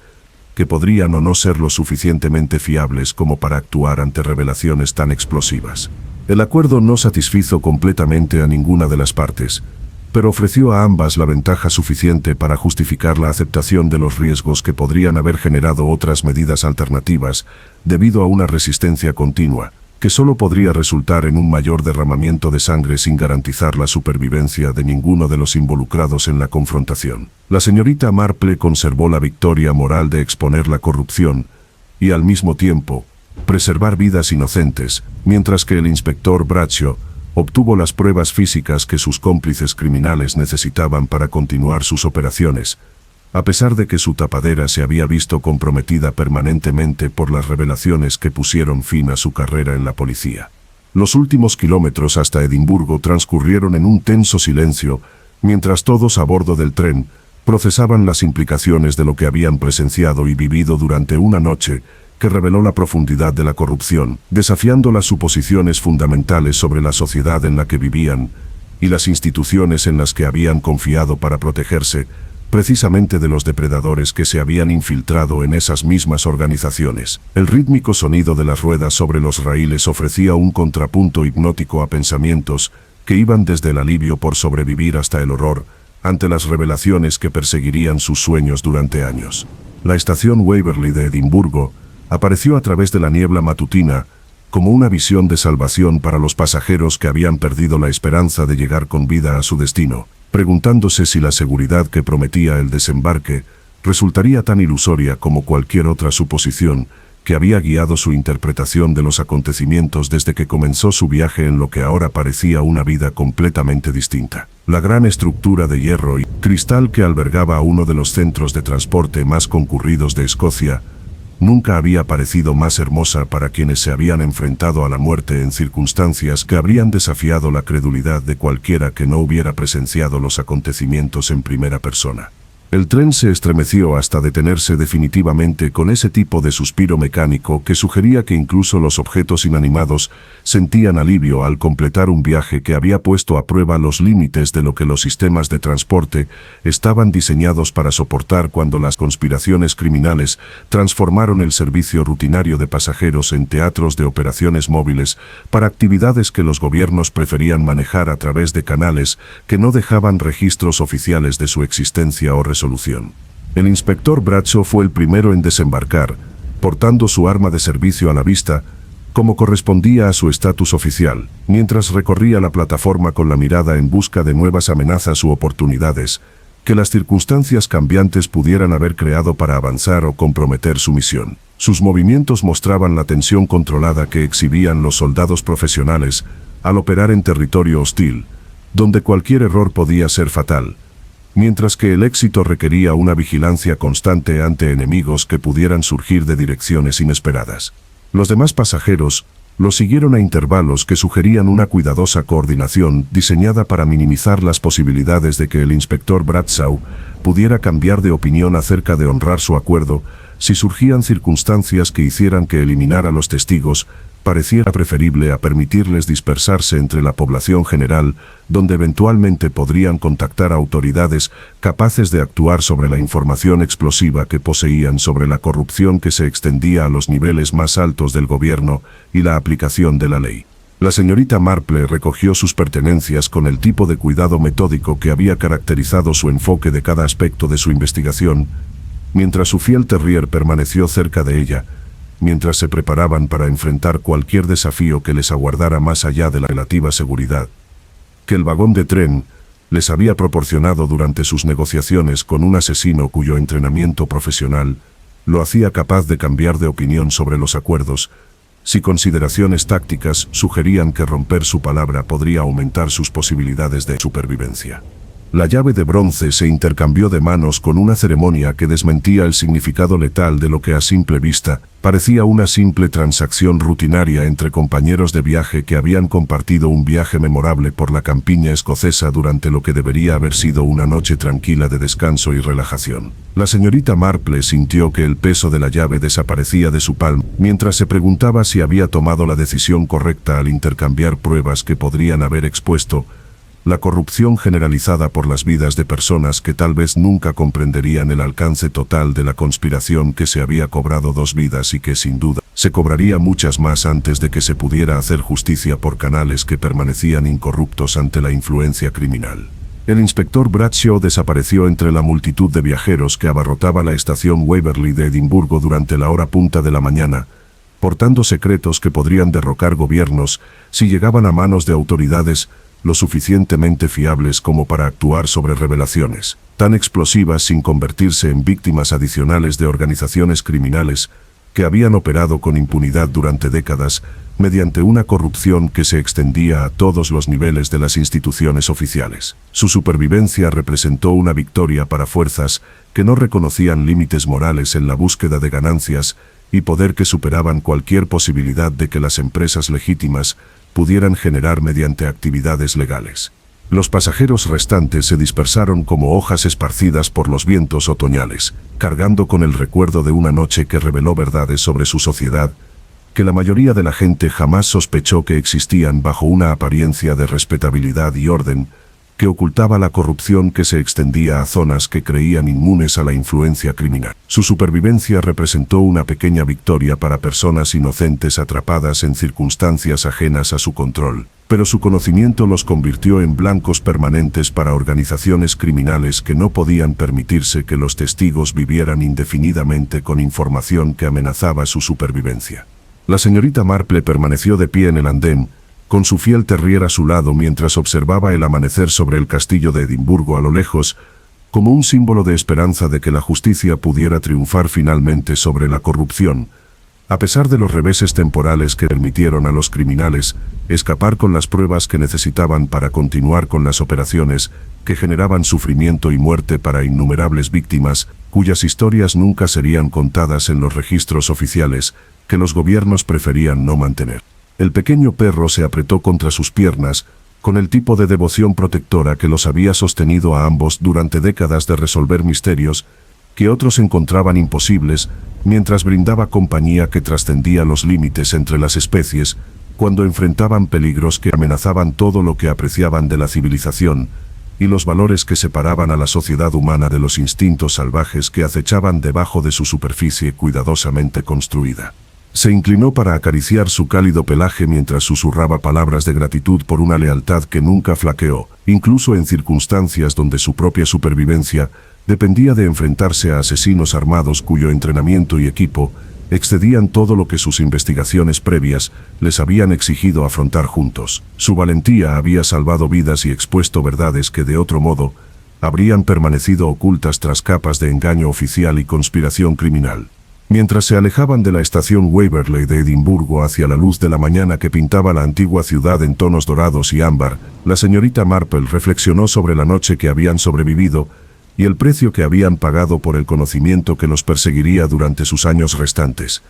que podrían o no ser lo suficientemente fiables como para actuar ante revelaciones tan explosivas. El acuerdo no satisfizo completamente a ninguna de las partes, pero ofreció a ambas la ventaja suficiente para justificar la aceptación de los riesgos que podrían haber generado otras medidas alternativas, debido a una resistencia continua, que solo podría resultar en un mayor derramamiento de sangre sin garantizar la supervivencia de ninguno de los involucrados en la confrontación. La señorita Marple conservó la victoria moral de exponer la corrupción, y al mismo tiempo, preservar vidas inocentes, mientras que el inspector Bradshaw obtuvo las pruebas físicas que sus cómplices criminales necesitaban para continuar sus operaciones, a pesar de que su tapadera se había visto comprometida permanentemente por las revelaciones que pusieron fin a su carrera en la policía. Los últimos kilómetros hasta Edimburgo transcurrieron en un tenso silencio, mientras todos a bordo del tren procesaban las implicaciones de lo que habían presenciado y vivido durante una noche que reveló la profundidad de la corrupción, desafiando las suposiciones fundamentales sobre la sociedad en la que vivían y las instituciones en las que habían confiado para protegerse, precisamente de los depredadores que se habían infiltrado en esas mismas organizaciones. El rítmico sonido de las ruedas sobre los raíles ofrecía un contrapunto hipnótico a pensamientos que iban desde el alivio por sobrevivir hasta el horror ante las revelaciones que perseguirían sus sueños durante años. La estación Waverley de Edimburgo apareció a través de la niebla matutina como una visión de salvación para los pasajeros que habían perdido la esperanza de llegar con vida a su destino, preguntándose si la seguridad que prometía el desembarque resultaría tan ilusoria como cualquier otra suposición que había guiado su interpretación de los acontecimientos desde que comenzó su viaje en lo que ahora parecía una vida completamente distinta. La gran estructura de hierro y cristal que albergaba uno de los centros de transporte más concurridos de Escocia nunca había parecido más hermosa para quienes se habían enfrentado a la muerte en circunstancias que habrían desafiado la credulidad de cualquiera que no hubiera presenciado los acontecimientos en primera persona. El tren se estremeció hasta detenerse definitivamente con ese tipo de suspiro mecánico que sugería que incluso los objetos inanimados sentían alivio al completar un viaje que había puesto a prueba los límites de lo que los sistemas de transporte estaban diseñados para soportar cuando las conspiraciones criminales transformaron el servicio rutinario de pasajeros en teatros de operaciones móviles para actividades que los gobiernos preferían manejar a través de canales que no dejaban registros oficiales de su existencia o resolución. El inspector Bradshaw fue el primero en desembarcar, portando su arma de servicio a la vista, como correspondía a su estatus oficial, mientras recorría la plataforma con la mirada en busca de nuevas amenazas u oportunidades que las circunstancias cambiantes pudieran haber creado para avanzar o comprometer su misión. Sus movimientos mostraban la tensión controlada que exhibían los soldados profesionales al operar en territorio hostil, donde cualquier error podía ser fatal, mientras que el éxito requería una vigilancia constante ante enemigos que pudieran surgir de direcciones inesperadas. Los demás pasajeros lo siguieron a intervalos que sugerían una cuidadosa coordinación diseñada para minimizar las posibilidades de que el inspector Bradshaw pudiera cambiar de opinión acerca de honrar su acuerdo si surgían circunstancias que hicieran que eliminar a los testigos pareciera preferible a permitirles dispersarse entre la población general, donde eventualmente podrían contactar a autoridades capaces de actuar sobre la información explosiva que poseían sobre la corrupción que se extendía a los niveles más altos del gobierno y la aplicación de la ley. La señorita Marple recogió sus pertenencias con el tipo de cuidado metódico que había caracterizado su enfoque de cada aspecto de su investigación, mientras su fiel terrier permaneció cerca de ella, mientras se preparaban para enfrentar cualquier desafío que les aguardara más allá de la relativa seguridad que el vagón de tren les había proporcionado durante sus negociaciones con un asesino cuyo entrenamiento profesional lo hacía capaz de cambiar de opinión sobre los acuerdos, si consideraciones tácticas sugerían que romper su palabra podría aumentar sus posibilidades de supervivencia. La llave de bronce se intercambió de manos con una ceremonia que desmentía el significado letal de lo que a simple vista parecía una simple transacción rutinaria entre compañeros de viaje que habían compartido un viaje memorable por la campiña escocesa durante lo que debería haber sido una noche tranquila de descanso y relajación. La señorita Marple sintió que el peso de la llave desaparecía de su palma, mientras se preguntaba si había tomado la decisión correcta al intercambiar pruebas que podrían haber expuesto la corrupción generalizada por las vidas de personas que tal vez nunca comprenderían el alcance total de la conspiración que se había cobrado 2 vidas y que sin duda se cobraría muchas más antes de que se pudiera hacer justicia por canales que permanecían incorruptos ante la influencia criminal. El inspector Bradshaw desapareció entre la multitud de viajeros que abarrotaba la estación Waverley de Edimburgo durante la hora punta de la mañana, portando secretos que podrían derrocar gobiernos si llegaban a manos de autoridades lo suficientemente fiables como para actuar sobre revelaciones tan explosivas sin convertirse en víctimas adicionales de organizaciones criminales que habían operado con impunidad durante décadas mediante una corrupción que se extendía a todos los niveles de las instituciones oficiales. Su supervivencia representó una victoria para fuerzas que no reconocían límites morales en la búsqueda de ganancias y poder que superaban cualquier posibilidad de que las empresas legítimas pudieran generar mediante actividades legales. Los pasajeros restantes se dispersaron como hojas esparcidas por los vientos otoñales, cargando con el recuerdo de una noche que reveló verdades sobre su sociedad, que la mayoría de la gente jamás sospechó que existían bajo una apariencia de respetabilidad y orden, que ocultaba la corrupción que se extendía a zonas que creían inmunes a la influencia criminal. Su supervivencia representó una pequeña victoria para personas inocentes atrapadas en circunstancias ajenas a su control, pero su conocimiento los convirtió en blancos permanentes para organizaciones criminales que no podían permitirse que los testigos vivieran indefinidamente con información que amenazaba su supervivencia. La señorita Marple permaneció de pie en el andén, con su fiel terrier a su lado mientras observaba el amanecer sobre el castillo de Edimburgo a lo lejos, como un símbolo de esperanza de que la justicia pudiera triunfar finalmente sobre la corrupción, a pesar de los reveses temporales que permitieron a los criminales escapar con las pruebas que necesitaban para continuar con las operaciones que generaban sufrimiento y muerte para innumerables víctimas, cuyas historias nunca serían contadas en los registros oficiales, que los gobiernos preferían no mantener. El pequeño perro se apretó contra sus piernas, con el tipo de devoción protectora que los había sostenido a ambos durante décadas de resolver misterios que otros encontraban imposibles, mientras brindaba compañía que trascendía los límites entre las especies, cuando enfrentaban peligros que amenazaban todo lo que apreciaban de la civilización, y los valores que separaban a la sociedad humana de los instintos salvajes que acechaban debajo de su superficie cuidadosamente construida. Se inclinó para acariciar su cálido pelaje mientras susurraba palabras de gratitud por una lealtad que nunca flaqueó, incluso en circunstancias donde su propia supervivencia dependía de enfrentarse a asesinos armados cuyo entrenamiento y equipo excedían todo lo que sus investigaciones previas les habían exigido afrontar juntos. Su valentía había salvado vidas y expuesto verdades que de otro modo habrían permanecido ocultas tras capas de engaño oficial y conspiración criminal. Mientras se alejaban de la estación Waverley de Edimburgo hacia la luz de la mañana que pintaba la antigua ciudad en tonos dorados y ámbar, la señorita Marple reflexionó sobre la noche que habían sobrevivido y el precio que habían pagado por el conocimiento que los perseguiría durante sus años restantes,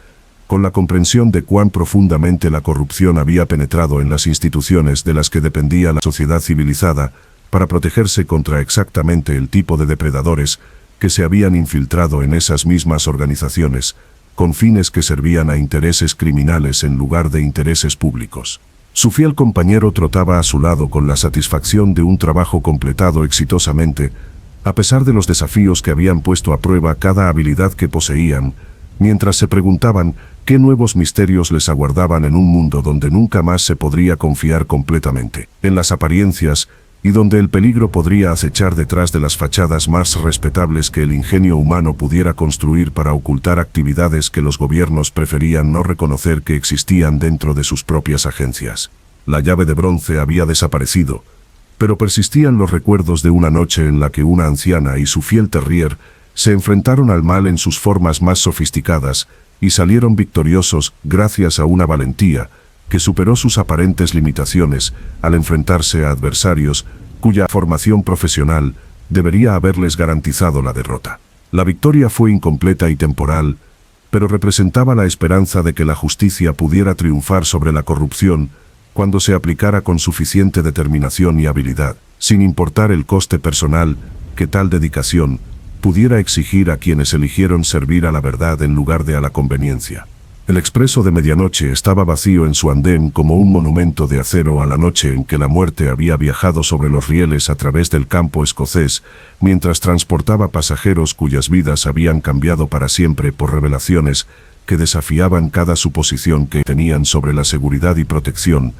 con la comprensión de cuán profundamente la corrupción había penetrado en las instituciones de las que dependía la sociedad civilizada para protegerse contra exactamente el tipo de depredadores que se habían infiltrado en esas mismas organizaciones, con fines que servían a intereses criminales en lugar de intereses públicos. Su fiel compañero trotaba a su lado con la satisfacción de un trabajo completado exitosamente, a pesar de los desafíos que habían puesto a prueba cada habilidad que poseían, mientras se preguntaban qué nuevos misterios les aguardaban en un mundo donde nunca más se podría confiar completamente en las apariencias, y donde el peligro podría acechar detrás de las fachadas más respetables que el ingenio humano pudiera construir para ocultar actividades que los gobiernos preferían no reconocer que existían dentro de sus propias agencias. La llave de bronce había desaparecido, pero persistían los recuerdos de una noche en la que una anciana y su fiel terrier se enfrentaron al mal en sus formas más sofisticadas y salieron victoriosos gracias a una valentía que superó sus aparentes limitaciones al enfrentarse a adversarios cuya formación profesional debería haberles garantizado la derrota. La victoria fue incompleta y temporal, pero representaba la esperanza de que la justicia pudiera triunfar sobre la corrupción cuando se aplicara con suficiente determinación y habilidad, sin importar el coste personal que tal dedicación pudiera exigir a quienes eligieron servir a la verdad en lugar de a la conveniencia. El expreso de medianoche estaba vacío en su andén como un monumento de acero a la noche en que la muerte había viajado sobre los rieles a través del campo escocés, mientras transportaba pasajeros cuyas vidas habían cambiado para siempre por revelaciones que desafiaban cada suposición que tenían sobre la seguridad y protección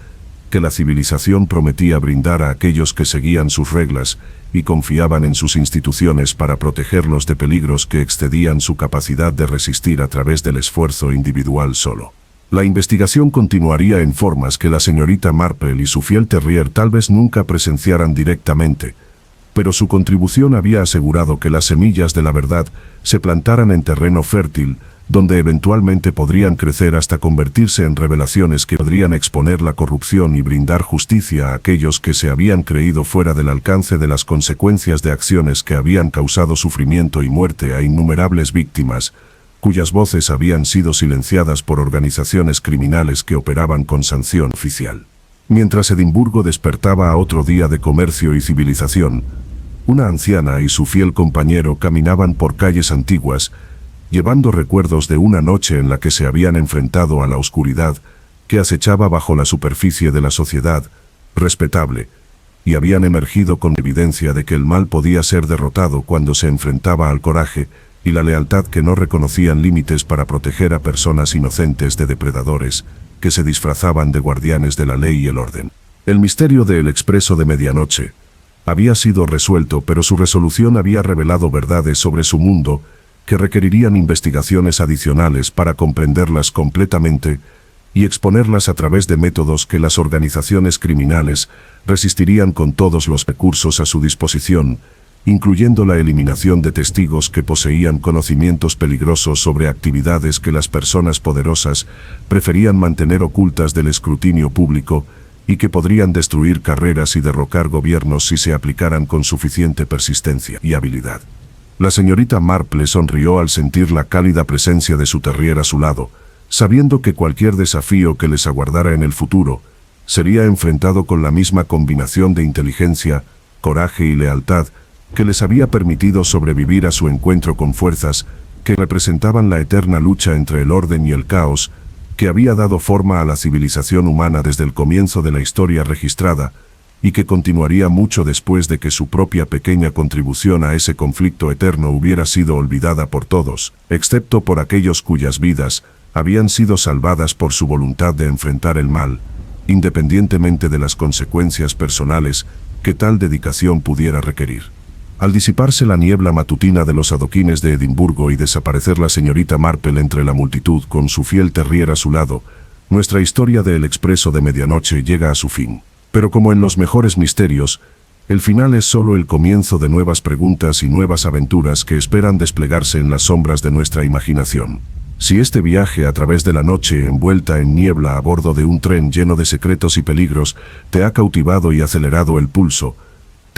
que la civilización prometía brindar a aquellos que seguían sus reglas y confiaban en sus instituciones para protegerlos de peligros que excedían su capacidad de resistir a través del esfuerzo individual solo. La investigación continuaría en formas que la señorita Marple y su fiel terrier tal vez nunca presenciaran directamente, pero su contribución había asegurado que las semillas de la verdad se plantaran en terreno fértil, donde eventualmente podrían crecer hasta convertirse en revelaciones que podrían exponer la corrupción y brindar justicia a aquellos que se habían creído fuera del alcance de las consecuencias de acciones que habían causado sufrimiento y muerte a innumerables víctimas, cuyas voces habían sido silenciadas por organizaciones criminales que operaban con sanción oficial. Mientras Edimburgo despertaba a otro día de comercio y civilización, una anciana y su fiel compañero caminaban por calles antiguas, llevando recuerdos de una noche en la que se habían enfrentado a la oscuridad que acechaba bajo la superficie de la sociedad respetable, y habían emergido con evidencia de que el mal podía ser derrotado cuando se enfrentaba al coraje y la lealtad que no reconocían límites para proteger a personas inocentes de depredadores que se disfrazaban de guardianes de la ley y el orden. El misterio de El Expreso de Medianoche había sido resuelto, pero su resolución había revelado verdades sobre su mundo que requerirían investigaciones adicionales para comprenderlas completamente y exponerlas a través de métodos que las organizaciones criminales resistirían con todos los recursos a su disposición, incluyendo la eliminación de testigos que poseían conocimientos peligrosos sobre actividades que las personas poderosas preferían mantener ocultas del escrutinio público y que podrían destruir carreras y derrocar gobiernos si se aplicaran con suficiente persistencia y habilidad. La señorita Marple sonrió al sentir la cálida presencia de su terrier a su lado, sabiendo que cualquier desafío que les aguardara en el futuro sería enfrentado con la misma combinación de inteligencia, coraje y lealtad que les había permitido sobrevivir a su encuentro con fuerzas que representaban la eterna lucha entre el orden y el caos que había dado forma a la civilización humana desde el comienzo de la historia registrada y que continuaría mucho después de que su propia pequeña contribución a ese conflicto eterno hubiera sido olvidada por todos, excepto por aquellos cuyas vidas habían sido salvadas por su voluntad de enfrentar el mal, independientemente de las consecuencias personales que tal dedicación pudiera requerir. Al disiparse la niebla matutina de los adoquines de Edimburgo y desaparecer la señorita Marple entre la multitud con su fiel terrier a su lado, nuestra historia de El Expreso de Medianoche llega a su fin. Pero como en los mejores misterios, el final es solo el comienzo de nuevas preguntas y nuevas aventuras que esperan desplegarse en las sombras de nuestra imaginación. Si este viaje a través de la noche envuelta en niebla a bordo de un tren lleno de secretos y peligros te ha cautivado y acelerado el pulso,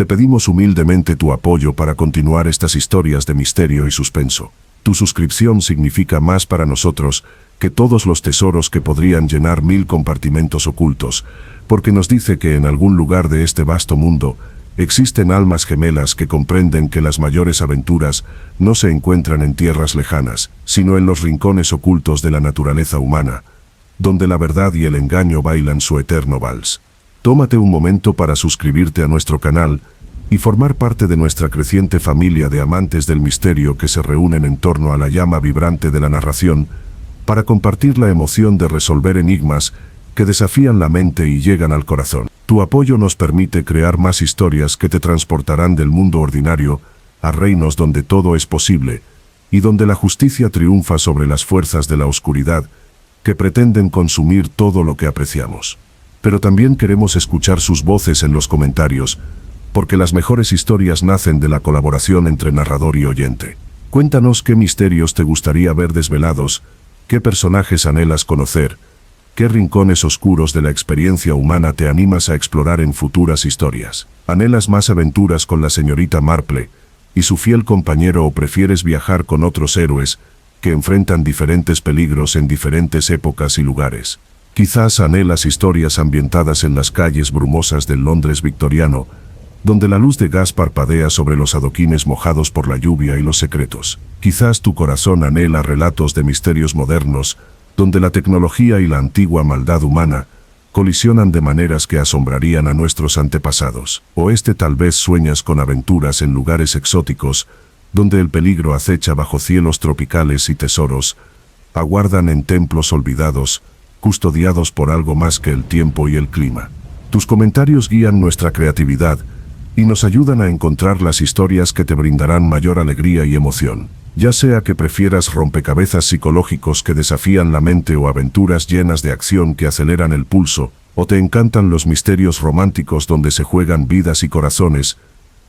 te pedimos humildemente tu apoyo para continuar estas historias de misterio y suspenso. Tu suscripción significa más para nosotros que todos los tesoros que podrían llenar 1000 compartimentos ocultos, porque nos dice que en algún lugar de este vasto mundo existen almas gemelas que comprenden que las mayores aventuras no se encuentran en tierras lejanas, sino en los rincones ocultos de la naturaleza humana, donde la verdad y el engaño bailan su eterno vals. Tómate un momento para suscribirte a nuestro canal y formar parte de nuestra creciente familia de amantes del misterio que se reúnen en torno a la llama vibrante de la narración para compartir la emoción de resolver enigmas que desafían la mente y llegan al corazón. Tu apoyo nos permite crear más historias que te transportarán del mundo ordinario a reinos donde todo es posible y donde la justicia triunfa sobre las fuerzas de la oscuridad que pretenden consumir todo lo que apreciamos. Pero también queremos escuchar sus voces en los comentarios, porque las mejores historias nacen de la colaboración entre narrador y oyente. Cuéntanos qué misterios te gustaría ver desvelados, qué personajes anhelas conocer, qué rincones oscuros de la experiencia humana te animas a explorar en futuras historias. ¿Anhelas más aventuras con la señorita Marple y su fiel compañero o prefieres viajar con otros héroes que enfrentan diferentes peligros en diferentes épocas y lugares? Quizás anhelas historias ambientadas en las calles brumosas del Londres victoriano, donde la luz de gas parpadea sobre los adoquines mojados por la lluvia y los secretos. Quizás tu corazón anhela relatos de misterios modernos, donde la tecnología y la antigua maldad humana colisionan de maneras que asombrarían a nuestros antepasados. O tal vez sueñas con aventuras en lugares exóticos, donde el peligro acecha bajo cielos tropicales y tesoros aguardan en templos olvidados, custodiados por algo más que el tiempo y el clima. Tus comentarios guían nuestra creatividad y nos ayudan a encontrar las historias que te brindarán mayor alegría y emoción. Ya sea que prefieras rompecabezas psicológicos que desafían la mente o aventuras llenas de acción que aceleran el pulso, o te encantan los misterios románticos donde se juegan vidas y corazones,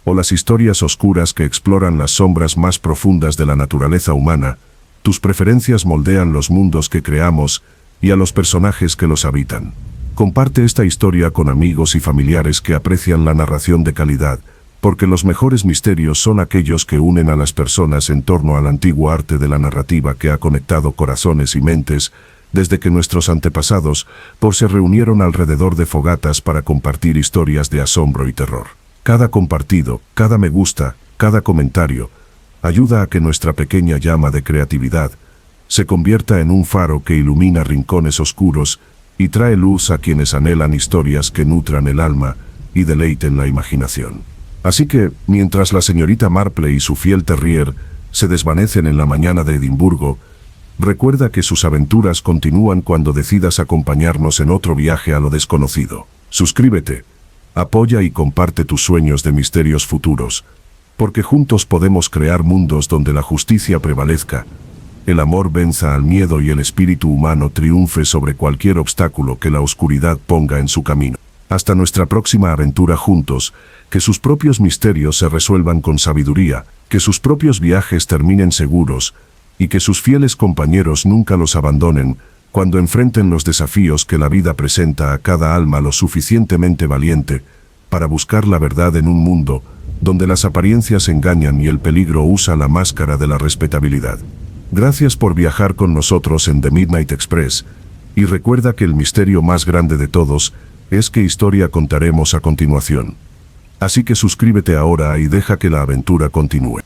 o las historias oscuras que exploran las sombras más profundas de la naturaleza humana, tus preferencias moldean los mundos que creamos y a los personajes que los habitan. Comparte esta historia con amigos y familiares que aprecian la narración de calidad, porque los mejores misterios son aquellos que unen a las personas en torno al antiguo arte de la narrativa que ha conectado corazones y mentes desde que nuestros antepasados se reunieron alrededor de fogatas para compartir historias de asombro y terror. Cada compartido, cada me gusta, cada comentario, ayuda a que nuestra pequeña llama de creatividad se convierta en un faro que ilumina rincones oscuros y trae luz a quienes anhelan historias que nutran el alma y deleiten la imaginación. Así que, mientras la señorita Marple y su fiel terrier se desvanecen en la mañana de Edimburgo, recuerda que sus aventuras continúan cuando decidas acompañarnos en otro viaje a lo desconocido. Suscríbete, apoya y comparte tus sueños de misterios futuros, porque juntos podemos crear mundos donde la justicia prevalezca, el amor venza al miedo y el espíritu humano triunfe sobre cualquier obstáculo que la oscuridad ponga en su camino. Hasta nuestra próxima aventura juntos, que sus propios misterios se resuelvan con sabiduría, que sus propios viajes terminen seguros, y que sus fieles compañeros nunca los abandonen, cuando enfrenten los desafíos que la vida presenta a cada alma lo suficientemente valiente, para buscar la verdad en un mundo, donde las apariencias engañan y el peligro usa la máscara de la respetabilidad. Gracias por viajar con nosotros en The Midnight Express, y recuerda que el misterio más grande de todos es qué historia contaremos a continuación. Así que suscríbete ahora y deja que la aventura continúe.